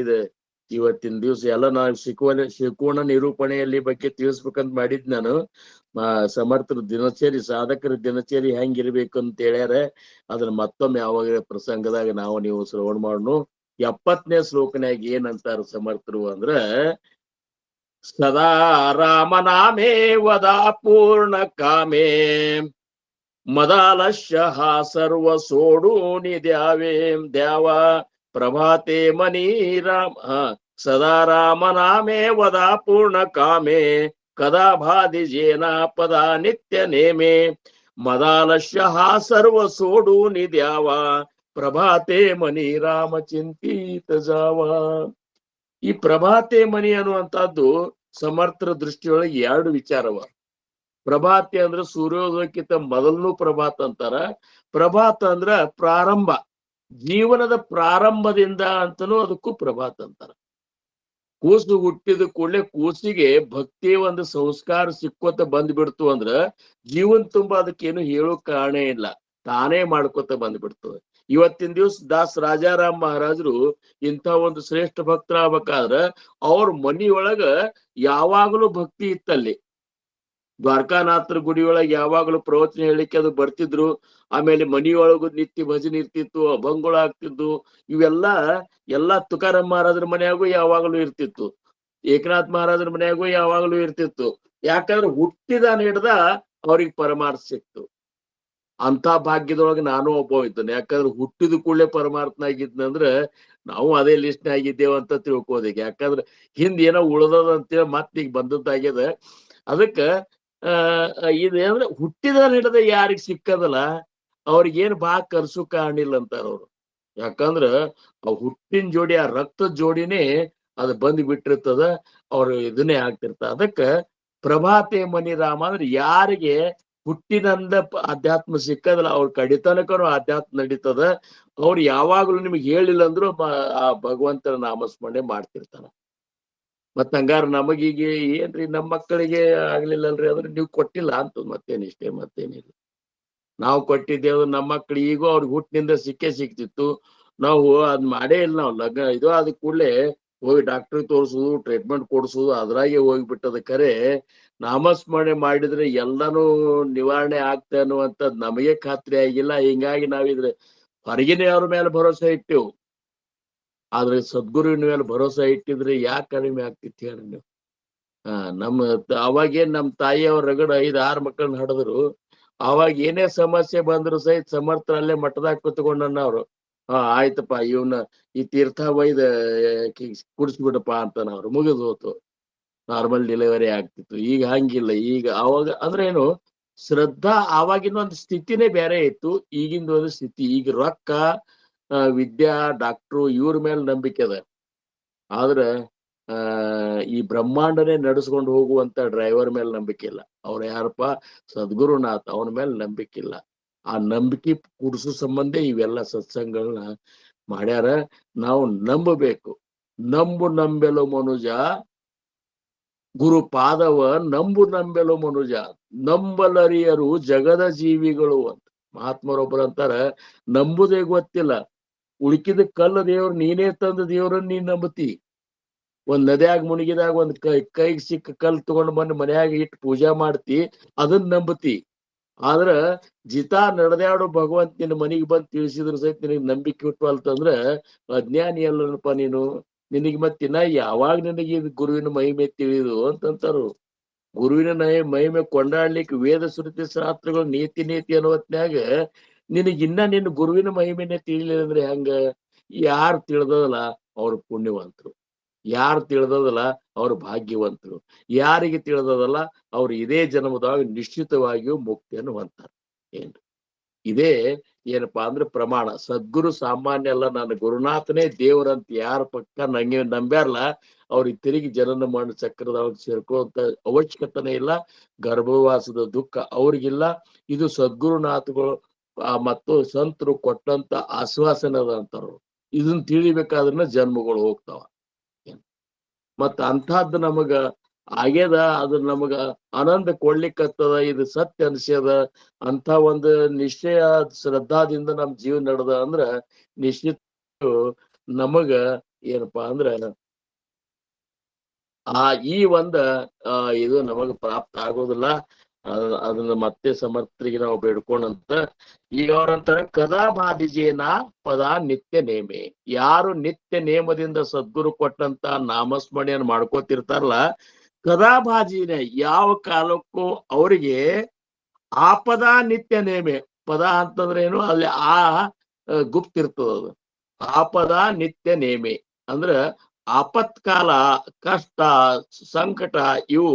ಇವತ್ತಿನ ದಿವ್ಸ ಎಲ್ಲ ನಾವು ಶಿಕೋಣ ನಿರೂಪಣೆಯಲ್ಲಿ ಬಗ್ಗೆ ತಿಳಿಸ್ಬೇಕಂತ ಮಾಡಿದ್ ನಾನು. ಸಮರ್ಥರ ದಿನಚರಿ, ಸಾಧಕರ ದಿನಚರಿ ಹೆಂಗಿರ್ಬೇಕು ಅಂತ ಹೇಳ್ಯಾರ. ಅದನ್ನ ಮತ್ತೊಮ್ಮೆ ಯಾವಾಗ ಪ್ರಸಂಗದಾಗ ನೀವು ಶ್ರವಣ ಮಾಡೋಣ. 70ನೇ ಶ್ಲೋಕನ್ಯಾಗ ಏನಂತಾರ ಸಮರ್ಥರು ಅಂದ್ರ, ಸದಾ ರಾಮನಾಮೇ ವದಾ ಪೂರ್ಣ ಕಾಮೇ ಮದಾಲಶ್ಯ ಸರ್ವ ಸೋಡೂನಿ ದ್ಯಾವ ಪ್ರಭಾತೆ ಮನಿ ರಾಮ ಸದಾ ರಾಮನಾಮೇ ವದಾ ಪೂರ್ಣ ಕಾಮೇ ಕದಾ ಭಾದಿ ಜೇನ ಪದ ನಿತ್ಯ ನೇಮೆ ಮದಾಲಶ್ಯ ಸರ್ವ ಸೋಡೂನಿ ದ್ಯಾವ ಪ್ರಭಾತೆ ಮನಿ ರಾಮ ಚಿಂತಿತ ಜಾವ. ಈ ಪ್ರಭಾತೆ ಮನಿ ಅನ್ನುವಂತಹದ್ದು ಸಮರ್ಥರ ದೃಷ್ಟಿಯೊಳಗೆ ಎರಡು ವಿಚಾರವ. ಪ್ರಭಾತೆ ಅಂದ್ರೆ ಸೂರ್ಯೋದಯಕ್ಕಿಂತ ಮೊದಲನು ಪ್ರಭಾತ ಅಂತಾರ. ಪ್ರಭಾತ ಅಂದ್ರ ಪ್ರಾರಂಭ, ಜೀವನದ ಪ್ರಾರಂಭದಿಂದ ಅಂತನೂ ಅದಕ್ಕೂ ಪ್ರಭಾತ ಅಂತಾರ. ಕೂಸು ಹುಟ್ಟಿದ ಕೂಡಲೇ ಕೂಸಿಗೆ ಭಕ್ತಿಯ ಒಂದು ಸಂಸ್ಕಾರ ಸಿಕ್ಕೋತ ಬಂದ್ಬಿಡ್ತು ಅಂದ್ರ ಜೀವನ್ ತುಂಬಾ ಅದಕ್ಕೇನು ಹೇಳೋ ಕಾರಣ ಇಲ್ಲ, ತಾನೇ ಮಾಡ್ಕೊತ ಬಂದ್ಬಿಡ್ತದೆ. ಇವತ್ತಿನ ದಿವ್ಸ ದಾಸ್ ರಾಜಾರಾಮ್ ಮಹಾರಾಜರು ಇಂಥ ಒಂದು ಶ್ರೇಷ್ಠ ಭಕ್ತರಾಗಬೇಕಾದ್ರ ಅವ್ರ ಮನಿಯೊಳಗ ಯಾವಾಗಲೂ ಭಕ್ತಿ ಇತ್ತಲ್ಲಿ. ದ್ವಾರಕಾನಾಥರ ಗುಡಿಯೊಳಗೆ ಯಾವಾಗಲೂ ಪ್ರವಚನ ಹೇಳಿಕೆ ಅದು ಬರ್ತಿದ್ರು. ಆಮೇಲೆ ಮನಿಯೊಳಗು ನಿತ್ಯ ಭಜನೆ ಇರ್ತಿತ್ತು, ಅಭಂಗಳು ಆಗ್ತಿದ್ದು. ಎಲ್ಲಾ ತುಕಾರಾಮ್ ಮಹಾರಾಜರ ಮನೆಯಾಗೂ ಯಾವಾಗಲೂ ಇರ್ತಿತ್ತು, ಏಕನಾಥ್ ಮಹಾರಾಜರ ಮನೆಯಾಗೂ ಯಾವಾಗಲೂ ಇರ್ತಿತ್ತು. ಯಾಕಂದ್ರೆ ಹುಟ್ಟಿದ ಹಿಡ್ದ ಅವ್ರಿಗೆ ಪರಮಾರ್ಥ ಸಿಕ್ತು. ಅಂತ ಭಾಗ್ಯದೊಳಗೆ ನಾನು ಒಬ್ಬ ಇದ್ದೇನೆ. ಯಾಕಂದ್ರೆ ಹುಟ್ಟಿದ ಕೂಡಲೇ ಪರಮಾರ್ಥನಾಗಿದ್ನಂದ್ರ ನಾವು ಅದೇ ಲಿಸ್ಟ್ ಆಗಿದ್ದೇವ ಅಂತ ತಿಳ್ಕೋದೀಗ. ಯಾಕಂದ್ರೆ ಹಿಂದ್ ಏನೋ ಉಳ್ದದ ಅಂತೇಳಿ ಮತ್ತೀಗ ಬಂದದ್ದಾಗ್ಯದ. ಅದಕ್ಕ ಇದೇಂದ್ರೆ ಹುಟ್ಟಿದ ಹಿಡ್ದ ಯಾರಿಗ್ ಸಿಕ್ಕದಲ್ಲ ಅವ್ರಿಗೇನ್ ಬಾ ಕರ್ಸು ಕಾಣಿಲ್ಲ ಅಂತಾರ ಅವ್ರು. ಯಾಕಂದ್ರ ಆ ಹುಟ್ಟಿನ ಜೋಡಿ, ಆ ರಕ್ತದ ಜೋಡಿನೇ ಅದು ಬಂದ್ ಬಿಟ್ಟಿರ್ತದ, ಅವ್ರು ಇದನ್ನೇ ಆಗ್ತಿರ್ತ. ಅದಕ್ಕ ಪ್ರಭಾತೆ ಮನಿ ರಾಮ ಅಂದ್ರೆ ಯಾರಿಗೆ ಹುಟ್ಟಿನಂದ ಅಧ್ಯಾತ್ಮ ಸಿಕ್ಕದಲ್ಲ ಅವ್ರ ಕಡಿತನಕನು ಅಧ್ಯಾತ್ಮ ನಡೀತದ. ಅವ್ರು ಯಾವಾಗ್ಲೂ ನಿಮ್ಗೆ ಹೇಳಿಲ್ಲ ಅಂದ್ರು ಆ ಭಗವಂತನ ನಾಮಸ್ಮರಣೆ ಮಾಡ್ತಿರ್ತಾನ. ಮತ್ ಹಂಗಾರ ನಮಗೀಗ ಏನ್ರಿ ನಮ್ಮ ಮಕ್ಕಳಿಗೆ ಆಗ್ಲಿಲ್ಲಲ್ರಿ ಅಂದ್ರೆ ನೀವು ಕೊಟ್ಟಿಲ್ಲ ಅಂತ ಮತ್ತೇನಿಷ್ಟೇ, ಮತ್ತೇನಿಲ್ಲ. ನಾವು ಕೊಟ್ಟಿದ್ದೇವು ನಮ್ಮ ಮಕ್ಳು ಈಗೂ ಅವ್ರಿಗೆ ಹುಟ್ಟಿನಿಂದ ಸಿಕ್ಕೇ ಸಿಕ್ತಿತ್ತು. ನಾವು ಅದ್ ಮಾಡೇ ಇಲ್ಲ. ನಾವು ಲಗ್ನ ಇದು ಆದ ಕೂಡಲೇ ಹೋಗಿ ಡಾಕ್ಟರ್ ತೋರಿಸುದು, ಟ್ರೀಟ್ಮೆಂಟ್ ಕೊಡ್ಸುದು ಅದ್ರಾಗೆ ಹೋಗ್ಬಿಟ್ಟದ. ಖರೆ ನಾಮಸ್ಮರಣೆ ಮಾಡಿದ್ರೆ ಎಲ್ಲಾನು ನಿವಾರಣೆ ಆಗ್ತಾ ಅನ್ನುವಂಥದ್ದು ನಮಗೆ ಖಾತ್ರಿ ಆಗಿಲ್ಲ. ಹಿಂಗಾಗಿ ನಾವಿದ್ರೆ ಹೊರಗಿನ ಅವ್ರ ಮೇಲೆ ಭರೋಸೆ ಇಟ್ಟೆವು, ಆದ್ರೆ ಸದ್ಗುರುವಿನ ಮೇಲೆ ಭರೋಸೆ ಇಟ್ಟಿದ್ರೆ ಯಾಕೆ ಕಡಿಮೆ ಆಗ್ತಿತ್ತು ಹೇಳಿ ನೀವು. ಅವಾಗೇನ್ ನಮ್ ತಾಯಿಯವ್ರ ರಗಡ 5-6 ಮಕ್ಕಳನ್ನ ಹಡದ್ರು. ಅವಾಗ ಏನೇ ಸಮಸ್ಯೆ ಬಂದ್ರು ಸಹಿತ ಸಮರ್ಥರಲ್ಲೇ ಮಠದಾಗ ಕುತ್ಕೊಂಡನ್ನ ಅವ್ರು. ಆಯ್ತಪ್ಪ ಇವನ್ನ ಈ ತೀರ್ಥ ಒಯ್ದ ಕುಡಿಸ್ಬಿಡಪ್ಪ ಅಂತ ಅವ್ರು ಮುಗಿದು ಹೋತು, ನಾರ್ಮಲ್ ಡೆಲಿವರಿ ಆಗ್ತಿತ್ತು. ಈಗ ಹಂಗಿಲ್ಲ. ಈಗ ಅವಾಗ ಅಂದ್ರೆ ಏನು, ಶ್ರದ್ಧಾ ಆವಾಗಿನ ಒಂದು ಸ್ಥಿತಿನೇ ಬೇರೆ ಇತ್ತು, ಈಗಿಂದ ಒಂದು ಸ್ಥಿತಿ. ಈಗ ರೊಕ್ಕ, ವಿದ್ಯಾ, ಡಾಕ್ಟ್ರು ಇವ್ರ ಮೇಲೆ ನಂಬಿಕೆ ಅದ. ಆದ್ರ ಈ ಬ್ರಹ್ಮಾಂಡನೇ ನಡೆಸ್ಕೊಂಡು ಹೋಗುವಂತ ಡ್ರೈವರ್ ಮೇಲೆ ನಂಬಿಕೆ ಇಲ್ಲ. ಅವ್ರ ಯಾರಪ್ಪ, ಸದ್ಗುರುನಾಥ, ಅವನ ಮೇಲೆ ನಂಬಿಕೆ ಇಲ್ಲ. ಆ ನಂಬಿಕೆ ಕೂಡಿಸೋ ಸಂಬಂಧ ಇವೆಲ್ಲ ಸತ್ಸಂಗಗಳನ್ನ ಮಾಡ್ಯಾರ. ನಾವು ನಂಬಬೇಕು. ನಂಬೆಲು ಮನುಜ ಗುರು ಪಾದವ ನಂಬೆಲು ಮನುಜ, ನಂಬಲರಿಯರು ಜಗದ ಜೀವಿಗಳು ಅಂತ ಮಹಾತ್ಮರೊಬ್ಬರು ಅಂತಾರ. ನಂಬುದೇ ಗೊತ್ತಿಲ್ಲ, ಉಳುಕಿದ ಕಲ್ಲು ದೇವ್ರು ನೀನೇ ತಂದ ದೇವ್ರನ್ನ ನೀನ್ ನಂಬತಿ. ಒಂದ್ ನದಿಯಾಗ ಮುಳುಗಿದಾಗ ಒಂದ್ ಕೈಗೆ ಸಿಕ್ಕ ಕಲ್ಲು ತಗೊಂಡು ಬಂದು ಮನ್ಯಾಗ ಇಟ್ಟು ಪೂಜಾ ಮಾಡ್ತಿ, ಅದನ್ನ ನಂಬತಿ. ಆದ್ರ ಜಿತಾ ನಡೆದಾಡು ಭಗವಂತ ನಿನ್ನ ಮನೆಗೆ ಬಂದು ತಿಳಿಸಿದ್ರು ಸಹಿತ ನಿನಗೆ ನಂಬಿಕೆ ಹುಟ್ಟುವಲ್ತಂದ್ರ ಅಜ್ಞಾನಿ ಅಲ್ಲನಪ್ಪ ನೀನು. ನಿನಗೆ ಮತ್ತಿನ ಯಾವಾಗ ನಿನಗೆ ಇದು ಗುರುವಿನ ಮಹಿಮೆ ತಿಳಿದು ಅಂತಂತಾರು. ಗುರುವಿನ ಮಹಿಮೆ ಕೊಂಡಾಡ್ಲಿಕ್ಕೆ ವೇದ ಶ್ರುತಿ ಶಾಸ್ತ್ರಗಳು ನೀತಿ ಅನ್ನುವತ್ನ್ಯಾಗ ನಿನಗಿನ್ನ ನಿನ್ನ ಗುರುವಿನ ಮಹಿಮೆನೆ ತಿಳಿಲಿಲ್ಲ ಅಂದ್ರೆ ಹೆಂಗ? ಯಾರು ತಿಳಿದದಲ್ಲ ಅವ್ರು ಪುಣ್ಯವಂತರು, ಯಾರು ತಿಳಿದದಲ್ಲ ಅವ್ರು ಭಾಗ್ಯವಂತರು, ಯಾರಿಗೆ ತಿಳಿದದಲ್ಲ ಅವ್ರು ಇದೇ ಜನ್ಮದಾಗ ನಿಶ್ಚಿತವಾಗಿಯೂ ಮುಕ್ತಿಯನ್ನು ಹೊಂದ್ತಾರೆ. ಏನ್ರಿ ಇದೇ ಏನಪ್ಪಾ ಅಂದ್ರೆ ಪ್ರಮಾಣ. ಸದ್ಗುರು ಸಾಮಾನ್ಯ ಅಲ್ಲ, ನನ್ನ ಗುರುನಾಥನೇ ದೇವರಂತ ಯಾರ ಪಕ್ಕ ನಂಗೆ ನಂಬ್ಯಾರಲ್ಲ ಅವ್ರಿಗೆ ತಿರುಗಿ ಜನನ ಮರಣ ಚಕ್ರದೊಳಗೆ ಸೇರ್ಕೊಳ್ಳುವಂತ ಅವಶ್ಯಕತೆನೇ ಇಲ್ಲ. ಗರ್ಭವಾಸದ ದುಃಖ ಅವ್ರಿಗಿಲ್ಲ. ಇದು ಸದ್ಗುರುನಾಥಗಳು ಮತ್ತು ಸಂತರು ಕೊಟ್ಟಂತ ಆಶ್ವಾಸನದ ಅಂತಾರ. ಇದನ್ನ ತಿಳಿಬೇಕಾದ್ರೆ ಜನ್ಮಗಳು ಹೋಗ್ತಾವ. ಮತ್ತ ಅಂತಹದ್ದು ನಮಗ ಆಗ್ಯದ, ಅದು ನಮಗ ಆನಂದ ಕೊಡ್ಲಿಕ್ಕತ್ತದ, ಇದು ಸತ್ಯ ಅನ್ಸ್ಯದ ಅಂತ ಒಂದು ನಿಶ್ಚಯ ಶ್ರದ್ಧಾದಿಂದ ನಮ್ ಜೀವ ನಡೆದ ಅಂದ್ರ ನಿಶ್ಚಿತ ನಮಗ ಏನಪ್ಪಾ ಅಂದ್ರ ಈ ಒಂದ ಇದು ನಮಗ ಪ್ರಾಪ್ತ ಆಗೋದಿಲ್ಲ. ಅದನ್ನ ಮತ್ತೆ ಸಮರ್ಥರಿಗೆ ನಾವು ಬೇಡ್ಕೊಂಡಂತ. ಈಗ ಅವ್ರಂತಾರ ಕದಾ ಬಾಧಿಜೇನ ಪದ ನಿತ್ಯ ನೇಮೆ. ಯಾರು ನಿತ್ಯ ನೇಮದಿಂದ ಸದ್ಗುರು ಕೊಟ್ಟಂತ ನಾಮಸ್ಮರಣೆಯನ್ನು ಮಾಡ್ಕೋತಿರ್ತಾರಲ್ಲ, ಕದಾ ಬಾಜಿನೇ ಯಾವ ಕಾಲಕ್ಕೂ ಅವರಿಗೆ ಆ ಪದ ನಿತ್ಯ ನೇಮೆ. ಪದ ಅಂತಂದ್ರೆ ಏನು, ಅಲ್ಲಿ ಗುಪ್ತಿರ್ತದ. ಅದು ಆಪದ ನಿತ್ಯ ನೇಮೆ ಅಂದ್ರ ಆಪತ್ಕಾಲ, ಕಷ್ಟ, ಸಂಕಟ ಇವು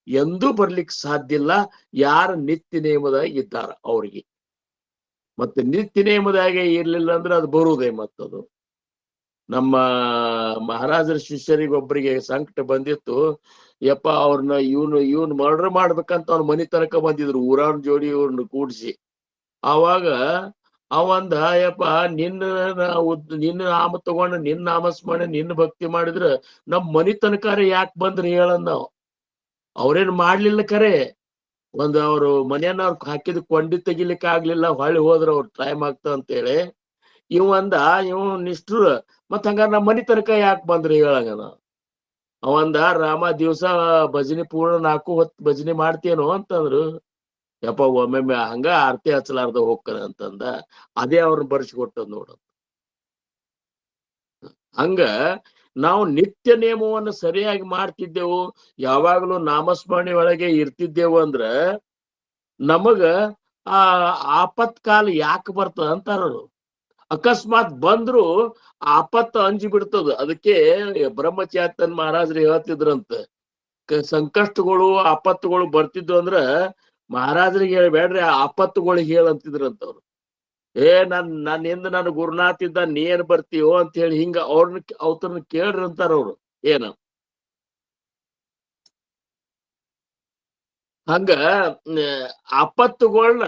ಎಂದೂ ಬರ್ಲಿಕ್ಕೆ ಸಾಧ್ಯ ಇಲ್ಲ ಯಾರು ನಿತ್ಯ ನೇಮದಾಗ ಇದ್ದಾರ ಅವ್ರಿಗೆ. ಮತ್ತೆ ನಿತ್ಯ ನೇಮದಾಗೆ ಇರ್ಲಿಲ್ಲ ಅಂದ್ರೆ ಅದು ಬರುವುದೇ ಮತ್ತದು. ನಮ್ಮ ಮಹಾರಾಜರ ಶಿಷ್ಯರಿಗೊಬ್ಬರಿಗೆ ಸಂಕಟ ಬಂದಿತ್ತು. ಯಪ್ಪ ಅವ್ರನ್ನ ಇವನ್ ಮರ್ಡರ್ ಮಾಡ್ಬೇಕಂತ ಅವ್ನ ಮನಿ ತನಕ ಬಂದಿದ್ರು, ಊರಾನ್ ಜೋಡಿ ಇವ್ರನ್ನ ಕೂಡ್ಸಿ. ಆವಾಗ ಅವಂದ ಯಪ್ಪ ನಿನ್ನ ನಾಮ ತಗೊಂಡು ನಿನ್ನ ನಾಮಸ್ಮರಣೆ ನಿನ್ನ ಭಕ್ತಿ ಮಾಡಿದ್ರ ನಮ್ ಮನಿ ತನಕಾರ ಯಾಕೆ ಬಂದ್ರಿ ಹೇಳಂದ ನಾವು. ಅವ್ರೇನ್ ಮಾಡ್ಲಿಲ್ಲ ಖರೆ, ಅವ್ರು ಮನೆಯನ್ನ ಅವ್ರ ಹಾಕಿದ್ ಕೊಂಡಿ ತೆಗಿಲಿಕ್ಕೆ ಆಗ್ಲಿಲ್ಲ, ಹೊಳ್ಳಿ ಹೋದ್ರ ಅವ್ರ ಟೈಮ್ ಆಗ್ತ ಅಂತೇಳಿ ಇವ್ ನಿಷ್ಠುರ. ಮತ್ ಹಂಗಾರ ನಮ್ ಮನಿ ತನಕ ಯಾಕೆ ಬಂದ್ರಿ ಹೇಳಂಗನ. ಅವಂದ ರಾಮ ದಿವ್ಸ ಭಜನೆ ಪೂರ್ಣ 4 ಹೊತ್ತು ಭಜನೆ ಮಾಡ್ತೇನೋ ಅಂತಂದ್ರು. ಯಪ್ಪ ಒಮ್ಮೊಮ್ಮೆ ಹಂಗ ಆರತಿ ಹಚ್ಚಲಾರ್ದ ಹೋಗ್ತಾನೆ ಅಂತಂದ. ಅದೇ ಅವ್ರನ್ನ ಬರ್ಸಿಕೊಟ್ಟದ್ ನೋಡ. ಹಂಗ ನಾವು ನಿತ್ಯ ನೇಮವನ್ನು ಸರಿಯಾಗಿ ಮಾಡ್ತಿದ್ದೆವು, ಯಾವಾಗ್ಲೂ ನಾಮಸ್ಮರಣೆ ಒಳಗೆ ಇರ್ತಿದ್ದೆವು ಅಂದ್ರ ನಮಗ ಆ ಆಪತ್ಕಾಲ ಯಾಕೆ ಬರ್ತದ ಅಂತಾರರು. ಅಕಸ್ಮಾತ್ ಬಂದ್ರು ಆಪತ್ತು ಅಂಜಿ ಬಿಡ್ತದ. ಅದಕ್ಕೆ ಬ್ರಹ್ಮಚಾತನ್ ಮಹಾರಾಜರು ಹೇಳ್ತಿದ್ರಂತ, ಸಂಕಷ್ಟಗಳು ಆಪತ್ತುಗಳು ಬರ್ತಿದ್ವು ಅಂದ್ರ ಮಹಾರಾಜರಿಗೆ ಹೇಳ್ಬೇಡ್ರಿ, ಆಪತ್ತುಗಳಿಗೆ ಹೇಳಂತಿದ್ರಂತ ಅವ್ರು. ನನ್ನಿಂದ ನನ್ನ ಗುರುನಾಥ್ ಇದ್ದ ನೀ ಏನ್ ಬರ್ತೀವೋ ಅಂತ ಹೇಳಿ ಹಿಂಗ ಅವ್ರನ್ನ ಕೇಳ್ರಿ ಅಂತಾರ ಅವ್ರು. ಹಂಗ ಆಪತ್ತುಗಳನ್ನ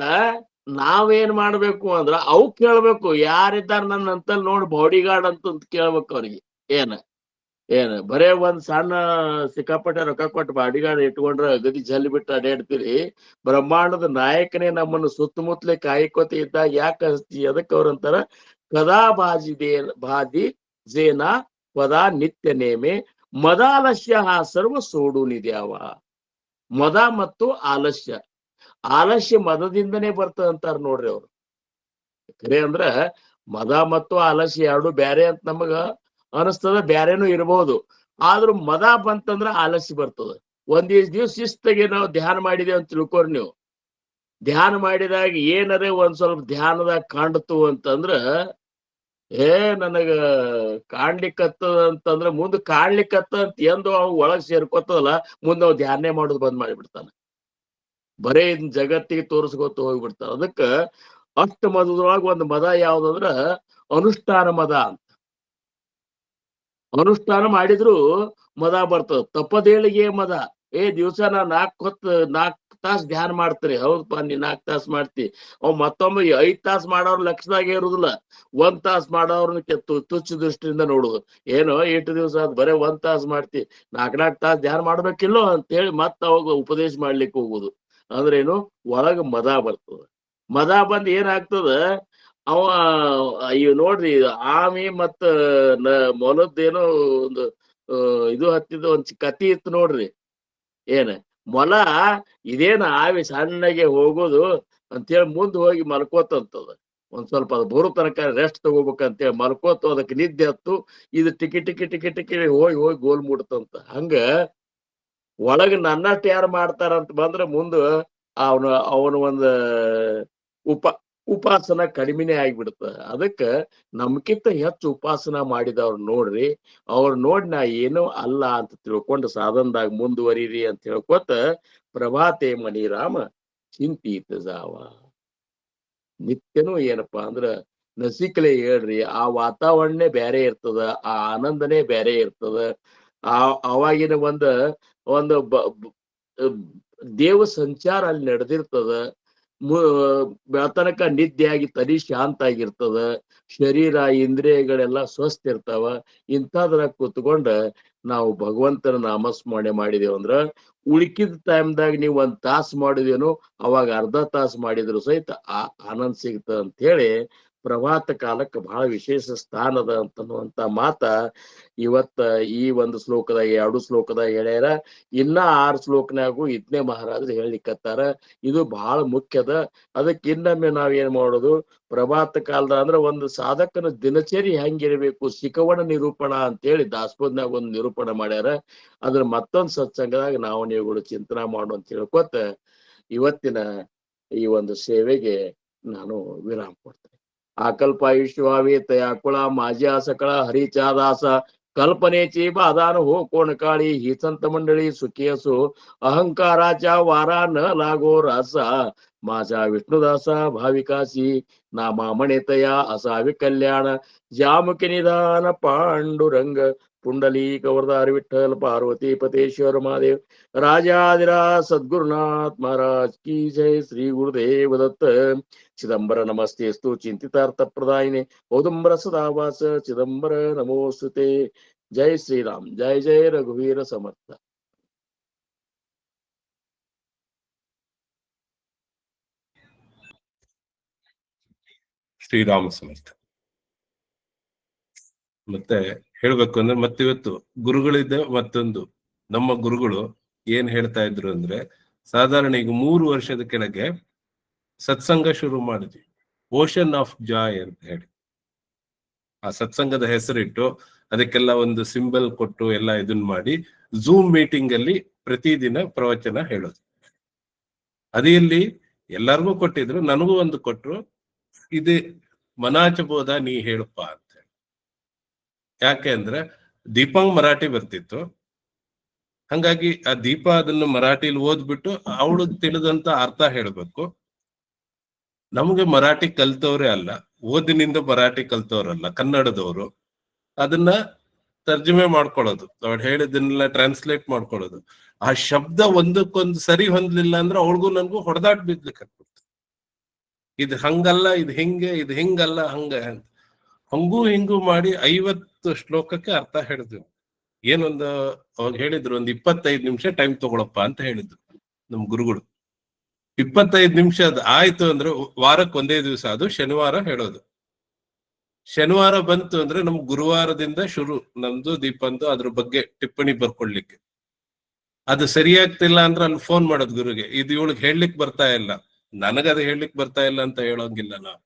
ನಾವೇನ್ ಮಾಡ್ಬೇಕು ಅಂದ್ರ ಅವು ಕೇಳ್ಬೇಕು. ಯಾರಿದ್ದಾರ ನನ್ನ ಅಂತಲ್ಲಿ ನೋಡಿ ಬಾಡಿ ಗಾರ್ಡ್ ಅಂತ ಕೇಳ್ಬೇಕು ಅವ್ರಿಗೆ. ಏನ ಬರೇ ಒಂದ್ ಸಣ್ಣ ಸಿಕ್ಕಾಪಟ್ಟೆ ರೊಕ್ಕ ಕೊಟ್ಟು ಬಾಡಿ ಗಾರ್ಡ್ ಇಟ್ಕೊಂಡ್ರ ಗದಿ ಜಲ್ಲಿ ಬಿಟ್ಟು ಅಡ್ಯಾಡ್ತೀರಿ. ಬ್ರಹ್ಮಾಂಡದ ನಾಯಕನೇ ನಮ್ಮನ್ನು ಸುತ್ತಮುತ್ತಲೇ ಕಾಯ್ಕೋತ ಇದ್ದಾಗ ಯಾಕೆ ಹಚ್ತಿ? ಅದಕ್ಕೆ ಅವ್ರಂತಾರ ಕದಾ ಬಾದಿ ಜೇನ ಪದಾ ನಿತ್ಯ ನೇಮೆ ಮದಾಲಸ್ಯ ಸರ್ವ ಸೋಡು ನಿದ್ಯಾವ. ಮದ ಮತ್ತು ಆಲಸ್ಯ ಮದದಿಂದನೇ ಬರ್ತದಂತಾರ ನೋಡ್ರಿ ಅವ್ರು. ಖರೆ ಅಂದ್ರ ಮದ ಮತ್ತು ಆಲಸ್ಯ ಎರಡು ಬ್ಯಾರೆ ಅಂತ ನಮಗ ಅನಿಸ್ತದ, ಬ್ಯಾರೇನು ಇರ್ಬೋದು. ಆದ್ರೂ ಮದ ಬಂತಂದ್ರ ಆಲಸ್ಯ ಬರ್ತದ. ಒಂದಿಷ್ಟು ದಿವ್ಸ ಶಿಸ್ತಾಗಿ ನಾವು ಧ್ಯಾನ ಮಾಡಿದೇವ್ ಅಂತ ತಿಳ್ಕೊರಿ ನೀವು. ಧ್ಯಾನ ಮಾಡಿದಾಗ ಏನರೇ ಒಂದ್ ಸ್ವಲ್ಪ ಧ್ಯಾನದಾಗ ಕಾಣ್ತು ಅಂತಂದ್ರ ನನಗ ಕಾಣ್ಲಿಕ್ಕತ್ತದ ಅಂತಂದ್ರ ಮುಂದ್ ಕಾಣ್ಲಿಕ್ಕತ್ತ ಅಂತ ಎಂದು ಅವ್ ಒಳಗ್ ಸೇರ್ಕೋತದಲ್ಲ, ಮುಂದ್ ಅವ್ ಧ್ಯಾನ ಮಾಡೋದು ಬಂದ್ ಮಾಡಿಬಿಡ್ತಾನ. ಬರೇ ಇದ್ ಜಗತ್ತಿಗೆ ತೋರಿಸ್ಕೊತ ಹೋಗ್ಬಿಡ್ತಾನ. ಅದಕ್ಕ ಅಷ್ಟ ಮದದೊಳಗ ಒಂದು ಮದ ಯಾವ್ದಂದ್ರ ಅನುಷ್ಠಾನ ಮದ ಅಂತ. ಅನುಷ್ಠಾನ ಮಾಡಿದ್ರು ಮದ ಬರ್ತದ. ತಪ್ಪದೇಳಿಗೆ ಮದ. ದಿವ್ಸ ನಾ 4 ತಾಸು ಧ್ಯಾನ ಮಾಡ್ತೀರಿ. ಹೌದಪ್ಪ, ನೀ 4 ತಾಸು ಮಾಡ್ತಿ. ಅವ್ ಮತ್ತೊಮ್ಮೆ 5 ತಾಸು ಮಾಡೋರ್ ಲಕ್ಷದಾಗೆ ಇರುದಿಲ್ಲ. 1 ತಾಸು ಮಾಡೋರ್ನ ತುಚ್ಛ ದೃಷ್ಟಿಯಿಂದ ನೋಡುದು. ಏನೋ 8 ದಿವ್ಸ ಆದ್ ಬರೇ 1 ತಾಸು ಮಾಡ್ತಿ, 4 ತಾಸು ಧ್ಯಾನ ಮಾಡ್ಬೇಕಿಲ್ಲೋ ಅಂತ ಹೇಳಿ ಮತ್ತ ಅವಾಗ ಉಪದೇಶ ಮಾಡ್ಲಿಕ್ಕೆ ಹೋಗುದು. ಅಂದ್ರೇನು, ಒಳಗ ಮದ ಬರ್ತದ. ಮದ ಬಂದ್ ಏನಾಗ್ತದ, ಅವ ಇವ್ ನೋಡ್ರಿ ಆಮಿ ಮತ್ತ ಮೊಲದ್ದೇನೋ ಒಂದು ಇದು ಹತ್ತಿದ ಒಂದ್ ಕತಿ ಇತ್ತು ನೋಡ್ರಿ. ಮೊಲ ಇದೇನ ಆವಿ ಸಣ್ಣಗೆ ಹೋಗೋದು ಅಂತೇಳಿ ಮುಂದ್ ಹೋಗಿ ಮಲ್ಕೋತಂತದ. ಒಂದ್ ಸ್ವಲ್ಪ ಅದು ಬರೋ ತನಕ ರೆಸ್ಟ್ ತಗೋಬೇಕಂತೇಳಿ ಮಲ್ಕೋತ ಅದಕ್ಕೆ ನಿದ್ದೆ ಹತ್ತು. ಇದು ಟಿಕಿ ಹೋಗಿ ಗೋಲ್ ಮುಡ್ತಂತ. ಹಂಗ ಒಳಗ ನನ್ನಷ್ಟು ಯಾರು ಮಾಡ್ತಾರಂತ ಬಂದ್ರ ಮುಂದ ಅವನ ಒಂದ್ ಉಪಾಸನ ಕಡಿಮೆನೆ ಆಗಿಬಿಡ್ತದ. ಅದಕ್ಕ ನಮ್ಕಿಂತ ಹೆಚ್ಚು ಉಪಾಸನ ಮಾಡಿದವ್ರು ನೋಡ್ರಿ, ಅವ್ರ ನೋಡಿ ನಾ ಏನೋ ಅಲ್ಲ ಅಂತ ತಿಳ್ಕೊಂಡು ಸಾಧನದಾಗ ಮುಂದುವರಿರಿ ಅಂತ ಹೇಳ್ಕೊತ ಪ್ರಭಾತೆ ಮಣಿರಾಮ ಚಿಂತೀತ ಜಾವ. ನಿತ್ಯನೂ ಏನಪ್ಪಾ ಅಂದ್ರ ನಸಿಕಲೆ ಹೇಳ್ರಿ. ಆ ವಾತಾವರಣನೇ ಬ್ಯಾರೆ ಇರ್ತದ, ಆ ಆನಂದನೇ ಬ್ಯಾರೆ ಇರ್ತದ. ಅವಾಗಿನ ಒಂದು ದೇವ ಸಂಚಾರ ಅಲ್ಲಿ ನಡೆದಿರ್ತದ. ಬೆಳತನಕ ನಿದ್ದೆಯಾಗಿ ತನಿ ಶಾಂತ ಆಗಿರ್ತದ. ಶರೀರ ಇಂದ್ರಿಯಗಳೆಲ್ಲ ಸ್ವಸ್ಥ ಇರ್ತಾವ. ಇಂಥದ್ರಾಗ ಕೂತ್ಕೊಂಡ ನಾವು ಭಗವಂತನ ನಾಮಸ್ಮರಣೆ ಮಾಡಿದೇವ ಅಂದ್ರ ಉಳ್ಕಿದ ಟೈಮ್ದಾಗ ನೀವು 1 ತಾಸು ಮಾಡಿದೇನು, ಅವಾಗ ಅರ್ಧ ತಾಸು ಮಾಡಿದ್ರು ಸಹಿತ ಆ ಆನಂದ ಸಿಗ್ತದ ಅಂತ ಹೇಳಿ ಪ್ರಭಾತ ಕಾಲಕ್ಕೆ ಬಹಳ ವಿಶೇಷ ಸ್ಥಾನದ ಅಂತನ್ನುವಂತ ಮಾತ ಇವತ್ತ ಈ ಒಂದು ಶ್ಲೋಕದಾಗ 2 ಶ್ಲೋಕದಾಗ ಹೇಳ್ಯಾರ. ಇನ್ನ 6 ಶ್ಲೋಕನಾಗೂ ಇದನ್ನೇ ಮಹಾರಾಜರು ಹೇಳಿಕತ್ತಾರ. ಇದು ಬಹಳ ಮುಖ್ಯದ. ಅದಕ್ಕೆ ಇನ್ನೊಮ್ಮೆ ನಾವೇನ್ ಮಾಡೋದು, ಪ್ರಭಾತ ಕಾಲದ ಅಂದ್ರೆ ಒಂದು ಸಾಧಕನ ದಿನಚರಿ ಹೆಂಗಿರ್ಬೇಕು, ಶಿಖವಣ ನಿರೂಪಣ ಅಂತೇಳಿ ದಾಸಬೋಧನಾಗ ಒಂದು ನಿರೂಪಣೆ ಮಾಡ್ಯಾರ. ಅದ್ರ ಮತ್ತೊಂದು ಸತ್ಸಂಗದಾಗ ನಾವು ನೀವುಗಳು ಚಿಂತನಾ ಮಾಡು ಅಂತ ಹೇಳ್ಕೊತ ಇವತ್ತಿನ ಈ ಒಂದು ಸೇವೆಗೆ ನಾನು ವಿರಾಮ ಕೊಡ್ತೇನೆ. ಆಕಲ್ಪ ಆಯುಷ್ಯವಾವೇತ ಯಾಕುಳ ಮಾಜಿ ಆಸಕಳ ಹರಿಚಾದಾಸ कल्पनेची बाधा न हो कोण काळी, ही संत मंडळी सुखी असो, अहंकाराच्या वारा न लागो रासा, माझ्या विष्णुदासा भाविकासी, नामा म्हणेतया असावे कल्याण, जामुखी निदान पांडुरंग, पुंडलिक वरदार विठ्ठल, पार्वती पतेश्वर महादेव, राजाधिराज सद्गुरुनाथ महाराज की जय. श्री गुरुदेव दत्त. चिदंबर नमस्तेस्तु चिंतितार्थ प्रदायिने, औदुंबर सदावास चिदंबर नमोस्तुते. जय श्रीराम. जय जय रघुवीर समर्थ. ಶ್ರೀರಾಮ ಸಮರ್ಥ. ಮತ್ತೆ ಹೇಳ್ಬೇಕು ಅಂದ್ರೆ ಮತ್ತಿವತ್ತು ಗುರುಗಳಿದ್ದ ಮತ್ತೊಂದು ನಮ್ಮ ಗುರುಗಳು ಏನ್ ಹೇಳ್ತಾ ಇದ್ರು ಅಂದ್ರೆ, ಸಾಧಾರಣ ಈಗ 3 ವರ್ಷದ ಕೆಳಗೆ ಸತ್ಸಂಗ ಶುರು ಮಾಡಿದ್ವಿ, ಓಷನ್ ಆಫ್ ಜಾಯ್ ಅಂತ ಹೇಳಿ. ಆ ಸತ್ಸಂಗದ ಹೆಸರಿಟ್ಟು ಅದಕ್ಕೆಲ್ಲ ಒಂದು ಸಿಂಬಲ್ ಕೊಟ್ಟು ಎಲ್ಲ ಇದನ್ನ ಮಾಡಿ ಝೂಮ್ ಮೀಟಿಂಗ್ ಅಲ್ಲಿ ಪ್ರತಿದಿನ ಪ್ರವಚನ ಹೇಳೋದು. ಅದಿಲ್ಲಿ ಎಲ್ಲರಿಗೂ ಕೊಟ್ಟಿದ್ರು, ನನಗೂ ಒಂದು ಕೊಟ್ರು, ಇದು ಮನಾಚಬೋಧ ನೀ ಹೇಳಪ್ಪ ಅಂತ ಹೇಳಿ. ಯಾಕೆ ಅಂದ್ರೆ ದೀಪಾಂಗ್ ಮರಾಠಿ ಬರ್ತಿತ್ತು, ಹಂಗಾಗಿ ಆ ದೀಪ ಅದನ್ನು ಮರಾಠಿಲಿ ಓದ್ಬಿಟ್ಟು ಅವಳು ತಿಳಿದಂತ ಅರ್ಥ ಹೇಳ್ಬೇಕು. ನಮ್ಗೆ ಮರಾಠಿ ಕಲ್ತವ್ರೆ ಅಲ್ಲ, ಓದಿನಿಂದ ಮರಾಠಿ ಕಲ್ತವ್ರಲ್ಲ, ಕನ್ನಡದವರು. ಅದನ್ನ ತರ್ಜುಮೆ ಮಾಡ್ಕೊಳ್ಳೋದು, ಅವಳು ಹೇಳಿದ್ದನ್ನೆಲ್ಲ ಟ್ರಾನ್ಸ್ಲೇಟ್ ಮಾಡ್ಕೊಳ್ಳೋದು. ಆ ಶಬ್ದ ಒಂದಕ್ಕೊಂದು ಸರಿ ಹೊಂದ್ಲಿಲ್ಲ ಅಂದ್ರೆ ಅವಳಿಗೂ ನನ್ಗೂ ಹೊಡೆದಾಟ್ ಬಿದ್ಲಿಕ್ಕೆ ಆಗ್ಬಿಡ್ತು. ಇದು ಹಂಗಲ್ಲ, ಇದು ಹಿಂಗೆ, ಇದು ಹಿಂಗಲ್ಲ, ಹಂಗ ಅಂತ ಹಂಗೂ ಹಿಂಗೂ ಮಾಡಿ 50 ಶ್ಲೋಕಕ್ಕೆ ಅರ್ಥ ಹೇಳಿದ್ವಿ. ಏನೊಂದು ಅವಾಗ ಹೇಳಿದ್ರು, ಒಂದು 25 ನಿಮಿಷ ಟೈಮ್ ತಗೊಳಪ್ಪ ಅಂತ ಹೇಳಿದ್ರು ನಮ್ ಗುರುಗಳು. 25 ನಿಮಿಷ ಅದು ಆಯ್ತು ಅಂದ್ರೆ ವಾರಕ್ಕೆ ಒಂದೇ ದಿವಸ, ಅದು ಶನಿವಾರ ಹೇಳೋದು. ಶನಿವಾರ ಬಂತು ಅಂದ್ರೆ ನಮ್ ಗುರುವಾರದಿಂದ ಶುರು ನಮ್ದು ದೀಪಂದು ಅದ್ರ ಬಗ್ಗೆ ಟಿಪ್ಪಣಿ ಬರ್ಕೊಳ್ಲಿಕ್ಕೆ. ಅದು ಸರಿಯಾಗ್ತಿಲ್ಲ ಅಂದ್ರೆ ಅಲ್ಲಿ ಫೋನ್ ಮಾಡೋದು ಗುರುಗೆ, ಇದು ಇವಳಿಗೆ ಹೇಳಲಿಕ್ ಬರ್ತಾ ಇಲ್ಲ, ನನಗದು ಹೇಳಲಿಕ್ ಬರ್ತಾ ಇಲ್ಲ ಅಂತ ಹೇಳೋಂಗಿಲ್ಲ ನಾವು,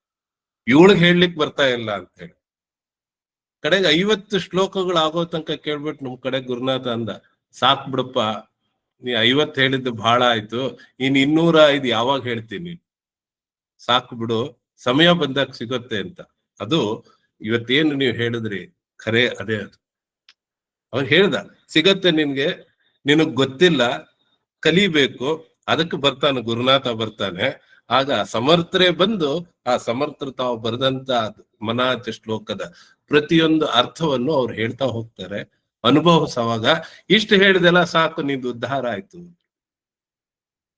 ಇವಳಿಗೆ ಹೇಳಲಿಕ್ ಬರ್ತಾ ಇಲ್ಲ ಅಂತ ಹೇಳಿ. ಕಡೆಗೆ 50 ಶ್ಲೋಕಗಳು ಆಗೋ ತನಕ ಕೇಳ್ಬಿಟ್ಟು ನಮ್ ಕಡೆ ಗುರುನಾಥ ಅಂದ, ಸಾಕ್ ಬಿಡಪ್ಪ, ನೀ 50 ಹೇಳಿದ್ದು ಬಹಳ ಆಯ್ತು, ಇನ್ 205 ಯಾವಾಗ ಹೇಳ್ತೀನಿ, ಸಾಕು ಬಿಡು, ಸಮಯ ಬಂದಾಗ ಸಿಗುತ್ತೆ ಅಂತ. ಅದು ಇವತ್ತೇನು ನೀವು ಹೇಳಿದ್ರಿ ಖರೆ ಅದೇ ಅದು. ಅವ್ರು ಹೇಳ್ದ, ಸಿಗತ್ತೆ ನಿನ್ಗೆ, ನಿನಗ್ ಗೊತ್ತಿಲ್ಲ, ಕಲಿಬೇಕು, ಅದಕ್ಕೆ ಬರ್ತಾನೆ ಗುರುನಾಥ ಬರ್ತಾನೆ. ಆಗ ಸಮರ್ಥರೇ ಬಂದು ಆ ಸಮರ್ಥರು ತಾವು ಬರೆದಂತ ಮನಾಚ ಶ್ಲೋಕದ ಪ್ರತಿಯೊಂದು ಅರ್ಥವನ್ನು ಅವ್ರು ಹೇಳ್ತಾ ಹೋಗ್ತಾರೆ, ಅನುಭವಿಸುವಾಗ ಇಷ್ಟು ಹೇಳಿದೆಲ್ಲ ಸಾಕು, ನಿಂದು ಉದ್ಧಾರ ಆಯ್ತು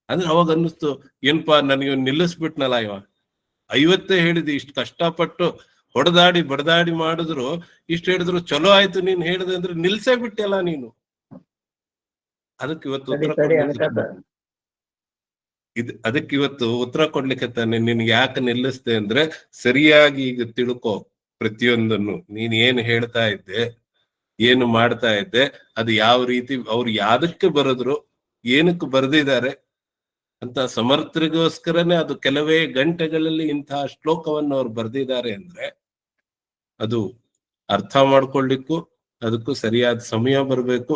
ಅಂದ್ರೆ ಅವಾಗ ಅನ್ನಿಸ್ತು, ಏನ್ಪಾ ನನಗೆ ನಿಲ್ಲಿಸ್ಬಿಟ್ನಲ್ಲ ಇವ, 50 ಹೇಳಿದ್, ಇಷ್ಟು ಕಷ್ಟಪಟ್ಟು ಹೊಡೆದಾಡಿ ಬಡದಾಡಿ ಮಾಡಿದ್ರು, ಇಷ್ಟು ಹೇಳಿದ್ರು ಚಲೋ ಆಯ್ತು ನೀನ್ ಹೇಳಿದೆ ಅಂದ್ರೆ ನಿಲ್ಸೇ ಬಿಟ್ಟಲ್ಲ ನೀನು. ಅದಕ್ಕೆ ಇವತ್ತು ಉತ್ತರ ಕೊಡ್ಲಿಕ್ಕೆ ತಾನೆ ನಿನ್ಗೆ ಯಾಕೆ ನಿಲ್ಲಿಸ್ದೆ ಅಂದ್ರೆ, ಸರಿಯಾಗಿ ಈಗ ತಿಳ್ಕೊ ಪ್ರತಿಯೊಂದನ್ನು. ನೀನ್ ಏನು ಹೇಳ್ತಾ ಇದ್ದೆ, ಏನು ಮಾಡ್ತಾ ಇದ್ದೆ, ಅದು ಯಾವ ರೀತಿ ಅವ್ರು ಯಾದಕ್ಕೆ ಬರೆದ್ರು, ಏನಕ್ಕೆ ಬರೆದಿದ್ದಾರೆ ಅಂತ ಸಮರ್ಥರಿಗೋಸ್ಕರನೇ ಅದು ಕೆಲವೇ ಗಂಟೆಗಳಲ್ಲಿ ಇಂತಹ ಶ್ಲೋಕವನ್ನು ಅವ್ರು ಬರೆದಿದ್ದಾರೆ ಅಂದ್ರೆ, ಅದು ಅರ್ಥ ಮಾಡ್ಕೊಳ್ಳಿಕ್ಕೂ ಅದಕ್ಕೂ ಸರಿಯಾದ ಸಮಯ ಬರ್ಬೇಕು.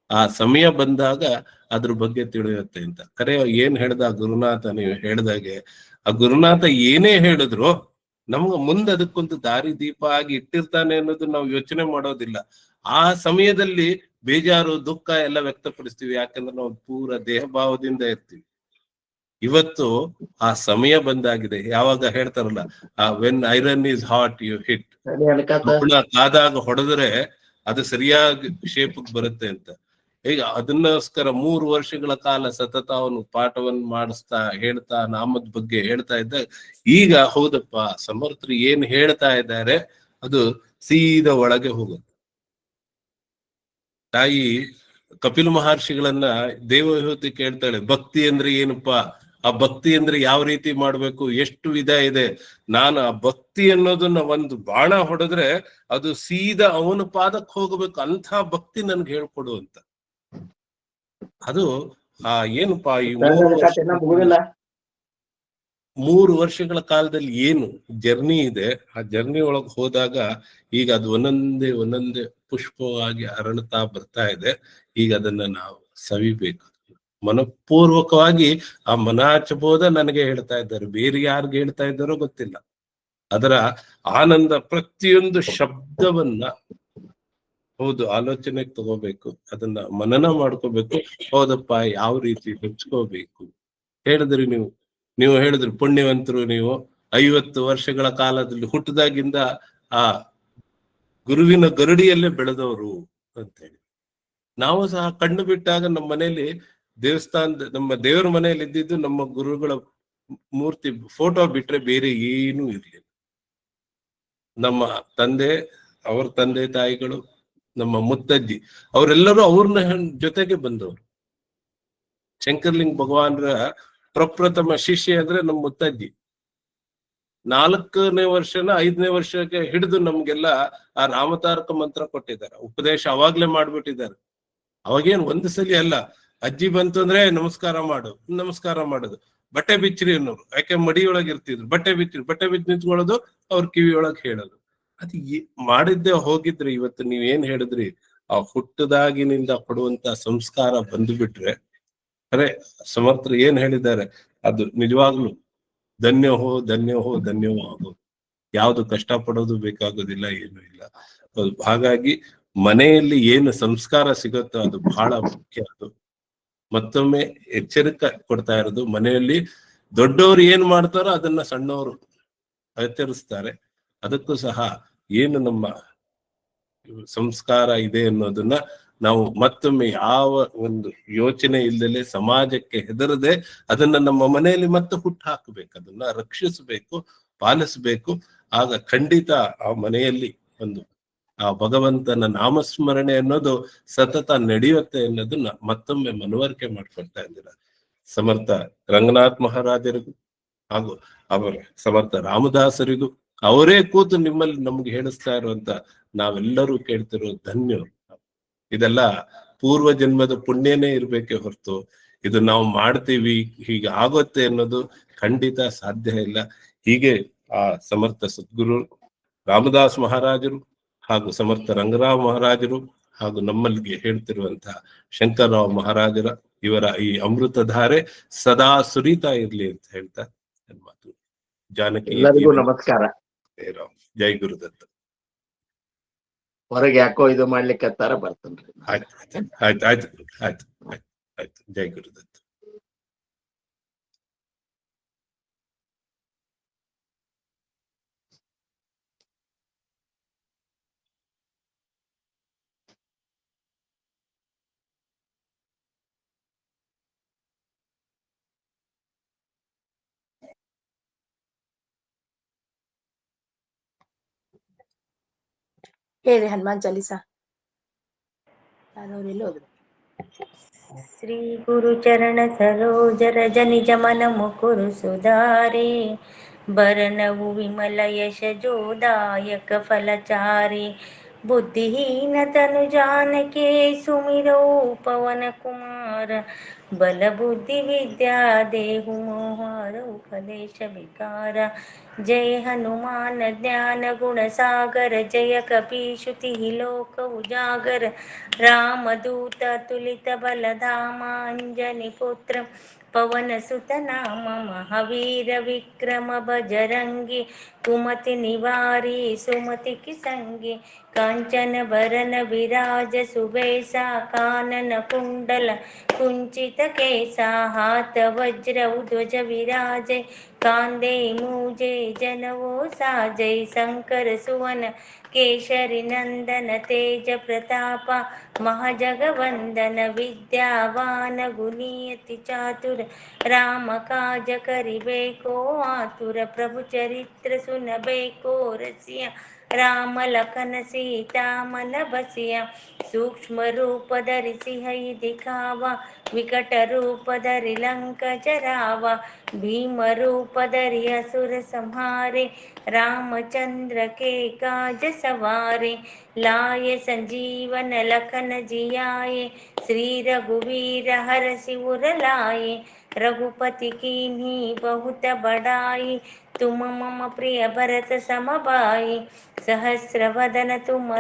ಆ ಸಮಯ ಬಂದಾಗ ಅದ್ರ ಬಗ್ಗೆ ತಿಳಿಯುತ್ತೆ ಅಂತ. ಕರೆ ಏನ್ ಹೇಳ್ದ ಗುರುನಾಥ, ನೀವು ಹೇಳ್ದಾಗೆ ಆ ಗುರುನಾಥ ಏನೇ ಹೇಳಿದ್ರು ನಮ್ಗ ಮುಂದೆ ಅದಕ್ಕೊಂದು ದಾರಿ ದೀಪ ಆಗಿ ಇಟ್ಟಿರ್ತಾನೆ ಅನ್ನೋದು ನಾವು ಯೋಚನೆ ಮಾಡೋದಿಲ್ಲ. ಆ ಸಮಯದಲ್ಲಿ ಬೇಜಾರು ದುಃಖ ಎಲ್ಲ ವ್ಯಕ್ತಪಡಿಸ್ತೀವಿ, ಯಾಕಂದ್ರೆ ನಾವು ಪೂರ ದೇಹ ಭಾವದಿಂದ ಇರ್ತೀವಿ. ಇವತ್ತು ಆ ಸಮಯ ಬಂದಾಗಿದೆ. ಯಾವಾಗ ಹೇಳ್ತಾರಲ್ಲ, when iron is hot you hit, ಕಾದಾಗ ಹೊಡೆದ್ರೆ ಅದು ಸರಿಯಾಗಿ ಶೇಪಕ್ ಬರುತ್ತೆ ಅಂತ. ಈಗ ಅದನ್ನೋಸ್ಕರ 3 ವರ್ಷಗಳ ಕಾಲ ಸತತ ಅವನು ಪಾಠವನ್ನು ಮಾಡಿಸ್ತಾ ಹೇಳ್ತಾ ನಾಮದ ಬಗ್ಗೆ ಹೇಳ್ತಾ ಇದ್ದ. ಈಗ ಹೌದಪ್ಪ, ಸಮರ್ಥರು ಏನ್ ಹೇಳ್ತಾ ಇದ್ದಾರೆ ಅದು ಸೀದಾ ಒಳಗೆ ಹೋಗುತ್ತೆ. ತಾಯಿ ಕಪಿಲ ಮಹರ್ಷಿಗಳನ್ನ ದೇವಹೂತಿ ಕೇಳ್ತಾಳೆ, ಭಕ್ತಿ ಅಂದ್ರೆ ಏನಪ್ಪಾ, ಆ ಭಕ್ತಿ ಅಂದ್ರೆ ಯಾವ ರೀತಿ ಮಾಡ್ಬೇಕು, ಎಷ್ಟು ವಿಧ ಇದೆ, ನಾನು ಆ ಭಕ್ತಿ ಅನ್ನೋದನ್ನ ಒಂದು ಬಾಣ ಹೊಡೆದ್ರೆ ಅದು ಸೀದಾ ಅವನ ಪಾದಕ್ಕೆ ಹೋಗ್ಬೇಕು, ಅಂಥ ಭಕ್ತಿ ನನ್ಗೆ ಹೇಳ್ಕೊಡು ಅಂತ. ಅದು ಏನಪ್ಪಾ ಈ 3 ವರ್ಷಗಳ ಕಾಲದಲ್ಲಿ ಏನು ಜರ್ನಿ ಇದೆ, ಆ ಜರ್ನಿ ಒಳಗೆ ಹೋದಾಗ ಈಗ ಅದು ಒಂದೊಂದೇ ಪುಷ್ಪವಾಗಿ ಅರಳುತ್ತಾ ಬರ್ತಾ ಇದೆ. ಈಗ ಅದನ್ನ ನಾವು ಸವಿಬೇಕು. ಮನಪೂರ್ವಕವಾಗಿ ಆ ಮನಾಚಬೋಧ ನನಗೆ ಹೇಳ್ತಾ ಇದ್ದಾರೆ, ಬೇರೆ ಯಾರಿಗೆ ಹೇಳ್ತಾ ಇದ್ದಾರೋ ಗೊತ್ತಿಲ್ಲ. ಅದರ ಆನಂದ ಪ್ರತಿಯೊಂದು ಶಬ್ದವನ್ನ ಹೌದು, ಆಲೋಚನೆಗೆ ತಗೋಬೇಕು, ಅದನ್ನ ಮನನ ಮಾಡ್ಕೋಬೇಕು. ಹೌದಪ್ಪ, ಯಾವ ರೀತಿ ಹೆಚ್ಕೋಬೇಕು ಹೇಳಿದ್ರಿ ನೀವು ಹೇಳಿದ್ರಿ ಪುಣ್ಯವಂತರು ನೀವು 50 ವರ್ಷಗಳ ಕಾಲದಲ್ಲಿ ಹುಟ್ಟದಾಗಿಂದ ಆ ಗುರುವಿನ ಗರಡಿಯಲ್ಲೇ ಬೆಳೆದವರು ಅಂತ ಹೇಳಿ. ನಾವು ಸಹ ಕಣ್ಣು ಬಿಟ್ಟಾಗ ನಮ್ಮ ಮನೆಯಲ್ಲಿ ನಮ್ಮ ದೇವರ ಮನೆಯಲ್ಲಿ ಇದ್ದಿದ್ದು ನಮ್ಮ ಗುರುಗಳ ಮೂರ್ತಿ ಫೋಟೋ ಬಿಟ್ರೆ ಬೇರೆ ಏನೂ ಇರ್ಲಿಲ್ಲ. ನಮ್ಮ ತಂದೆ, ಅವ್ರ ತಂದೆ ತಾಯಿಗಳು, ನಮ್ಮ ಮುತ್ತಜ್ಜಿ, ಅವರೆಲ್ಲರೂ ಅವ್ರನ್ನ ಜೊತೆಗೆ ಬಂದವರು. ಶಂಕರ್ಲಿಂಗ ಭಗವಾನ್ರ ಪ್ರಪ್ರಥಮ ಶಿಷ್ಯ ಅಂದ್ರೆ ನಮ್ಮ ಮುತ್ತಜ್ಜಿ. 4ನೇ ವರ್ಷನ 5ನೇ ವರ್ಷಕ್ಕೆ ಹಿಡಿದು ನಮ್ಗೆಲ್ಲ ಆ ರಾಮತಾರಕ ಮಂತ್ರ ಕೊಟ್ಟಿದ್ದಾರೆ, ಉಪದೇಶ ಅವಾಗ್ಲೇ ಮಾಡ್ಬಿಟ್ಟಿದ್ದಾರೆ. ಅವಾಗೇನ್ ಒಂದು ಸಲಿ ಅಲ್ಲ, ಅಜ್ಜಿ ಬಂತು ಅಂದ್ರೆ ನಮಸ್ಕಾರ ಮಾಡೋದು, ಬಟ್ಟೆ ಬಿಚ್ಚ್ರಿ ಅನ್ನೋರು, ಯಾಕೆ ಮಡಿಯೊಳಗೆ ಇರ್ತಿದ್ರು, ಬಟ್ಟೆ ಬಿಚ್ಚಿ ನಿಂತ್ಕೊಳ್ಳೋದು, ಅವ್ರ ಕಿವಿಯೊಳಗೆ ಹೇಳೋದು. ಅದು ಮಾಡಿದ್ದೆ ಹೋಗಿದ್ರಿ. ಇವತ್ತು ನೀವೇನ್ ಹೇಳಿದ್ರಿ, ಆ ಹುಟ್ಟದಾಗಿನಿಂದ ಕೊಡುವಂತ ಸಂಸ್ಕಾರ ಬಂದು ಬಿಟ್ರೆ, ಅರೆ ಸಮರ್ಥರು ಏನ್ ಹೇಳಿದ್ದಾರೆ ಅದು ನಿಜವಾಗ್ಲು ಧನ್ಯವೋ ಧನ್ಯವೋ ಧನ್ಯವೋ ಆಗೋದು. ಯಾವ್ದು ಕಷ್ಟ ಪಡೋದು ಬೇಕಾಗೋದಿಲ್ಲ, ಏನು ಇಲ್ಲ. ಹಾಗಾಗಿ ಮನೆಯಲ್ಲಿ ಏನು ಸಂಸ್ಕಾರ ಸಿಗುತ್ತೋ ಅದು ಬಹಳ ಮುಖ್ಯ. ಅದು ಮತ್ತೊಮ್ಮೆ ಎಚ್ಚರಿಕೆ ಕೊಡ್ತಾ ಇರೋದು, ಮನೆಯಲ್ಲಿ ದೊಡ್ಡವರು ಏನ್ ಮಾಡ್ತಾರೋ ಅದನ್ನ ಸಣ್ಣವರು ಆಚರಿಸ್ತಾರೆ. ಅದಕ್ಕೂ ಸಹ ಏನು ನಮ್ಮ ಸಂಸ್ಕಾರ ಇದೆ ಅನ್ನೋದನ್ನ ನಾವು ಮತ್ತೊಮ್ಮೆ ಯಾವ ಒಂದು ಯೋಚನೆ ಇಲ್ಲದೆ, ಸಮಾಜಕ್ಕೆ ಹೆದರದೆ ಅದನ್ನ ನಮ್ಮ ಮನೆಯಲ್ಲಿ ಮತ್ತೆ ಹುಟ್ಟು ಹಾಕಬೇಕು, ಅದನ್ನ ರಕ್ಷಿಸಬೇಕು, ಪಾಲಿಸಬೇಕು. ಆಗ ಖಂಡಿತ ಆ ಮನೆಯಲ್ಲಿ ಒಂದು ಆ ಭಗವಂತನ ನಾಮಸ್ಮರಣೆ ಅನ್ನೋದು ಸತತ ನಡೆಯುತ್ತೆ ಅನ್ನೋದನ್ನ ಮತ್ತೊಮ್ಮೆ ಮನವರಿಕೆ ಮಾಡ್ಕೊಳ್ತಾ ಇದ್ದೀರ. ಸಮರ್ಥ ರಂಗನಾಥ್ ಮಹಾರಾಜರಿಗೂ ಹಾಗೂ ಅವರ ಸಮರ್ಥ ರಾಮದಾಸರಿಗೂ ಅವರೇ ಕೂತು ನಿಮ್ಮಲ್ಲಿ ನಮ್ಗೆ ಹೇಳಿಸ್ತಾ ಇರುವಂತ ನಾವೆಲ್ಲರೂ ಕೇಳ್ತಿರೋ ಧನ್ಯರು. ಇದೆಲ್ಲ ಪೂರ್ವ ಜನ್ಮದ ಪುಣ್ಯನೇ ಇರ್ಬೇಕೆ ಹೊರತು ಇದು ನಾವು ಮಾಡ್ತೀವಿ ಹೀಗೆ ಆಗುತ್ತೆ ಅನ್ನೋದು ಖಂಡಿತ ಸಾಧ್ಯ ಇಲ್ಲ. ಹೀಗೆ ಆ ಸಮರ್ಥ ಸದ್ಗುರು ರಾಮದಾಸ್ ಮಹಾರಾಜರು ಹಾಗೂ ಸಮರ್ಥ ರಂಗರಾವ್ ಮಹಾರಾಜರು ಹಾಗೂ ನಮ್ಮಲ್ಲಿಗೆ ಹೇಳ್ತಿರುವಂತಹ ಶಂಕರರಾವ್ ಮಹಾರಾಜರ ಇವರ ಈ ಅಮೃತಧಾರೆ ಸದಾ ಸುರಿತಾ ಇರ್ಲಿ ಅಂತ ಹೇಳ್ತಾ ನನ್ನ ಮಾತು. ಜಾನಕಿ ಎಲ್ಲರಿಗೂ ನಮಸ್ಕಾರ. ಜೈ ಗುರುದತ್ತ. ಹೊರಗೆ ಯಾಕೋ ಇದು ಮಾಡ್ಲಿಕ್ಕೆ ಬರ್ತೇನ್ರಿ. ಆಯ್ತು. ಜೈ ಗುರುದತ್ತ. ಹೇಳಿ ಹನುಮಾನ್ ಚಾಲೀಸಾ. श्री गुरु चरण सरोज रज निज मन मुकुरु सुधारे बरनउ विमल यश जोदायक फलचारी बुद्धिहीन तनु जानके सुमिरौ पवन कुमार बल बुद्धि विद्या देहु मोहरौ कलेश विकार जय हनुमान ज्ञान गुण सागर जय कपीशुति लोक उजागर रामदूत तुलित बलधामा अंजनी पुत्र पवन सुत नाम महावीर विक्रम बजरंगी कुमति निवारी सुमति की संगी कांचन बरन विराज सुबेसा कानन कुंडल कुंचित केसा हाथ वज्र ध्वज विराजे कांदे मूजे जनवो साजै शंकर सुवन केशरी नंदन तेज प्रताप महाजगवंदन विद्यावान गुणीयति चातुर राम काज करिबेको आतुर प्रभु चरित्र सुनबेको रसिया राम लखन सीता मन बसिया सूक्ष्म रूप धरि सिंह दिखावा विकट रूप धरि लंक जरावा भीम रूप धरि असुर संहारे रामचंद्र के काज सवारे लाए संजीवन लखन जियाए श्री रघुवीर हर सिर लाए रघुपति कीन्ही बहुत बड़ाई तुम मम प्रिय भरत सम भाई सहस्र वदन तुम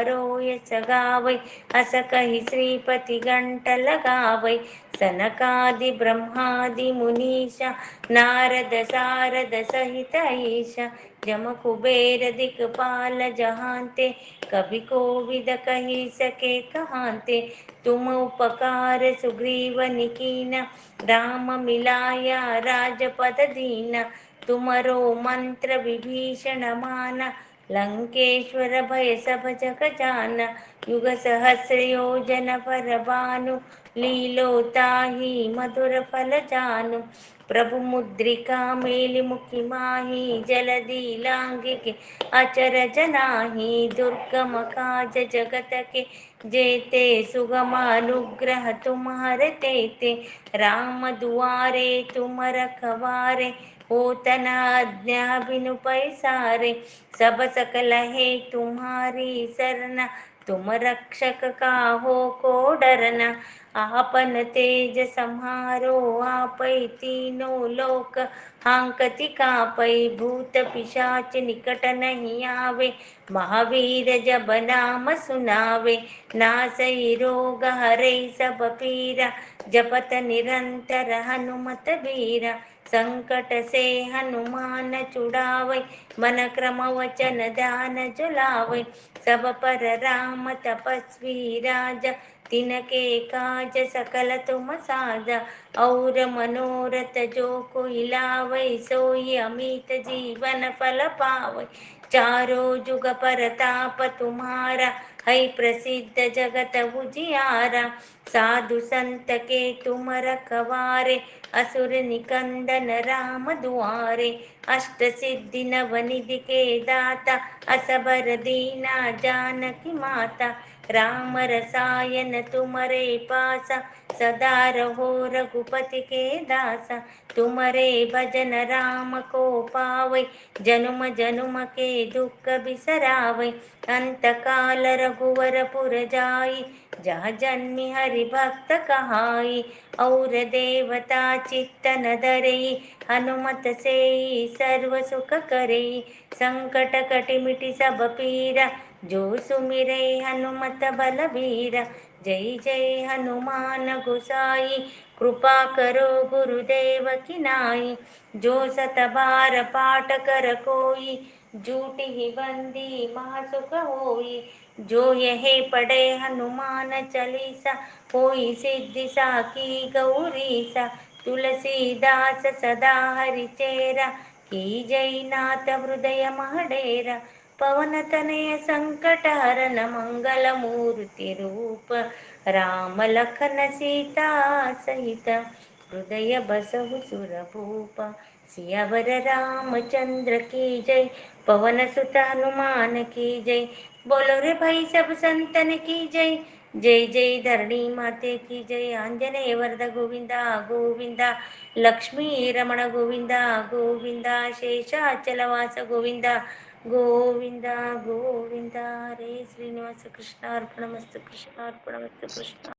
यश गावै अस कहि श्रीपति घंट लगावै सनकादि ब्रह्मादि मुनीषा नारद सारद सहित ईशा जम कुबेर दिक्पाल जहांते, कभी कोविद कही सके कहांते। तुम उपकार सुग्रीव कीना, राम मिलाया राजपद दीना। तुमरो मंत्र विभीषण माना, लंकेश्वर भय सब जग जाना। युग सहस्र योजन पर भानु, लीलो ताहि मधुर फल जानु। प्रभु मुद्रिका मेलि मुखि माहि, जलधि लांघिके अचरज नाही। दुर्गम काज जगत के जेते, सुगम अनुग्रह तुम्हारे तेते। राम दुआरे तुम रखवारे, होत न आज्ञा बिनु पैसारे। सब सकल है तुम्हारी सरना, तुम रक्षक काहो को डरना। आपन तेज सम्हारो आपै, तीनों लोक हांकति कापै। भूत पिशाच निकट नहीं आवे, महावीर जब नाम सुनावे। नासै रोग हरै सब पीरा, जपत निरंतर हनुमत बीरा। संकट से हनुमान छुड़ावै, मन क्रम वचन ध्यान जुलावै। सब पर राम तपस्वी राजा, तिनके काज सकल तुम साजा। और मनोरथ जो कोई लावै, सोई अमित जीवन फल पावै। चारों जुग परताप तुम्हारा, है प्रसिद्ध जगत उजियारा। साधु संत के तुम रखवारे, असुर निकंदन राम दुआरे। अष्ट सिद्धि नव निधि के दाता, असबर दीना जानकी माता। राम रसायन तुम्हारे पासा, सदा रहो रघुपति के दासा। तुम्हारे भजन राम को पावै, जनुम जनुम के दुख बिसरावै। अंत काल रघुवर पुर जाई, जहाँ जन्मि हरि भक्त कहाई। और देवता चित्तन धरई, हनुमत से सर्व सुख करई। संकट कटि मिटि सब पीरा, जो सुमिरै हनुमत बलबीरा। जय जय हनुमान गोसाई, कृपा करो गुरुदेव की नाई। जो सत बार पाठ कर कोई, जूट ही बंदी महासुख होई। जो यह पढ़े हनुमान चालीसा, होई सिद्धि साखी गौरीसा। तुलसीदास सदा हरिचेरा, की जय नाथ हृदय महडेरा। पवन तनय संकट हरन, मंगल मूर्ति रूप। राम लखन सीता सहित, हृदय बसहु सुरभूप। सियावर रामचंद्र की जय, पवन सुत हनुमान की जय। बोलो रे भाई सब संतन की जय, जय जय धरणी माते की जय। आंजनेय वरद गोविंदा गोविंदा, लक्ष्मी रमण गोविंदा गोविंदा। शेषाचलवास गोविंदा गोविंदा गोविंदा। हरे श्रीनिवास कृष्णार्पणमस्तु कृष्णार्पणमस्तु कृष्ण।